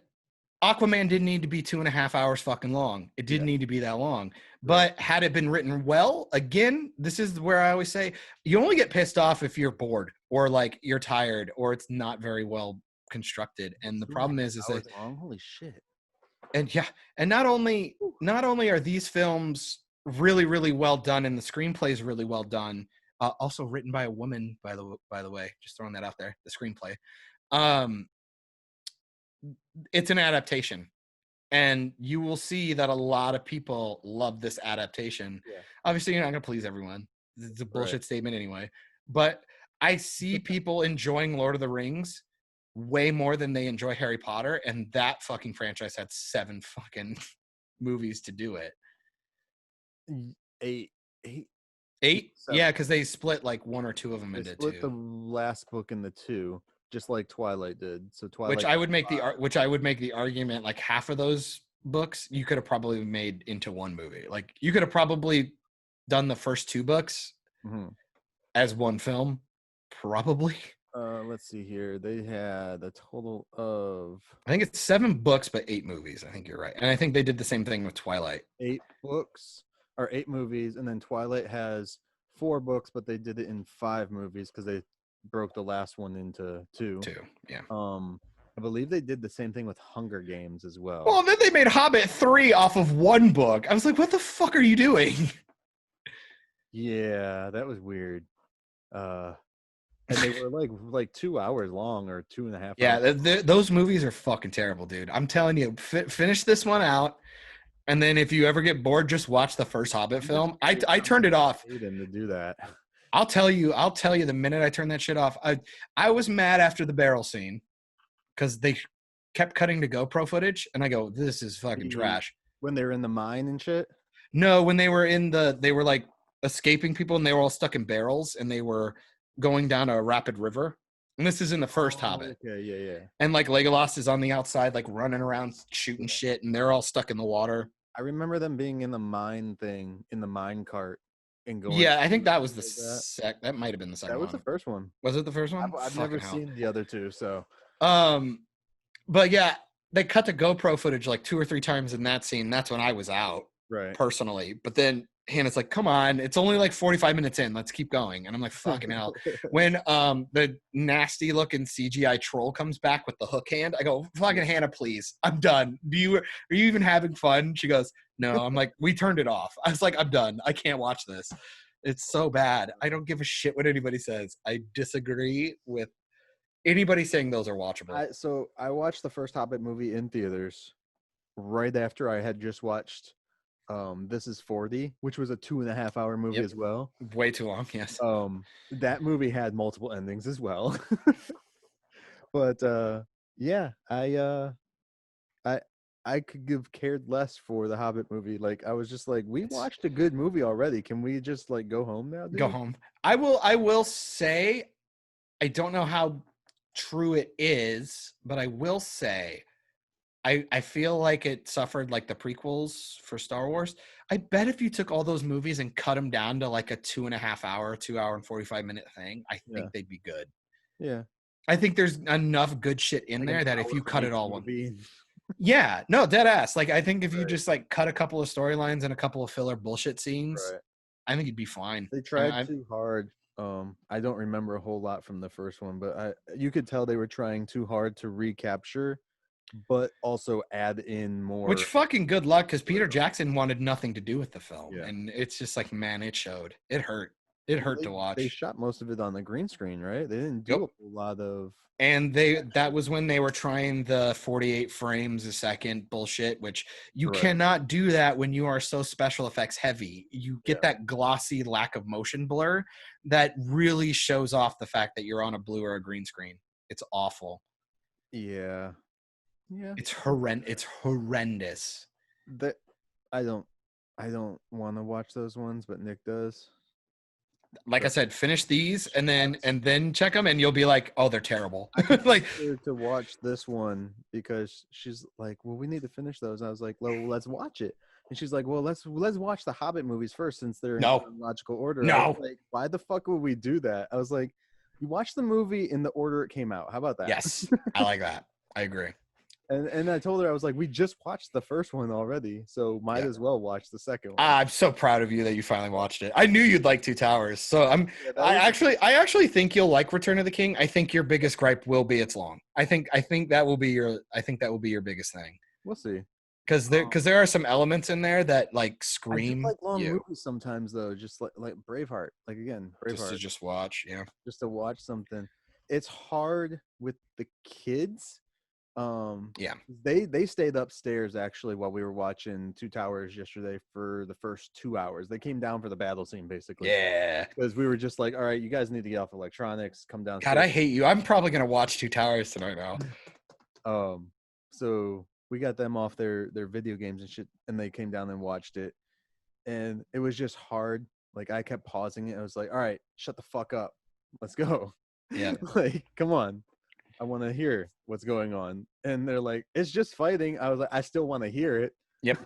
Aquaman didn't need to be 2.5 hours fucking long. It didn't Yeah. need to be that long. But had it been written well, again, this is where I always say, you only get pissed off if you're bored, or like you're tired, or it's not very well constructed. And the problem is that, hours long? Holy shit. and yeah, and not only are these films really, really well done, and the screenplay is really well done, also written by a woman, by the way, just throwing that out there, the screenplay. It's an adaptation, and you will see that a lot of people love this adaptation. Yeah. Obviously, you're not going to please everyone. It's a bullshit Right. statement anyway. But I see people enjoying Lord of the Rings way more than they enjoy Harry Potter, and that fucking franchise had 7 fucking movies to do it. 8. 8? 7. Yeah, because they split like 1 or 2 of them They into split 2. the last book into 2, just like Twilight did. So Twilight, Which I would make the argument, like half of those books you could have probably made into one movie. Like you could have probably done the first 2 books as one film, probably. Let's see here. They had a total of, I think it's 7 books, but 8 movies. I think you're right, and I think they did the same thing with Twilight. 8 books or 8 movies, and then Twilight has 4 books, but they did it in 5 movies because they broke the last one into 2. 2, yeah. I believe they did the same thing with Hunger Games as well. Well, then they made Hobbit 3 off of 1 book. I was like, what the fuck are you doing? Yeah, that was weird. And they were like 2 hours long or 2.5 hours. Yeah, those movies are fucking terrible, dude. I'm telling you, finish this one out, and then if you ever get bored, just watch the first Hobbit film. I turned it off. I paid him to do that. I'll tell you the minute I turned that shit off. I was mad after the barrel scene because they kept cutting to GoPro footage, and I go, this is fucking trash. When they were in the mine and shit? No, when they were they were like escaping people, and they were all stuck in barrels, and they were going down a rapid river. And this is in the first Hobbit. Okay, yeah. And like Legolas is on the outside, like running around shooting shit, and they're all stuck in the water. I remember them being in the mine thing, in the mine cart, and going. Yeah, I think that was that might have been the second That one. was the first one. Was it the first one? I've Fucking never hell. seen the other 2, so. But yeah, they cut the GoPro footage like 2 or 3 times in that scene. That's when I was out, Right. personally. But then Hannah's like, come on, it's only like 45 minutes in. Let's keep going. And I'm like, fucking hell. When the nasty looking CGI troll comes back with the hook hand, I go, fucking Hannah, please. I'm done. Are you even having fun? She goes, no. I'm like, we turned it off. I was like, I'm done. I can't watch this. It's so bad. I don't give a shit what anybody says. I disagree with anybody saying those are watchable. So I watched the first Hobbit movie in theaters right after I had just watched This Is 40, which was a 2.5 hour movie Yep. as well. Way too long, yes. That movie had multiple endings as well. But yeah, I could give cared less for the Hobbit movie. Like I was just like, we watched a good movie already. Can we just like go home now? Dude? Go home. I will say, I don't know how true it is, but I will say I feel like it suffered like the prequels for Star Wars. I bet if you took all those movies and cut them down to like a 2.5 hour, 2 hour and 45 minute thing, I Yeah. think they'd be good. Yeah. I think there's enough good shit in Like there an that if hour you from cut each it all one, movie. yeah, no, dead ass. Like I think if you Right. just like cut a couple of storylines and a couple of filler bullshit scenes, Right. I think you'd be fine. They tried too hard. I don't remember a whole lot from the first one, but you could tell they were trying too hard to recapture, but also add in more. Which fucking good luck, because Peter Jackson wanted nothing to do with the film, Yeah. and it's just like, man, it showed. It hurt. It hurt to watch. They shot most of it on the green screen, right? They didn't do Yep. a whole lot of. And that was when they were trying the 48 frames a second bullshit, which you Right. cannot do that when you are so special effects heavy. You get Yeah. that glossy lack of motion blur that really shows off the fact that you're on a blue or a green screen. It's awful. Yeah. Yeah. It's horrendous. That I don't want to watch those ones, but Nick does. Like I said, finish these and then check them, and you'll be like, oh, they're terrible. Like to watch this one because she's like, well, we need to finish those. I was like, well, let's watch it. And she's like, well, let's watch the Hobbit movies first since they're in chronological order. No. I was like, why the fuck would we do that? I was like, you watch the movie in the order it came out. How about that? Yes, I like that. I agree. And I told her, I was like, we just watched the first one already, so might as well watch the second one. I'm so proud of you that you finally watched it. I knew you'd like Two Towers, so I actually think you'll like Return of the King. I think your biggest gripe will be it's long. I think that will be your biggest thing. We'll see. Because there are some elements in there that like scream. I just like long movies sometimes though, just like Braveheart. Like again, Braveheart. Just watch, yeah. Just to watch something. It's hard with the kids. Yeah. They stayed upstairs actually while we were watching Two Towers yesterday for the first 2 hours. They came down for the battle scene basically. Yeah. Because we were just like, all right, you guys need to get off electronics, come down. God, I hate you. I'm probably gonna watch Two Towers tonight now. So we got them off their video games and shit, and they came down and watched it. And it was just hard. Like I kept pausing it. I was like, all right, shut the fuck up. Let's go. Yeah. Like, come on. I want to hear what's going on. And they're like, it's just fighting. I was like, I still want to hear it. Yep.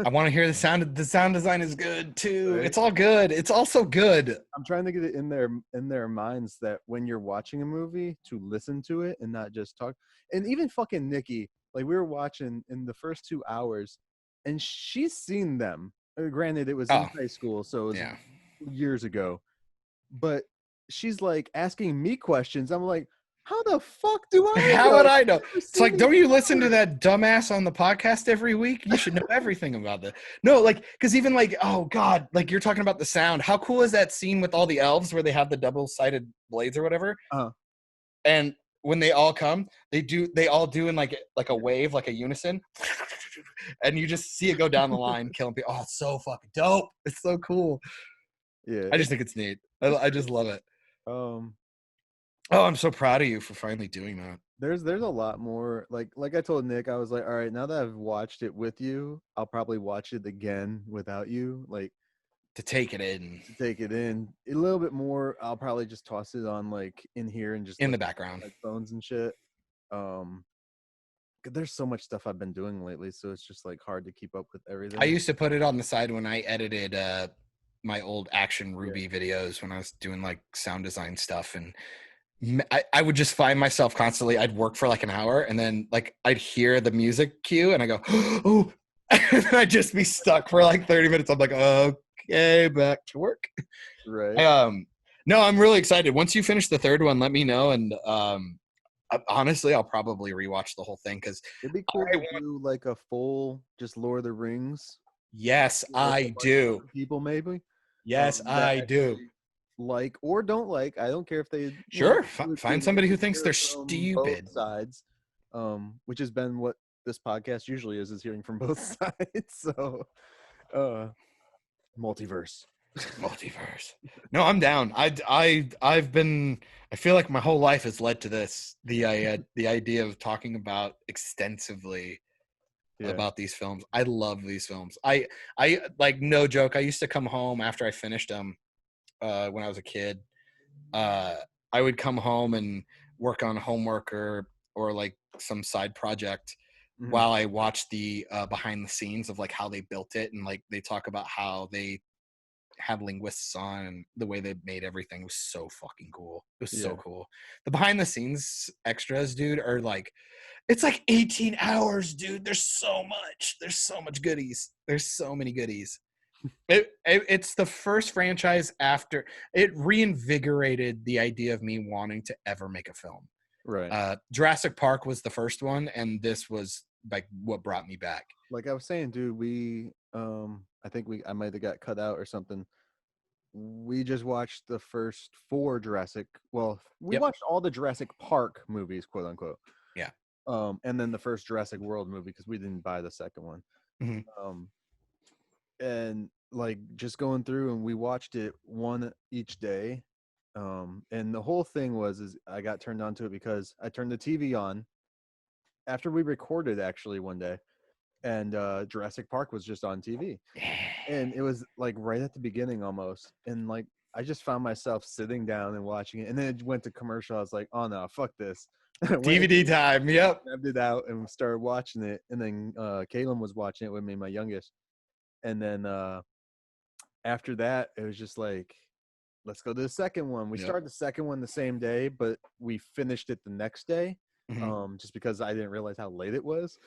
I want to hear the sound. The sound design is good too. Right. It's all good. It's also good. I'm trying to get it in their minds that when you're watching a movie to listen to it and not just talk. And even fucking Nikki, like we were watching in the first 2 hours and she's seen them. Granted, it was in high school, so it was years ago. But she's like asking me questions. I'm like, how the fuck do I know? How would I know? It's like, don't you listen to that dumbass on the podcast every week? You should know everything about that. No, like, because even like, oh God, like you're talking about the sound. How cool is that scene with all the elves where they have the double-sided blades or whatever? And when they all come, they all do in like a wave, like a unison. And you just see it go down the line, killing people. Oh, it's so fucking dope. It's so cool. Yeah. I just think it's neat. I just love it. Oh, I'm so proud of you for finally doing that. There's a lot more. Like I told Nick, I was like, all right, now that I've watched it with you, I'll probably watch it again without you. Like to take it in. A little bit more. I'll probably just toss it on like in here and just in the background, like phones and shit. There's so much stuff I've been doing lately, so it's just like hard to keep up with everything. I used to put it on the side when I edited my old Action Ruby videos when I was doing like sound design stuff, and I would just find myself constantly, I'd work for like an hour and then like I'd hear the music cue and I go, oh, and I'd just be stuck for like 30 minutes. I'm like, okay, back to work. Right. No, I'm really excited. Once you finish the third one, let me know. And honestly, I'll probably rewatch the whole thing because it'd be cool to do like a full just Lord of the Rings. Yes, I do. People maybe. Yes, I do. Like or don't like. I don't care if they find somebody who thinks they're stupid. Both sides, which has been what this podcast usually is hearing from both sides. So, multiverse. No, I'm down. I feel like my whole life has led to this. The idea of talking about extensively about these films. I love these films. I like, no joke. I used to come home after I finished them. When I was a kid, I would come home and work on homework or like some side project, Mhm. while I watched the behind the scenes of like how they built it, and like they talk about how they had linguists on, and the way they made everything was so fucking cool. It was so Yeah. cool. The behind the scenes extras, dude, are like, it's like 18 hours, dude. There's so much. There's so much goodies. There's so many goodies. It's the first franchise after it reinvigorated the idea of me wanting to ever make a film. Right. Jurassic Park was the first one, and this was like what brought me back. Like I was saying, dude, I think I might have got cut out or something. We just watched the first 4 Jurassic. Well, we Yep. watched all the Jurassic Park movies, quote unquote. Yeah. And then the first Jurassic World movie because we didn't buy the second one. Mhm. And like just going through and we watched it one each day. And the whole thing is I got turned on to it because I turned the TV on after we recorded actually one day, and Jurassic Park was just on TV. And it was like right at the beginning almost, and like I just found myself sitting down and watching it, and then it went to commercial. I was like, oh no, fuck this. DVD time. Yep. Grabbed it out and started watching it, and then Caleb was watching it with me, my youngest, and then after that it was just like, let's go to the second one. We Yep. started the second one the same day, but we finished it the next day. Mhm. Just because I didn't realize how late it was.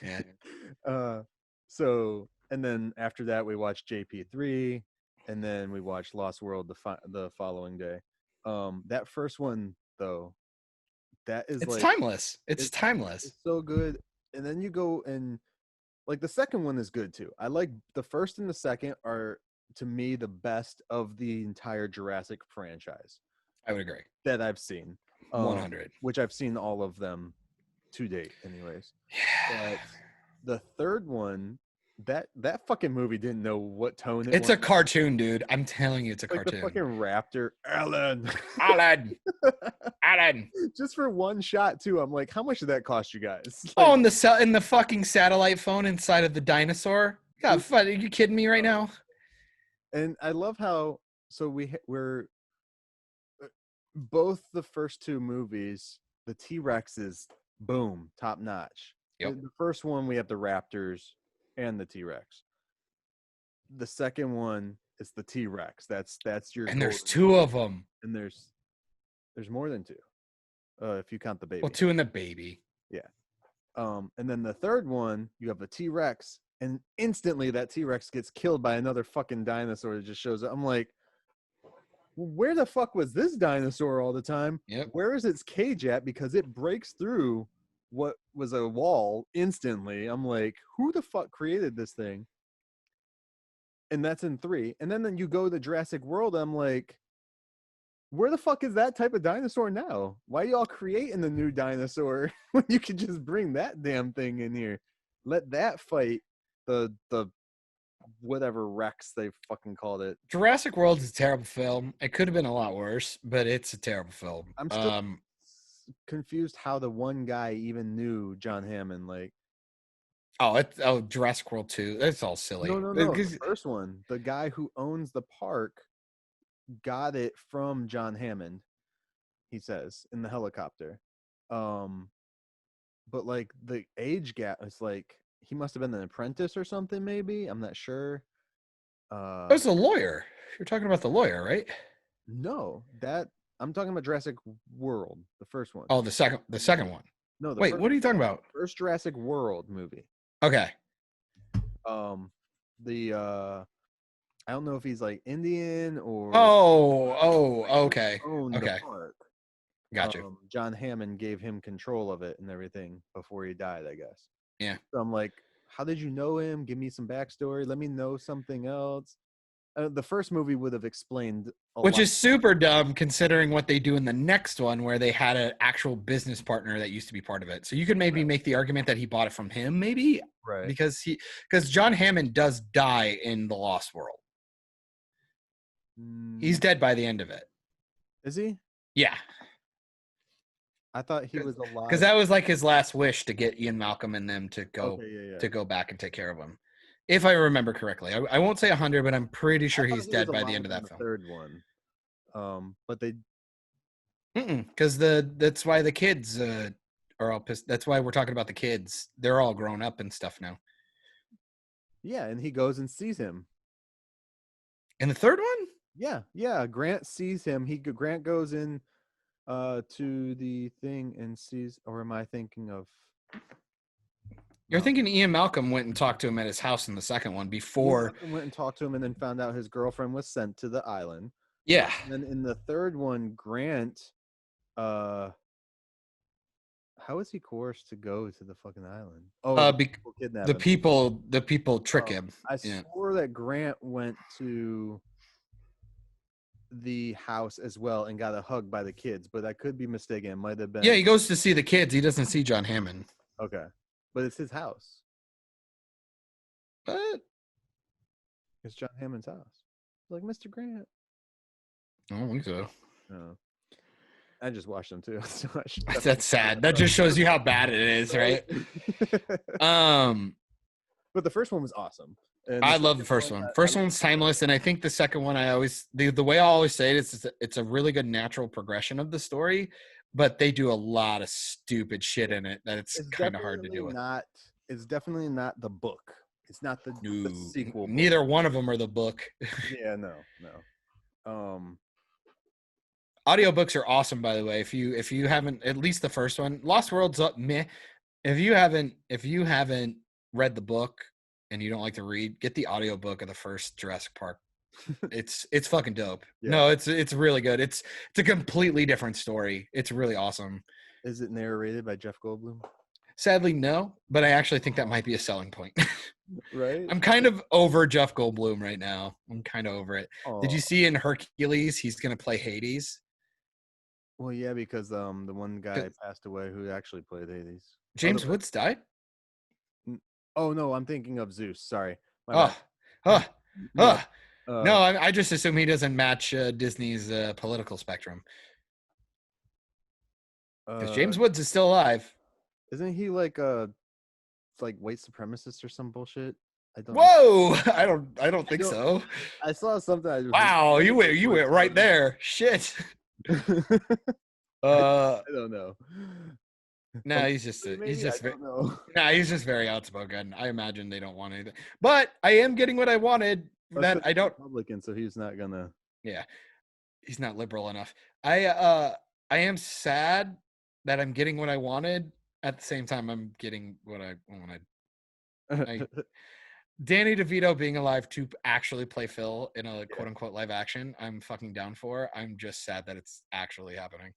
Yeah. So, and then after that, we watched JP3, and then we watched Lost World the following day. That first one though, that is It's like timeless. It's timeless. it's so good. And then you go and like the second one is good too. I like the first and the second are to me the best of the entire Jurassic franchise I would agree. that I've seen. 100. Which I've seen all of them to date, anyways. Yeah. But the third one, that fucking movie didn't know what tone it It's a wanted. cartoon, dude. I'm telling you, it's a Like the cartoon. fucking raptor, Alan. Alan. Just for one shot too. I'm like, how much did that cost you guys? Oh, Like, in the fucking satellite phone inside of the dinosaur. God, are you kidding me right now? and I love how we're both the first 2 movies. The T-Rex is boom, top notch. Yep. The first one we have the raptors and the T-Rex. The second one is the T-Rex. That's your. And there's golden- 2 of them. And there's more than 2, if you count the baby. Well, 2 and the baby. And then the third one, you have a T-Rex, and instantly that T-Rex gets killed by another fucking dinosaur that just shows up. I'm like, where the fuck was this dinosaur all the time? Yep. Where is its cage at? Because it breaks through what was a wall instantly. I'm like, who the fuck created this thing? And that's in 3. And then you go to Jurassic World. I'm like, where the fuck is that type of dinosaur now? Why y'all creating the new dinosaur when you could just bring that damn thing in here? Let that fight the whatever Rex they fucking called it. Jurassic World is a terrible film. It could have been a lot worse, but it's a terrible film. I'm still confused how the one guy even knew John Hammond. Like, Jurassic World 2. That's all silly. no, the first one. The guy who owns the park got it from John Hammond, he says, in the helicopter. But like the age gap is like he must have been an apprentice or something, maybe. I'm not sure. That was a lawyer. You're talking about the lawyer, right? No, that I'm talking about Jurassic World, the first one. Oh, the second one. No, the Wait, first, what are you talking about? first Jurassic World movie. Okay. I don't know if he's like Indian or Okay. owned Okay. the park. Got you. John Hammond gave him control of it and everything before he died, I guess. Yeah. So I'm like, how did you know him? Give me some backstory. Let me know something else. The first movie would have explained a Which lot. is super dumb considering what they do in the next one where they had an actual business partner that used to be part of it. So you could maybe make the argument that he bought it from him, maybe, right. because John Hammond does die in The Lost World. He's dead by the end of it. Is he? Yeah. I thought he was alive. Because that was like his last wish to get Ian Malcolm and them to go Okay, to go back and take care of him. If I remember correctly. I won't say 100, but I'm pretty sure I thought he's he dead was by the alive end of in that the film. third one. But they Because that's why the kids are all pissed. That's why we're talking about the kids. They're all grown up and stuff now. Yeah, and he goes and sees him. And the third one? Yeah. Grant sees him. Grant goes in to the thing and sees, or am I thinking of? You're No. thinking Ian Malcolm went and talked to him at his house in the second one before. He went and talked to him and then found out his girlfriend was sent to the island. Yeah. And then in the third one, Grant, how is he coerced to go to the fucking island? Oh, people kidnap the him. people trick him. I swore that Grant went to the house as well and got a hug by the kids, but I could be mistaken. It might have been. Yeah, he goes to see the kids. He doesn't see John Hammond. Okay, but it's his house. But It's John Hammond's house. Like, Mr. Grant. I don't think so. No. I just watched them too. So That's sad. That just shows you how bad it is, right? But the first one was awesome. And I love the first one. First one's timeless, and I think the second one, the way I always say it is, it's a really good natural progression of the story, but they do a lot of stupid shit in it that it's kind of hard to do with. It's definitely not the book. It's not the sequel book. Neither one of them are the book. Yeah, no. Audiobooks are awesome, by the way. If you haven't, at least the first one, Lost World's up meh. If you haven't read the book and you don't like to read, get the audiobook of the first Jurassic Park. It's fucking dope. Yeah. No, it's really good. It's a completely different story. It's really awesome. Is it narrated by Jeff Goldblum? Sadly, no, but I actually think that might be a selling point. Right? I'm kind of over Jeff Goldblum right now. I'm kind of over it. Aww. Did you see in Hercules he's going to play Hades? Well, yeah, because the one guy passed away who actually played Hades. James Woods died? Oh, no, I'm thinking of Zeus. Sorry. No, I just assume he doesn't match Disney's political spectrum. Because James Woods is still alive. Isn't he like a white supremacist or some bullshit? Whoa! I don't think so. I saw something. Wow, you went right there. Shit. I don't know. No, he's just very outspoken. I imagine they don't want anything. But I am getting what I wanted. That I don't Republican, so he's not gonna. Yeah, he's not liberal enough. I am sad that I'm getting what I wanted. At the same time, I'm getting what I wanted. Danny DeVito being alive to actually play Phil in a quote-unquote live action, I'm fucking down for. I'm just sad that it's actually happening.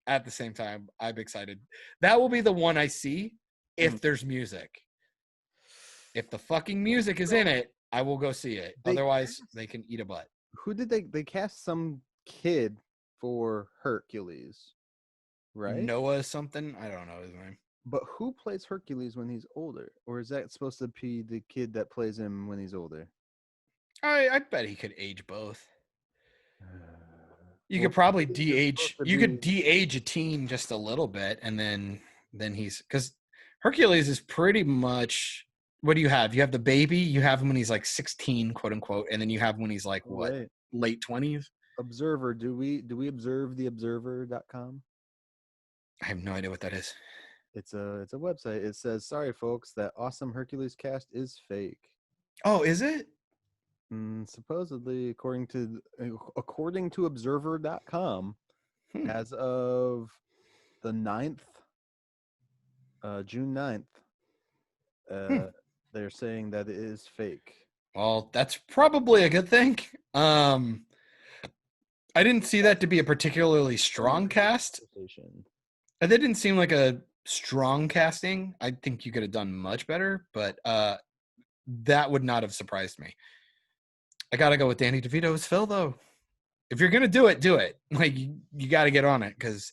At the same time, I'm excited. That will be the one I see if there's music. If the fucking music is in it, I will go see it. Otherwise, they can eat a butt. Who did they cast some kid for Hercules, right? Noah something? I don't know his name. But who plays Hercules when he's older? Or is that supposed to be the kid that plays him when he's older? I bet he could age both. You could probably de-age. You could de-age a teen just a little bit, and then he's because Hercules is pretty much. What do you have? You have the baby. You have him when he's like 16, quote unquote, and then you have him when he's like what, late 20s. Observer. Do we observe the observer.com? I have no idea what that is. It's a website. It says, "Sorry, folks, that awesome Hercules cast is fake." Oh, is it? Supposedly, according to Observer.com, as of the 9th, June 9th, they're saying that it is fake. Well, that's probably a good thing. I didn't see that to be a particularly strong cast. That didn't seem like a strong casting. I think you could have done much better, but that would not have surprised me. I gotta go with Danny DeVito as Phil, though. If you're gonna do it. Like you got to get on it because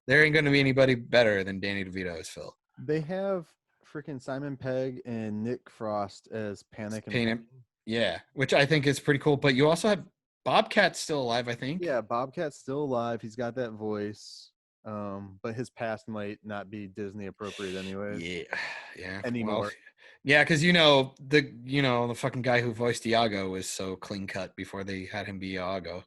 there ain't gonna be anybody better than Danny DeVito as Phil. They have freaking Simon Pegg and Nick Frost as Panic and Pain. Yeah, which I think is pretty cool. But you also have Bobcat still alive, I think. Yeah, Bobcat's still alive. He's got that voice. But his past might not be Disney appropriate anyway. Yeah. Anymore. Well, yeah, because the fucking guy who voiced Iago was so clean cut before they had him be Iago.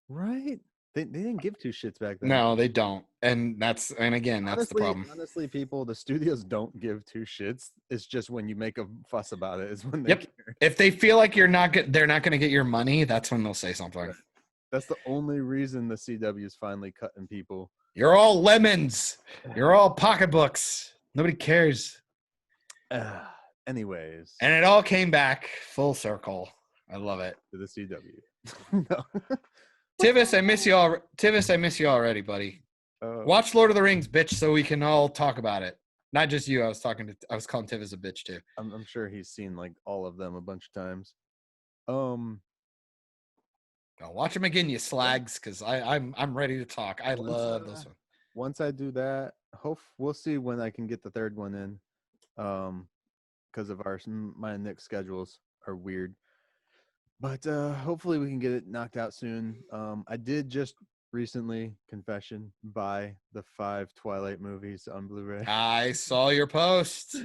Right? They didn't give two shits back then. No, they don't. And again, that's the problem. Honestly, people, the studios don't give two shits. It's just when you make a fuss about it is when they Yep. care. If they feel like they're not going to get your money, that's when they'll say something. That's the only reason the CW is finally cutting people. You're all lemons. You're all pocketbooks. Nobody cares. Anyways. And it all came back full circle. I love it. To the CW. No. Tivis, I miss you all. Tivis, I miss you already, buddy. Watch Lord of the Rings, bitch, so we can all talk about it. Not just you. I was calling Tivis a bitch too. I'm sure he's seen like all of them a bunch of times. I'll watch him again, you slags, because I'm ready to talk. I love this one. Once I do that, we'll see when I can get the third one in. Because of my and Nick's schedules are weird. But hopefully we can get it knocked out soon. I did just recently, confession, buy the 5 Twilight movies on Blu-ray. I saw your post.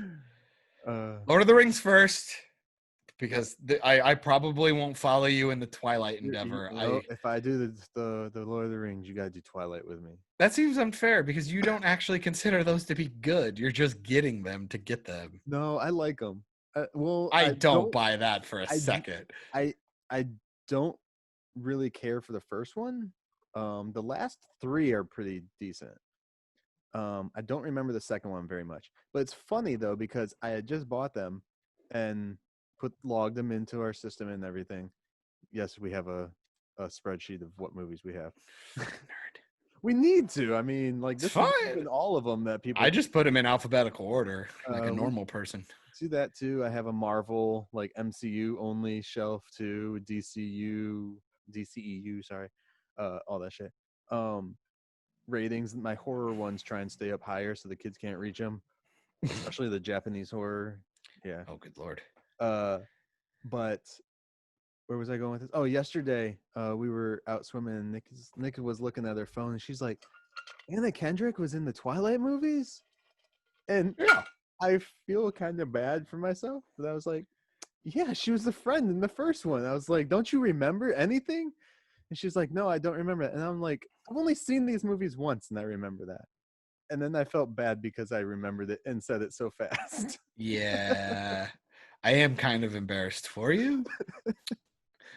Lord of the Rings first, because I probably won't follow you in the Twilight endeavor. If I do the Lord of the Rings, you gotta do Twilight with me. That seems unfair because you don't actually consider those to be good. You're just getting them to get them. No, I like them. I don't buy that for a second. I don't really care for the first one. The last 3 are pretty decent. I don't remember the second one very much, but it's funny though because I had just bought them and logged them into our system and everything. Yes, we have a spreadsheet of what movies we have. Nerd. We need to. I mean, like this is in all of them that people. I just put them in alphabetical order, like a normal person. Do that too. I have a Marvel, like MCU only shelf too, DCEU, sorry, all that shit. Ratings. My horror ones try and stay up higher so the kids can't reach them, especially the Japanese horror. Yeah. Oh, good lord. But where was I going with this? Oh, yesterday we were out swimming and Nick was looking at her phone and she's like, Anna Kendrick was in the Twilight movies? And Yeah. I feel kind of bad for myself, but I was like, yeah, she was the friend in the first one. I was like, don't you remember anything? And she's like, no, I don't remember it. And I'm like, I've only seen these movies once and I remember that. And then I felt bad because I remembered it and said it so fast. Yeah. I am kind of embarrassed for you.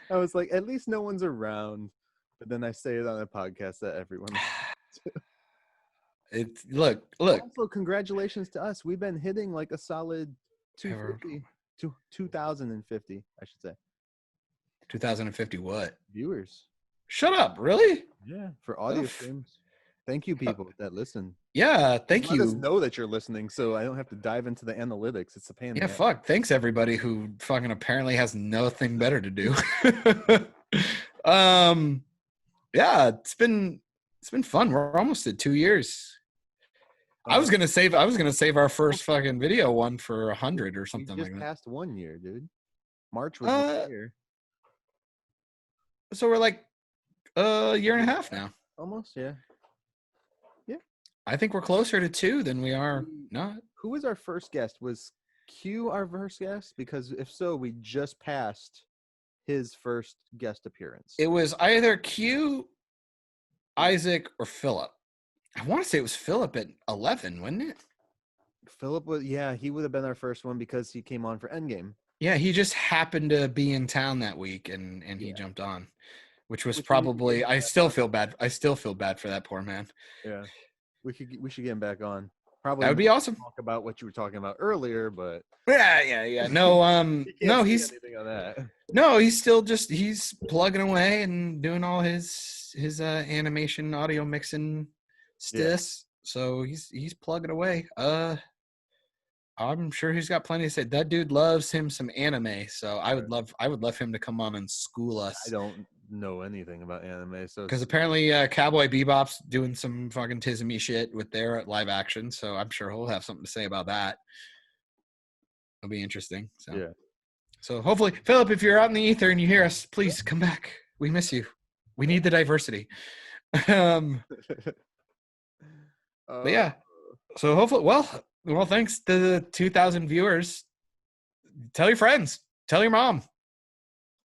I was like, at least no one's around. But then I say it on a podcast that everyone. It's look. Also, congratulations to us. We've been hitting like a solid 250 to 2,050, I should say. 2050 what? Viewers. Shut up, really? Yeah, for audio streams. Thank you, people that listen. Yeah, thank Let you. us know that you're listening, so I don't have to dive into the analytics. It's a pain. Yeah, fuck. Thanks everybody who fucking apparently has nothing better to do. Yeah, it's been fun. We're almost at 2 years. I was gonna save our first fucking video one for 100 or something like that. Past 1 year, dude. March was this year. So we're like a year and a half now. Almost, yeah. I think we're closer to 2 than we are not. Who was our first guest? Was Q our first guest? Because if so, we just passed his first guest appearance. It was either Q, Isaac, or Philip. I want to say it was Philip at 11, wasn't it? Philip was, he would have been our first one because he came on for Endgame. Yeah, he just happened to be in town that week and he jumped on, which was probably, I still feel bad. I still feel bad for that poor man. Yeah. We should get him back on. Probably that would be awesome. Talk about what you were talking about earlier, but yeah. No, no, he's anything on that. No, he's still he's plugging away and doing all his animation audio mixing stis. So he's plugging away. I'm sure he's got plenty to say. That dude loves him some anime, so I would love him to come on and school us. I don't know anything about anime, so because apparently Cowboy Bebop's doing some fucking Tizzy shit with their live action, so I'm sure he'll have something to say about that. It'll be interesting. So yeah. So hopefully, Philip, if you're out in the ether and you hear us, please come back. We miss you. We need the diversity. But yeah. So hopefully, well, thanks to the 2,000 viewers. Tell your friends. Tell your mom.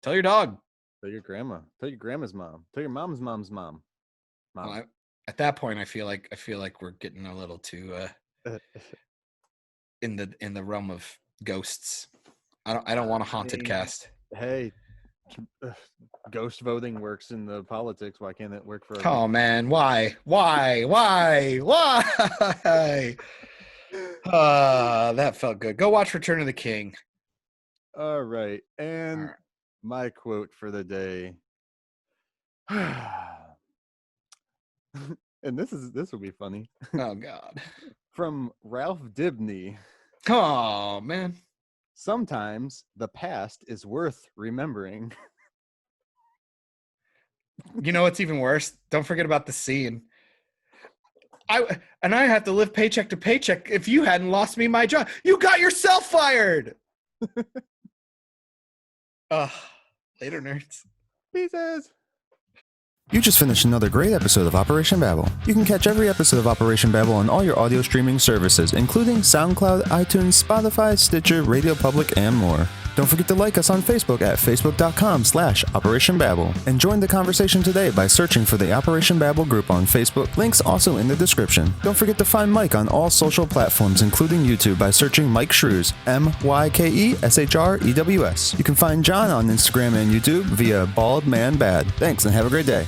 Tell your dog. Tell your grandma. Tell your grandma's mom. Tell your mom's mom's mom. Mom. Well, at that point, I feel like we're getting a little too in the realm of ghosts. I don't want a haunted mean, cast. Hey, ghost voting works in the politics. Why can't it work for? Oh man, why? That felt good. Go watch Return of the King. All right, and All right. my quote for the day. And this will be funny. Oh God. From Ralph Dibny. Oh man. Sometimes the past is worth remembering. You know what's even worse? Don't forget about the scene. I have to live paycheck to paycheck. If you hadn't lost me my job, you got yourself fired. Later, nerds. Pieces. You just finished another great episode of Operation Babble. You can catch every episode of Operation Babble on all your audio streaming services, including SoundCloud, iTunes, Spotify, Stitcher, Radio Public, and more. Don't forget to like us on Facebook at facebook.com/Operation Babble. And join the conversation today by searching for the Operation Babble group on Facebook. Links also in the description. Don't forget to find Myke on all social platforms, including YouTube, by searching Myke Shrews, MYKESHREWS. You can find John on Instagram and YouTube via Bald Man Bad. Thanks and have a great day.